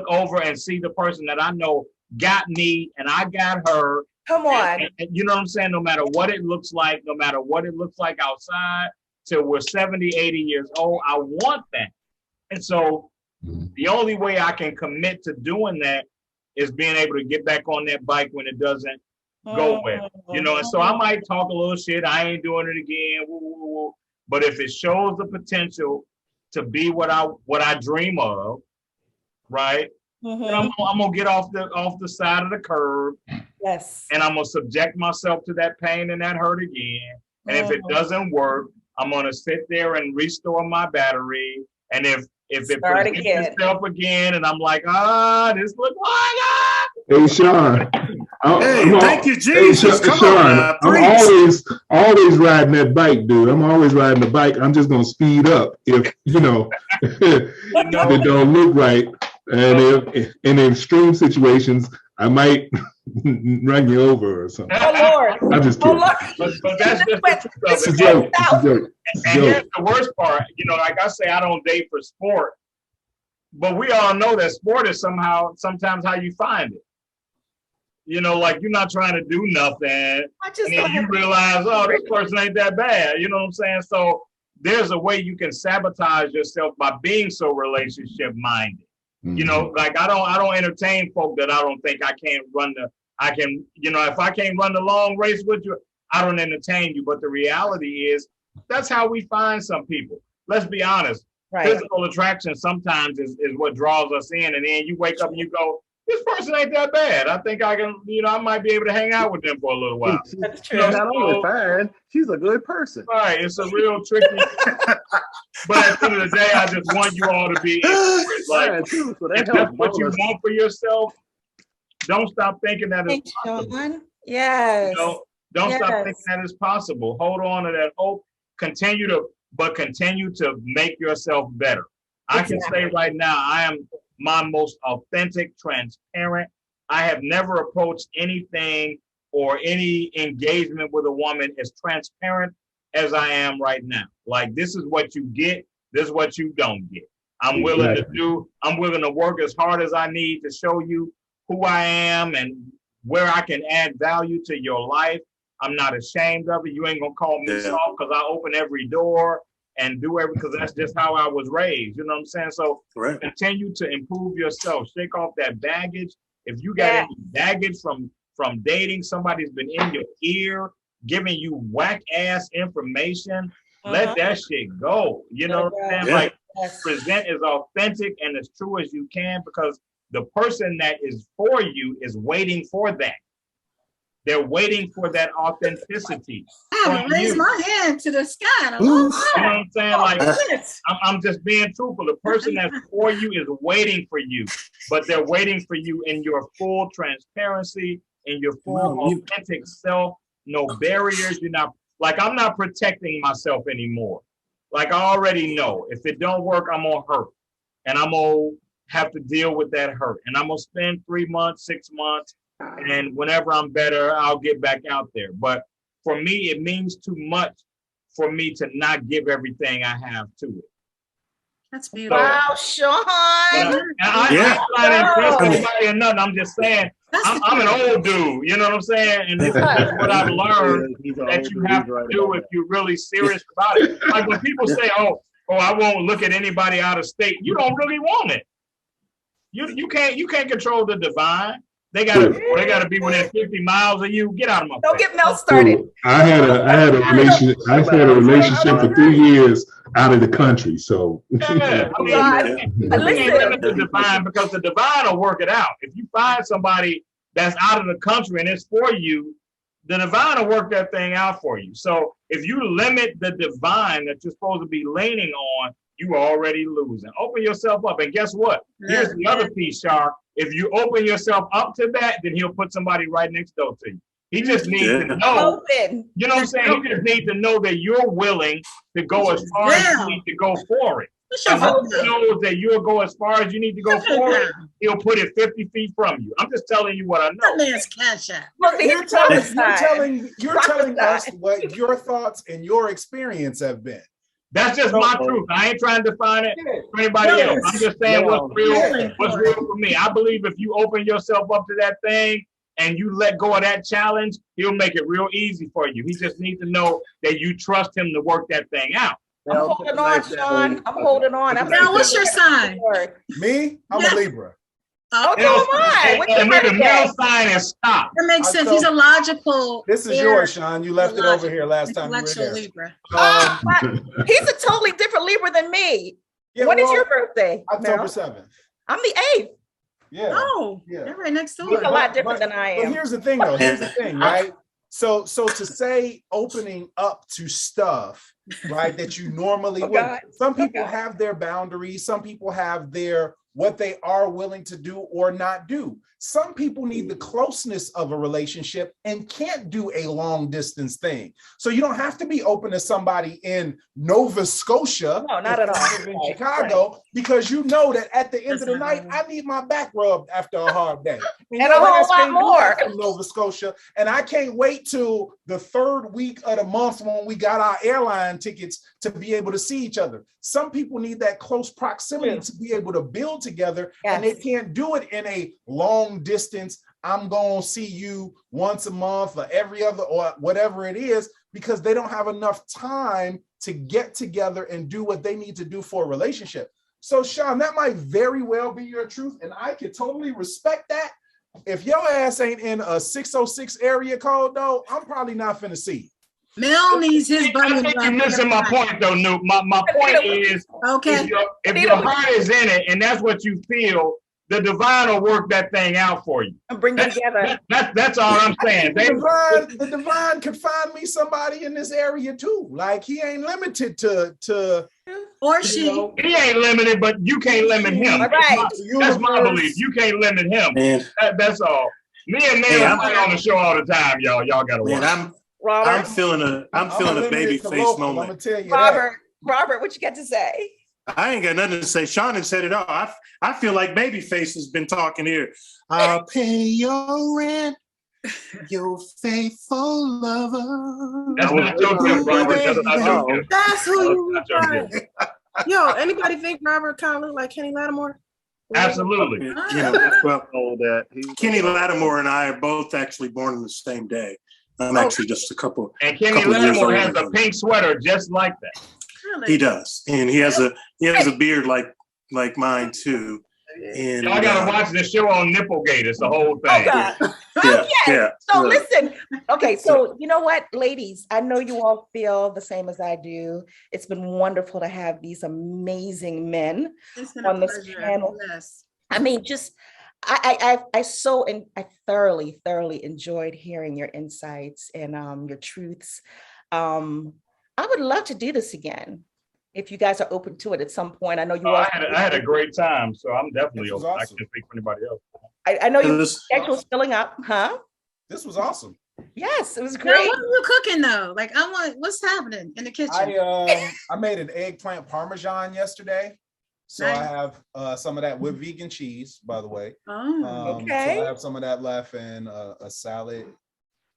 over and see the person that I know got me and I got her. Come on. And you know what I'm saying? No matter what it looks like, no matter what it looks like outside, till we're 70, 80 years old, I want that. And so the only way I can commit to doing that is being able to get back on that bike when it doesn't go well. You know, and so I might talk a little shit. I ain't doing it again. Woo, woo, woo. But if it shows the potential to be what I dream of, right? Then I'm gonna get off the side of the curb. Yes. And I'm gonna subject myself to that pain and that hurt again. And if it doesn't work, I'm gonna sit there and restore my battery. And if it presents itself again, and I'm like, this looks like Hey, Shawn. Thank you, Jesus. Hey, Shawn, I'm always riding that bike, dude. I'm always riding the bike. I'm just gonna speed up if if it don't look right. And if in extreme situations, I might run you over or something. Oh Lord! I'm just kidding. But that's just the truth of It's a joke. It's a joke. And here's the worst part. Like I say, I don't date for sport, but we all know that sport is sometimes how you find it. Like you're not trying to do nothing, and then you realize, this person ain't that bad. You know what I'm saying? So there's a way you can sabotage yourself by being so relationship minded. Like I don't entertain folk that I don't think I can't run if I can't run the long race with you, I don't entertain you. But the reality is that's how we find some people. Let's be honest. Right. Physical attraction sometimes is what draws us in. And then you wake up and you go, this person ain't that bad. I think I can, I might be able to hang out with them for a little while. That's true. Not only fine, she's a good person. Right. It's a real tricky. But at the end of the day, I just want you all to be like, if that's what you want for yourself, don't stop thinking that it's possible. Yes. Don't stop thinking that it's possible. Hold on to that hope. Continue to make yourself better. I can say right now, I am my most authentic, transparent. I have never approached anything or any engagement with a woman as transparent as I am right now. Like, this is what you get. This is what you don't get. I'm willing to work as hard as I need to show you who I am and where I can add value to your life. I'm not ashamed of it. You ain't gonna call me soft because I open every door and do because that's just how I was raised. You know what I'm saying? So continue to improve yourself. Shake off that baggage. If you got any baggage from dating, somebody's been in your ear, giving you whack ass information, let that shit go. You know what I'm saying? Like, present as authentic and as true as you can, because the person that is for you is waiting for that. They're waiting for that authenticity. I raise my hand to the sky. You know what I'm saying? Like, I'm just being truthful. The person that's for you is waiting for you, but they're waiting for you in your full transparency, in your full authentic self. No barriers. I'm not protecting myself anymore. Like, I already know if it don't work, I'm gonna hurt, and I'm gonna have to deal with that hurt, and I'm gonna spend 3 months, 6 months. And whenever I'm better, I'll get back out there. But for me, it means too much for me to not give everything I have to it. That's beautiful. Wow, Shawn. I'm not trying to impress anybody or nothing. I'm just saying, I'm an old dude. You know what I'm saying? And this is what I've learned that you have to do if you're really serious about it. Like when people say, oh, I won't look at anybody out of state. You don't really want it. You can't control the divine. They gotta be within 50 miles of you. Get out of my face. Don't get Mel started. So I had a relationship for 3 years out of the country. So Yeah, I mean, you can't limit the divine because the divine will work it out. If you find somebody that's out of the country and it's for you, the divine will work that thing out for you. So if you limit the divine that you're supposed to be leaning on, you are already losing. Open yourself up. And guess what? Here's the other piece, Char. If you open yourself up to that, then he'll put somebody right next door to you. He just needs to know, you know what I'm saying? He just needs to know that you're willing to go as far as you need to go for it. And once he knows that you'll go as far as you need to go for it, he'll put it 50 feet from you. I'm just telling you what I know. That man's cash out. You're telling us what your thoughts and your experience have been. That's just my truth. I ain't trying to define it for anybody else. I'm just saying what's real for me. I believe if you open yourself up to that thing and you let go of that challenge, he'll make it real easy for you. He just needs to know that you trust him to work that thing out. I'm holding on, Shawn. I'm holding on. Now, what's your sign? Me? I'm a Libra. Oh, come on. And the middle sign is stop. That makes sense. He's a logical. This is yours, Shawn. You left it over here last time we were there. Libra. He's a totally different Libra than me. Yeah, when is your birthday? October 7th. I'm the 8th. Yeah. Oh, they're right next door. He's a lot different than I am. But here's the thing, though. Here's the thing, right? So to say opening up to stuff, right, that you normally would. Some people have their boundaries. Some people have their what they are willing to do or not do. Some people need the closeness of a relationship and can't do a long distance thing. So you don't have to be open to somebody in Nova Scotia, no, not at all, in Chicago, because you know that at the end of the night, I need my back rubbed after a hard day. And a whole lot more. From Nova Scotia, and I can't wait till the 3rd week of the month when we got our airline tickets to be able to see each other. Some people need that close proximity to be able to build together, and they can't do it in a long distance. I'm going to see you once a month or every other or whatever it is, because they don't have enough time to get together and do what they need to do for a relationship. So, Shawn, that might very well be your truth, and I can totally respect that. If your ass ain't in a 606 area code, though, I'm probably not finna see you. Mel needs his buddy. I think you're missing my point, though, Nuke. My point is, if your heart is in it and that's what you feel, the divine will work that thing out for you. And bring it together. That's all I'm saying. The divine could find me somebody in this area too. Like, he ain't limited to or she. He ain't limited, but you can't limit him. Right. That's my belief. You can't limit him. That's all. Me and Neil are on the show all the time, y'all. Y'all gotta watch. I'm feeling a baby face moment. I'm gonna tell you Robert, what you got to say? I ain't got nothing to say. Shawn has said it all. I feel like Babyface has been talking here. I'll pay your rent, your faithful lover. That's not joking, Robert. That's not joking. That's who you are. Yo, anybody think Robert kind of look like Kenny Lattimore? Absolutely. Kenny Lattimore and I are both actually born on the same day. I'm actually just a couple. And Kenny Lattimore has a pink sweater just like that. Really? He does, and he has a beard like mine too. And y'all gotta watch the show on Nipplegate. It's the whole thing. Yeah. So listen. Okay. So you know what, ladies? I know you all feel the same as I do. It's been wonderful to have these amazing men on this panel. Yes. I mean, just. I thoroughly enjoyed hearing your insights and your truths. I would love to do this again if you guys are open to it at some point. I know you. I had a great time, so I'm definitely open. Awesome. I can't speak for anybody else. I know your schedule's filling up, huh? This was awesome. Yes, it was great. Now, what are you cooking though? Like, what's happening in the kitchen? I made an eggplant parmesan yesterday. So nice. I have some of that with vegan cheese, by the way. Oh, okay. So I have some of that left and a salad.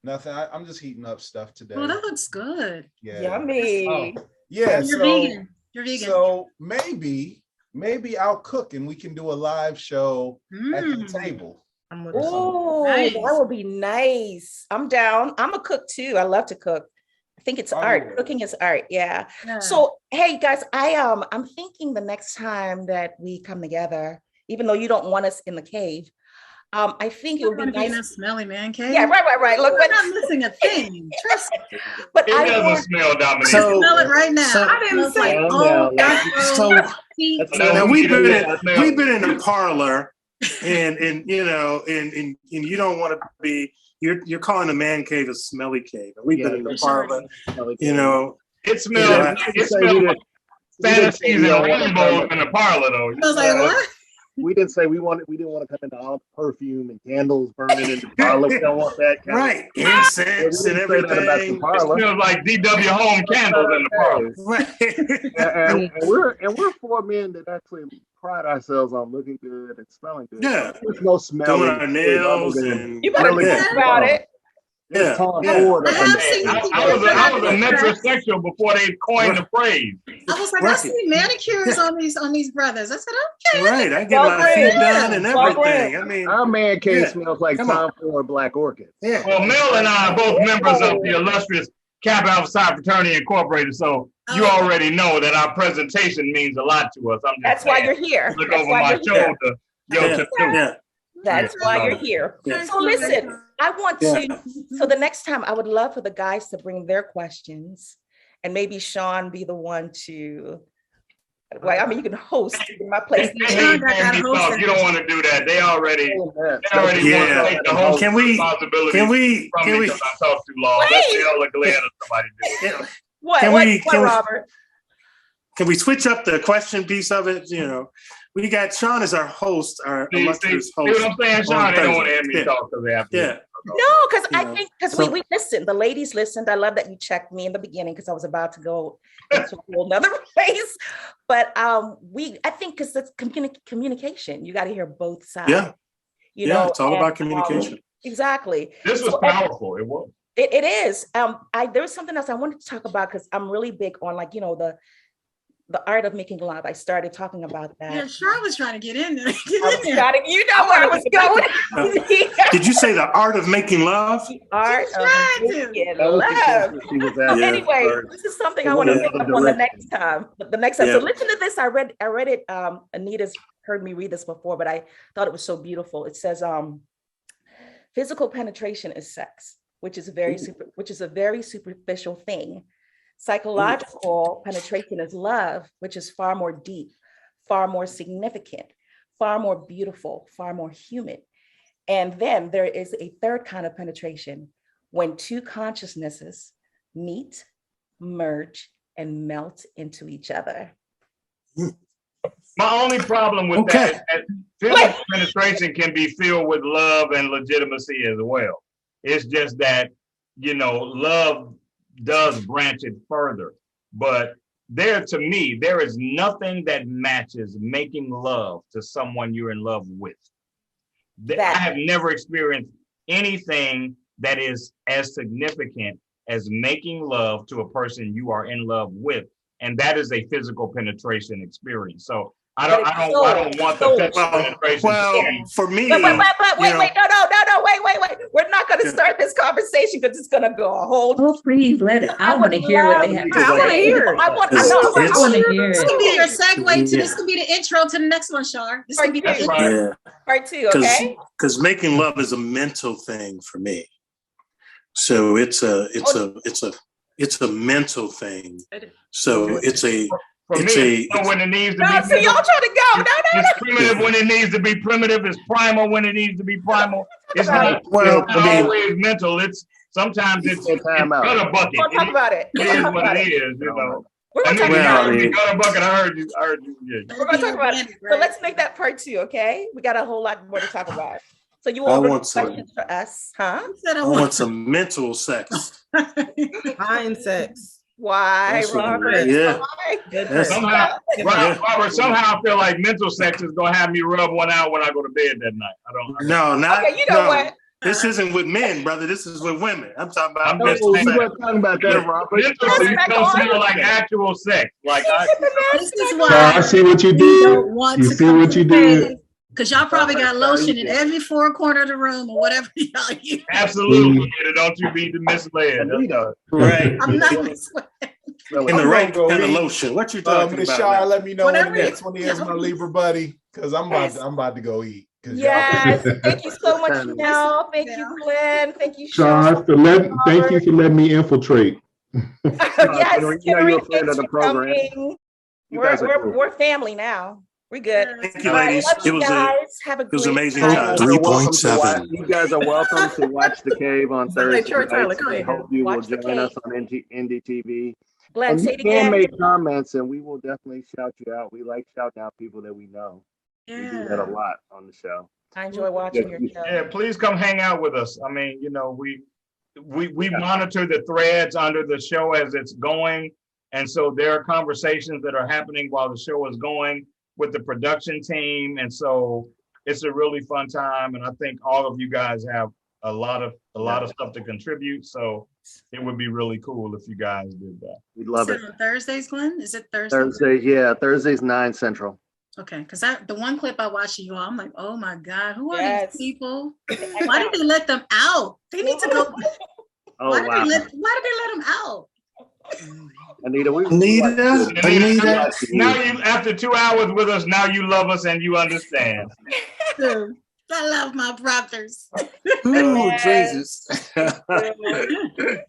Nothing. I'm just heating up stuff today. Well, that looks good. Yeah. Yummy. Yeah. You're vegan. You're vegan. So maybe I'll cook and we can do a live show at the table. Oh, nice. That would be nice. I'm down. I'm a cook too. I love to cook. I think it's art. Cooking is art. Yeah. So, hey guys, I'm thinking the next time that we come together, even though you don't want us in the cave. I think it would be nice. In a smelly man cave. Yeah, right. Look, we're not missing a thing. Trust me. But it doesn't smell, Dominique. So, smell it right now. I didn't say. Now we've been in a parlor, and you know, and you don't want to be. You're calling a man cave a smelly cave, and we've been in the parlor. You know, it smells. It smells. Fantasies and rainbows in the parlor, though. I was like, what? We didn't say we didn't want to come into all the perfume and candles burning in the parlor. We don't want that kind right. Incense and everything. It smells like DW home candles in the parlor. Right. and we're four men that actually pride ourselves on looking good and smelling good. Yeah. There's no smell. Doing our nails and you better think about it. Yeah. I was a metrosexual before they coined the phrase. I was like, I see manicures on these brothers. I said, okay. Right, I get my feet done and everything. I mean, our man cave smells like Tom Ford Black Orchid. Yeah. Well, Mel and I are both members of the illustrious Kappa Alpha Psi Fraternity Incorporated, so you already know that our presentation means a lot to us. That's why you're here. Look over my shoulder. That's why you're here. So listen, I want to, so the next time I would love for the guys to bring their questions and maybe Shawn be the one to, well, I mean, you can host in my place. You don't want to do that. They already want to take the whole responsibility from me because I talk too long. Let's tell Glenn or somebody do it. What, Robert? Can we switch up the question piece of it? You know, we got Shawn as our host, our illustrious host. See what I'm saying, Shawn? They don't want to hear me talk because they have to. Yeah. No, because I think we listened. The ladies listened. I love that you checked me in the beginning because I was about to go into a whole nother place. But I think because it's communication. You got to hear both sides. Yeah. You know, it's all about communication. Exactly. This was powerful. It was. It is. There was something else I wanted to talk about because I'm really big on the art of making love. I started talking about that. Yeah, sure. I was trying to get in there. You know where I was going. Did you say the art of making love? The art of making love. Anyway, this is something I want to pick up on the next time. The next time. So listen to this. I read it. Anita's heard me read this before, but I thought it was so beautiful. It says, physical penetration is sex, which is a very superficial thing. Psychological penetration is love, which is far more deep, far more significant, far more beautiful, far more human. And then there is a third kind of penetration when two consciousnesses meet, merge, and melt into each other. My only problem with that is that physical penetration can be filled with love and legitimacy as well. It's just that, love does branch it further, but to me, there is nothing that matches making love to someone you're in love with. I have never experienced anything that is as significant as making love to a person you are in love with, and that is a physical penetration experience. So I don't want the physical penetration. Well, for me, wait, we're not going to start this conversation because it's going to go a whole. Oh, please let it. I want to hear what they have to say. I want to hear it. I want to hear it. This can be your segue to this. Can be the intro to the next one, Char. This can be part two. Okay. Because making love is a mental thing for me. So it's a mental thing. So it's a. For me, when it needs to be. So y'all trying to go. It's primitive when it needs to be primitive. It's primal when it needs to be primal. It's not always mental. Sometimes it's gutter bucket. We'll talk about it. It is what it is, We're going to talk about it. Gutter bucket, I heard you. Yeah. We're going to talk about it. So let's make that part two, okay? We got a whole lot more to talk about. So you all have questions for us, huh? I want some mental sex. Mind sex. Why, Robert? Yeah. Robert, somehow I feel like mental sex is going to have me rub one out when I go to bed that night. No, not. Okay, you know what? This isn't with men, brother. This is with women. I'm talking about. We're talking about that, Robert. Mental sex don't feel like actual sex. This is why I see what you did. You see what you did. Because y'all probably got lotion in every four corner of the room or whatever y'all use. Absolutely. Don't you be misled. Right. I'm not misled. In the right kind of lotion. What you talking Miss about? Char, let me know Whatever when the next one is, my Libra buddy, because I'm about to go eat. Yes, thank you so much, Mel. Thank you, Glenn. Thank you, Char, Shawn. thank you for letting me infiltrate. Yes, you're a friend of the program. We're family now. We're good. Thank you, ladies. It was Have a great amazing time. time. 3.7. You guys are welcome to watch The Cave on Thursday. I hope you will join us on NDTV. Glenn, and say you it can again. make comments, and we will definitely shout you out. We like shouting out people that we know. We do that a lot on the show. I enjoy watching your show. Yeah, please come hang out with us. I mean, you know, we monitor the threads under the show as it's going. And so there are conversations that are happening while the show is going with the production team. And so it's a really fun time. And I think all of you guys have a lot of stuff to contribute. So it would be really cool if you guys did that. We'd love it. On Thursdays, Glenn? Is it Thursday? Thursdays, yeah. Thursdays, 9 Central. Okay, because the one clip I watched of you all, I'm like, oh my God, who are these people? Why did they let them out? They need to go. Why did they let them out? Anita, now you, after 2 hours with us, now you love us and you understand. I love my brothers. Oh, Jesus.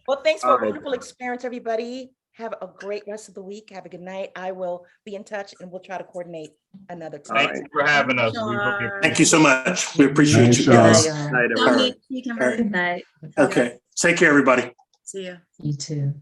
Well, thanks for a wonderful experience, everybody. Have a great rest of the week. Have a good night. I will be in touch and we'll try to coordinate another time. Thank you for having us. Thank you so much. We appreciate you guys. Good night. Okay. Take care, everybody. See ya. You too.